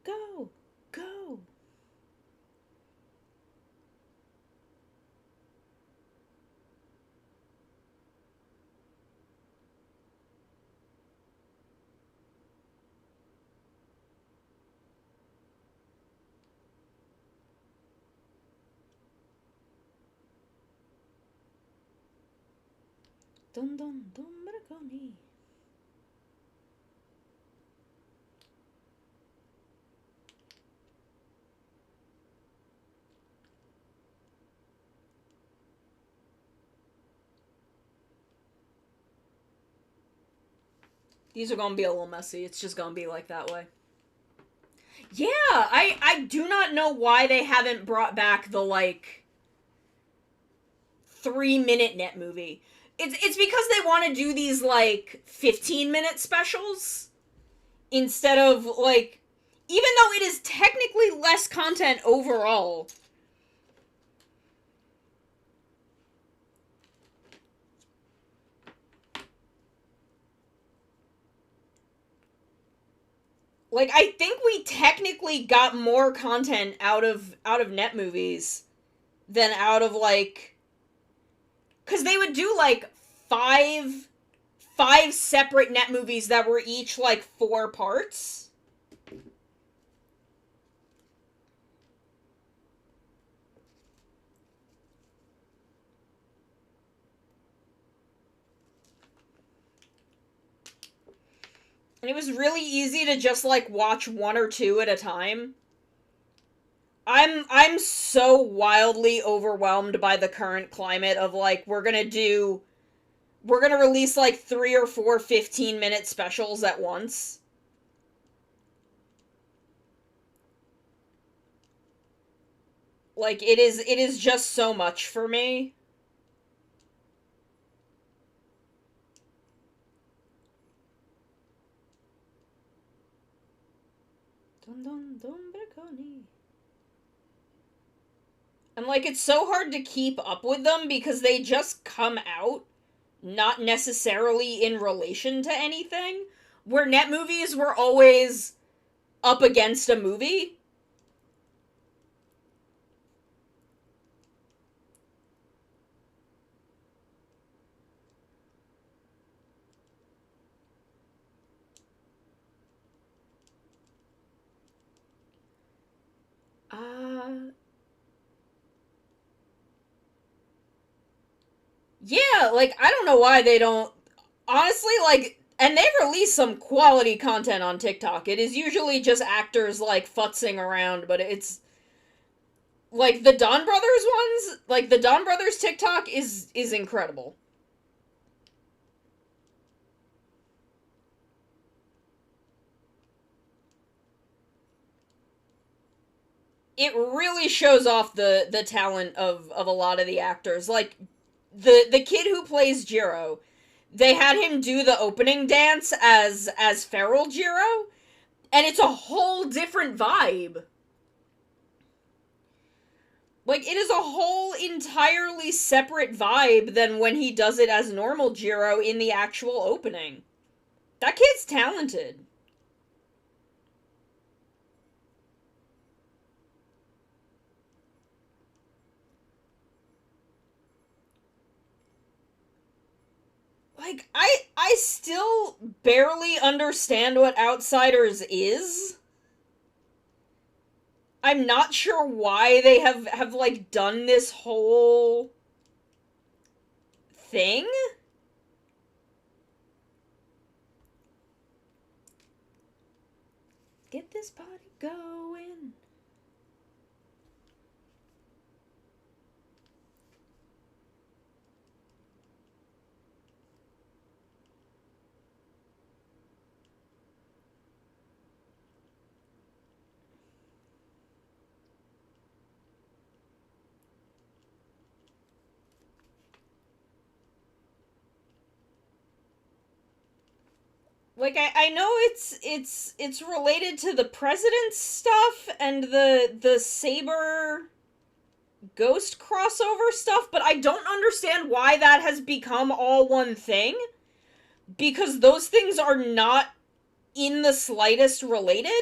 A: Go! Go! Dun dun dun maraconi. These are gonna be a little messy. It's just gonna be like that way. Yeah, I do not know why they haven't brought back the, like, 3-minute net movie. It's because they want to do these, like, 15-minute specials instead of, like, even though it is technically less content overall. Like, I think we technically got more content out of net movies than out of, like, because they would do, like, five separate net movies that were each, like, 4 parts. And it was really easy to just, like, watch 1 or 2 at a time. I'm so wildly overwhelmed by the current climate of, like, we're gonna release, like, 3 or 4 15-minute specials at once. Like, it is just so much for me. Dun dun dun braconi. And, like, it's so hard to keep up with them because they just come out not necessarily in relation to anything, where net movies were always up against a movie. Yeah, like, I don't know why they don't... Honestly, like, and they release some quality content on TikTok. It is usually just actors, like, futzing around, but it's... Like, the Don Brothers ones, like, the Don Brothers TikTok is incredible. It really shows off the talent of a lot of the actors. Like, the kid who plays Jiro, they had him do the opening dance as feral Jiro, and it's a whole different vibe. Like, it is a whole entirely separate vibe than when he does it as normal Jiro in the actual opening. That kid's talented. like, I still barely understand what Outsiders is. I'm not sure why they have like, done this whole thing. Get this party going. Like, I know it's related to the president's stuff and the Saber Ghost crossover stuff, but I don't understand why that has become all one thing, because those things are not in the slightest related.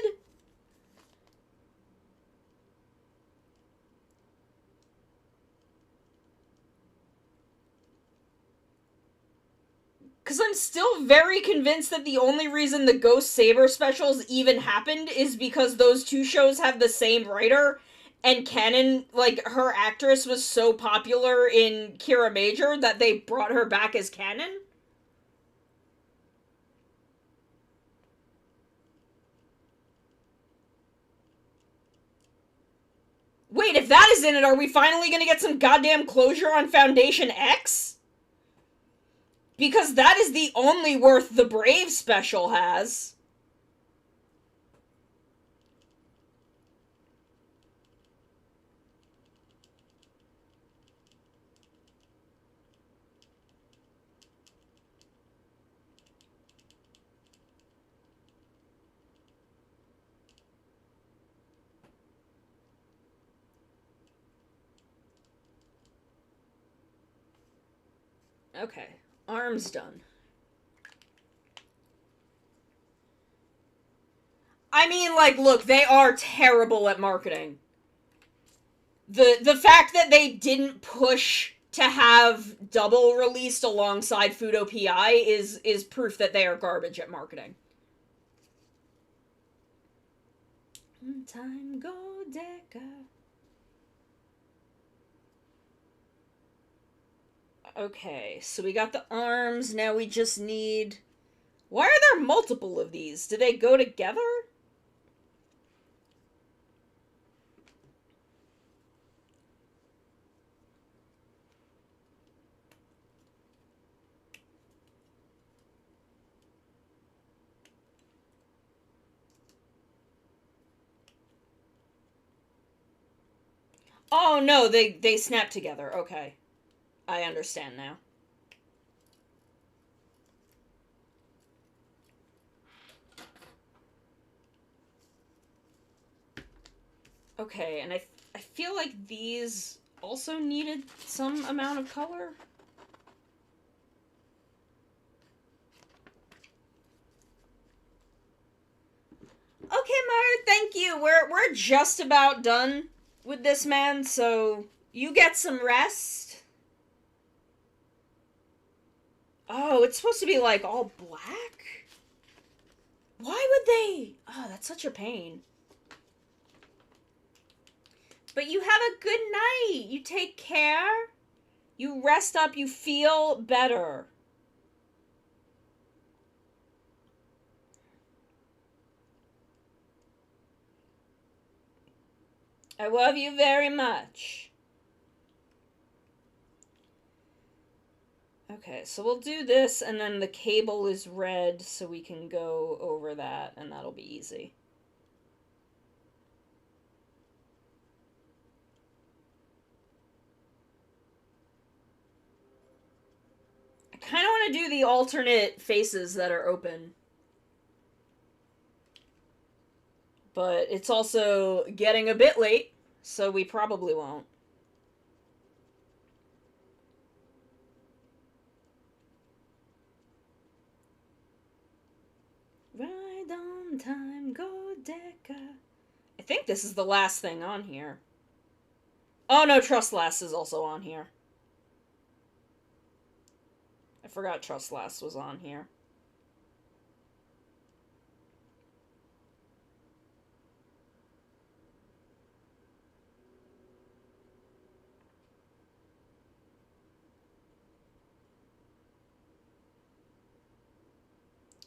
A: Because I'm still very convinced that the only reason the Ghost Saber specials even happened is because those two shows have the same writer, and Canon, like, her actress was so popular in Kira Major that they brought her back as Canon. Wait, if that is in it, are we finally gonna get some goddamn closure on Foundation X? Because that is the only worth the Brave special has. Okay, arms done. I mean, like, look, they are terrible at marketing. The fact that they didn't push to have Double released alongside Fudo PI is proof that they are garbage at marketing. Time go Deca. Okay, so we got the arms, now we just need... Why are there multiple of these? Do they go together? Oh no, they snap together, okay. I understand now. Okay, and I feel like these also needed some amount of color. Okay, Mar, thank you. We're just about done with this, man, so you get some rest. Oh, it's supposed to be, like, all black? Why would they? Oh, that's such a pain. But you have a good night. You take care. You rest up. You feel better. I love you very much. Okay, so we'll do this, and then the cable is red, so we can go over that, and that'll be easy. I kind of want to do the alternate faces that are open. But it's also getting a bit late, so we probably won't. Ride on time, go Deca. I think this is the last thing on here. Oh no, Trust Last is also on here. I forgot Trust Last was on here.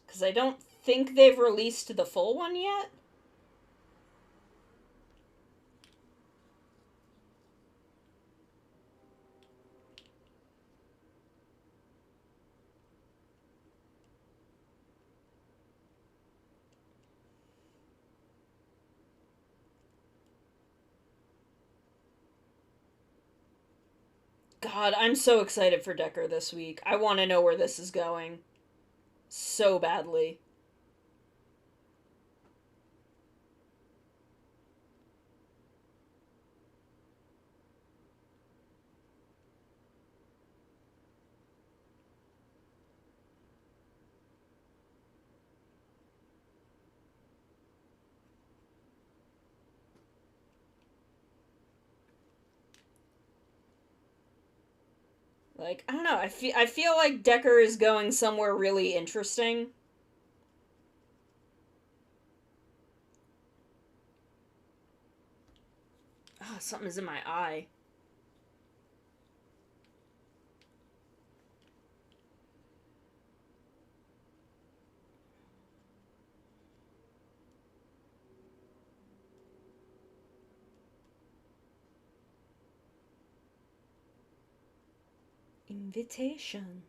A: Because I don't think they've released the full one yet. God, I'm so excited for Decker this week. I want to know where this is going. So badly. Like, I don't know, I feel like Decker is going somewhere really interesting. Ah, something is in my eye. Invitation.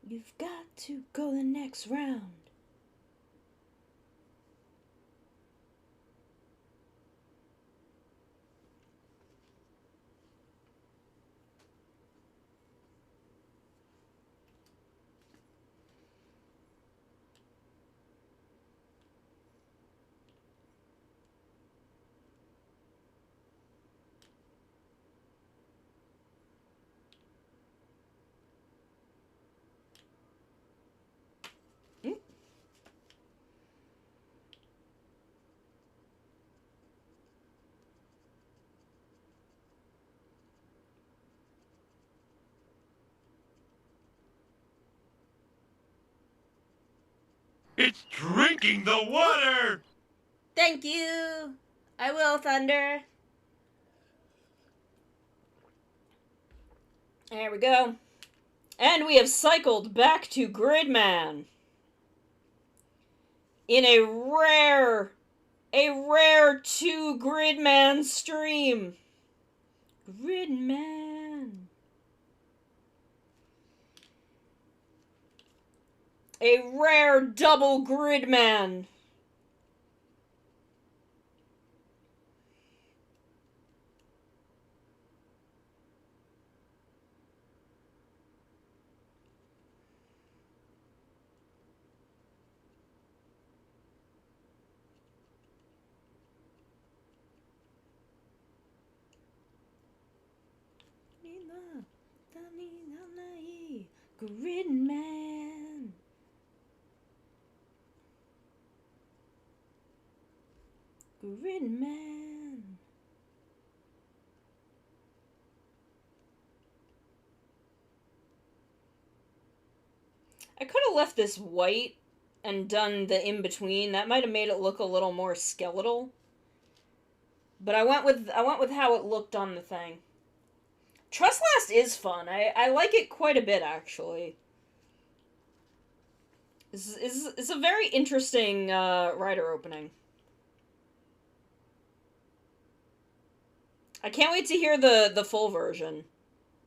A: You've got to go the next round.
B: It's drinking the water!
A: Thank you! I will, Thunder. There we go. And we have cycled back to Gridman. In a rare 2 Gridman stream. Gridman. A rare double Gridman. Gridman. Gridman. I could have left this white and done the in-between. That might have made it look a little more skeletal. But I went with how it looked on the thing. Trust Last is fun. I like it quite a bit, actually. It's a very interesting writer opening. I can't wait to hear the full version.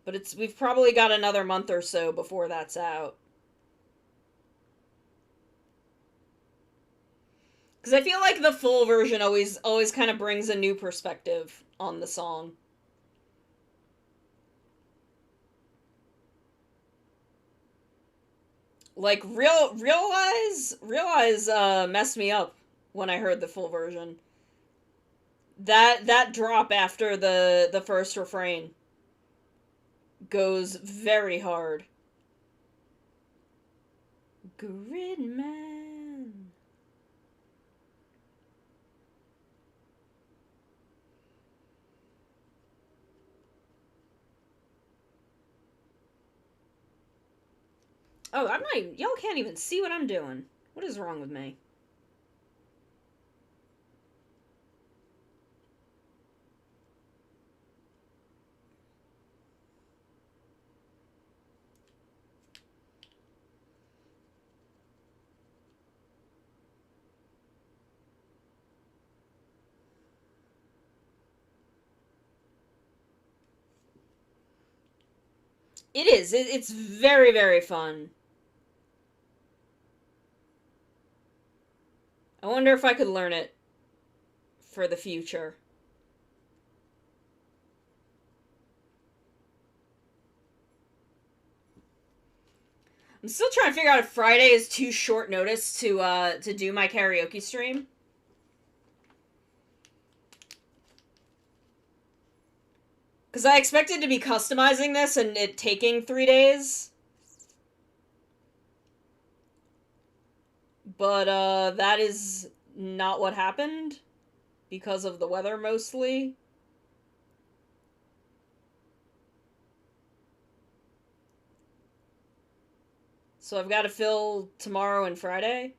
A: But we've probably got another month or so before that's out. Because I feel like the full version always kind of brings a new perspective on the song. Like, realize, messed me up when I heard the full version. That drop after the first refrain goes very hard. Gridman. Oh, I'm not even, y'all can't even see what I'm doing. What is wrong with me? It is. It's very, very fun. I wonder if I could learn it for the future. I'm still trying to figure out if Friday is too short notice to do my karaoke stream. Because I expected to be customizing this and it taking 3 days. But, that is not what happened. Because of the weather, mostly. So I've got to fill tomorrow and Friday.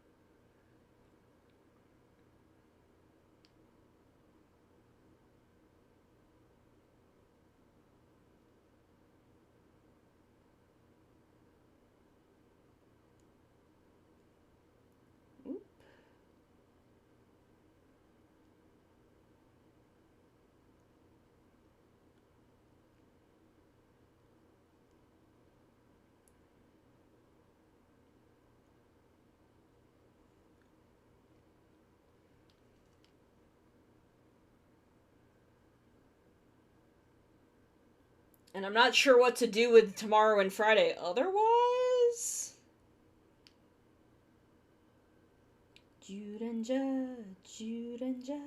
A: And I'm not sure what to do with tomorrow and Friday otherwise. Jurenja, Jurenja,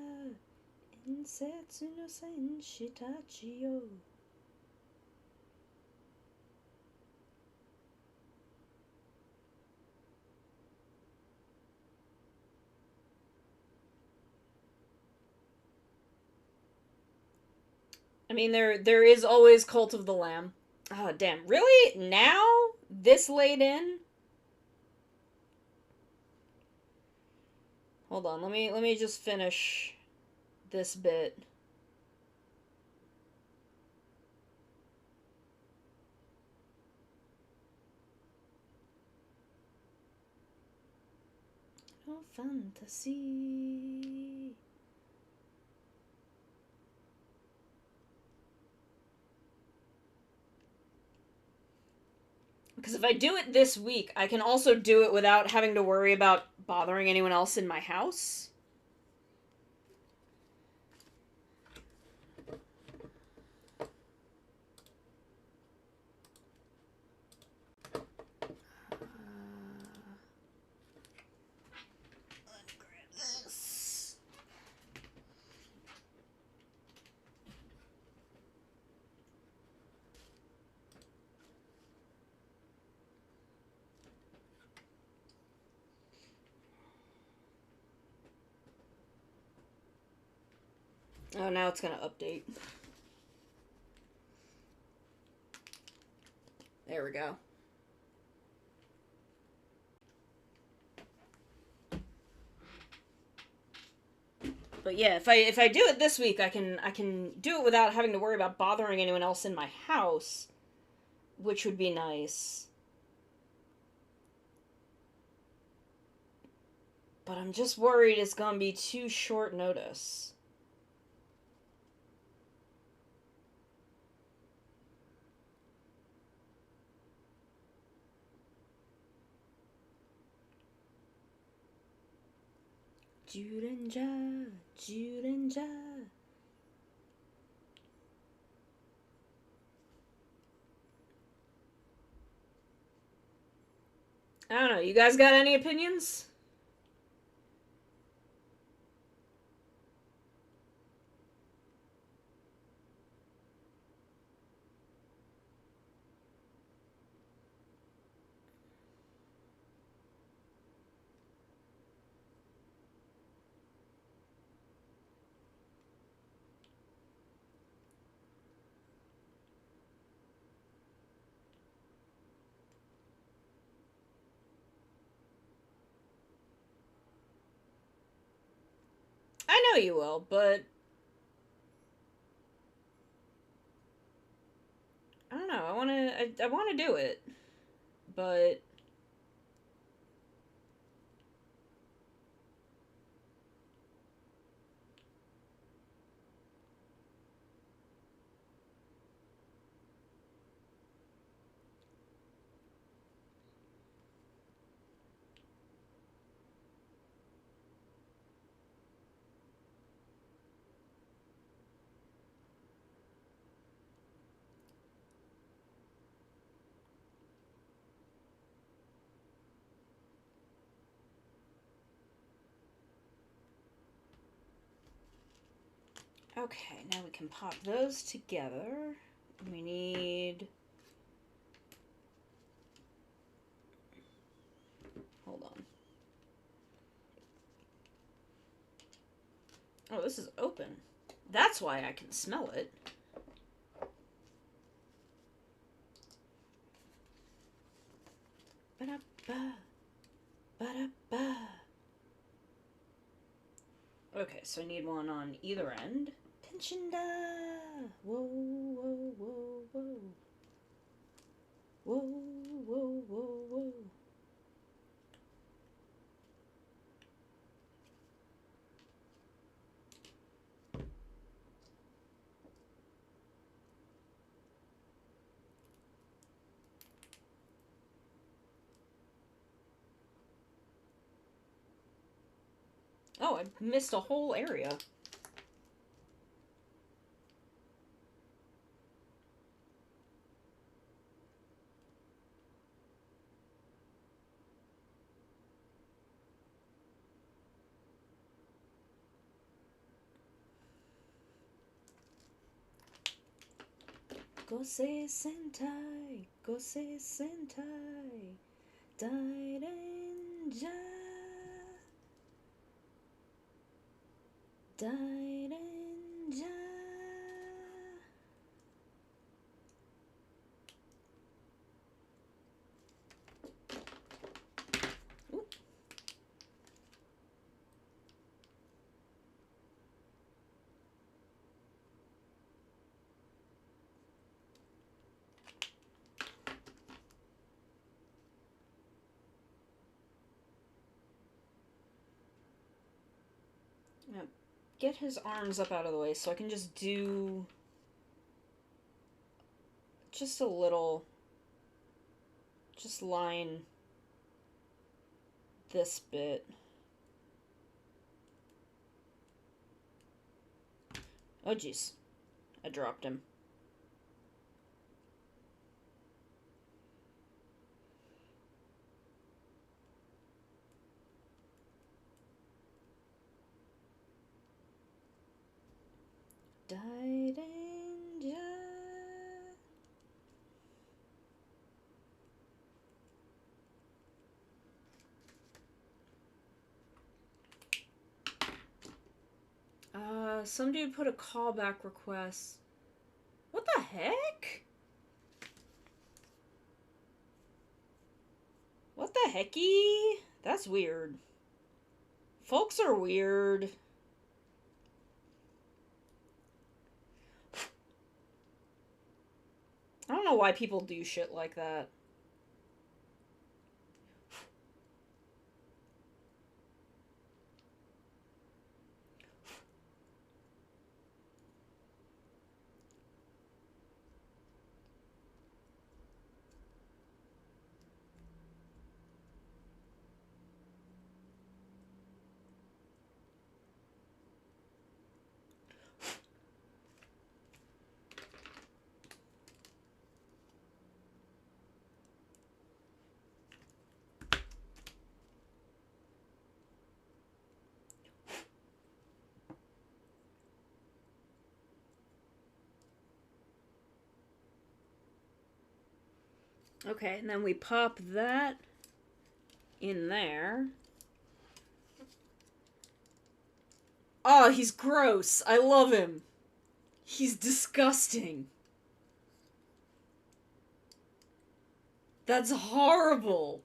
A: Insetsu no Senshitachi yo. I mean, there is always Cult of the Lamb. Oh, damn. Really? Now? This late in? Hold on, let me just finish this bit. Oh, fantasy. Because if I do it this week, I can also do it without having to worry about bothering anyone else in my house. Oh, now it's gonna update. There we go. But yeah, if I do it this week, I can do it without having to worry about bothering anyone else in my house, which would be nice. But I'm just worried it's gonna be too short notice. Jurenja, Jurenja. I don't know. You guys got any opinions? I know you will, but I don't know. I want to do it, but okay. Now we can pop those together. We need. Hold on. Oh, this is open. That's why I can smell it. Ba-da-ba. Ba-da-ba. Okay, so I need one on either end. Pinchinda! Whoa, whoa, whoa, whoa. Whoa, whoa, whoa, whoa. Oh, I missed a whole area. Gosei Sentai, Gosei Sentai, Dairenja, Dairenja. Ooh. Now, get his arms up out of the way so I can just do just a little, just line this bit. Oh jeez, I dropped him. Dairenja. Some dude put a callback request. What the heck? What the hecky? That's weird. Folks are weird. I don't know why people do shit like that. Okay, and then we pop that in there. Oh, he's gross. I love him. He's disgusting. That's horrible.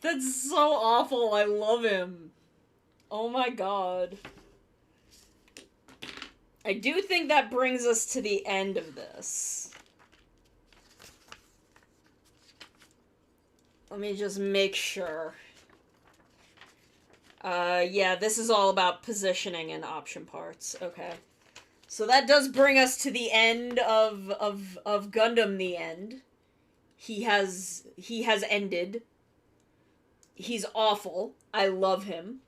A: That's so awful. I love him. Oh my god. I do think that brings us to the end of this. Let me just make sure. Yeah, this is all about positioning and option parts. Okay. So that does bring us to the end of Gundam the End. He has ended. He's awful. I love him.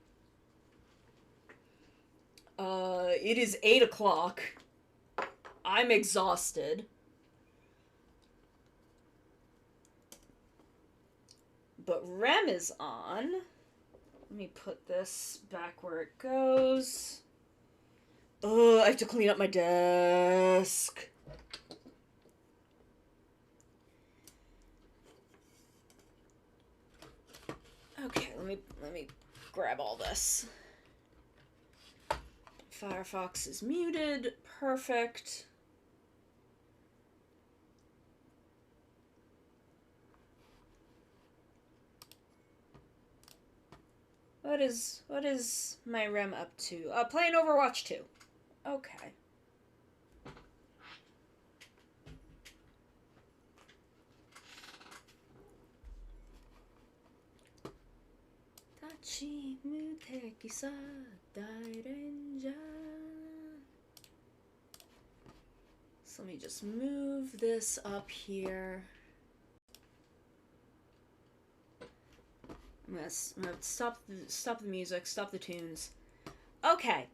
A: It is 8 o'clock. I'm exhausted. But REM is on. Let me put this back where it goes. Ugh, I have to clean up my desk. Okay, let me grab all this. Firefox is muted. Perfect. What is my REM up to? Playing Overwatch 2. Okay. Tachi muteki sa dairenja. So let me just move this up here. I'm gonna stop the music, stop the tunes. Okay.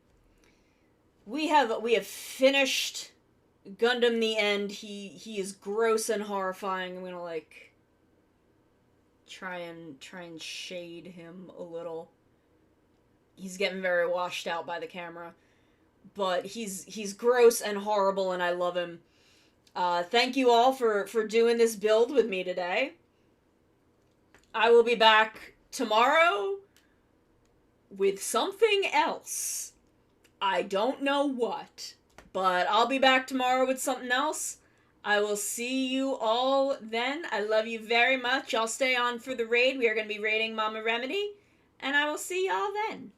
A: We have finished Gundam the End. He is gross and horrifying. I'm gonna like try and shade him a little. He's getting very washed out by the camera. But he's gross and horrible and I love him. Thank you all for doing this build with me today. I will be back tomorrow with something else. I don't know what, but I'll be back tomorrow with something else. I will see you all then. I love you very much. I'll stay on for the raid. We are going to be raiding Mama Remedy, and I will see y'all then.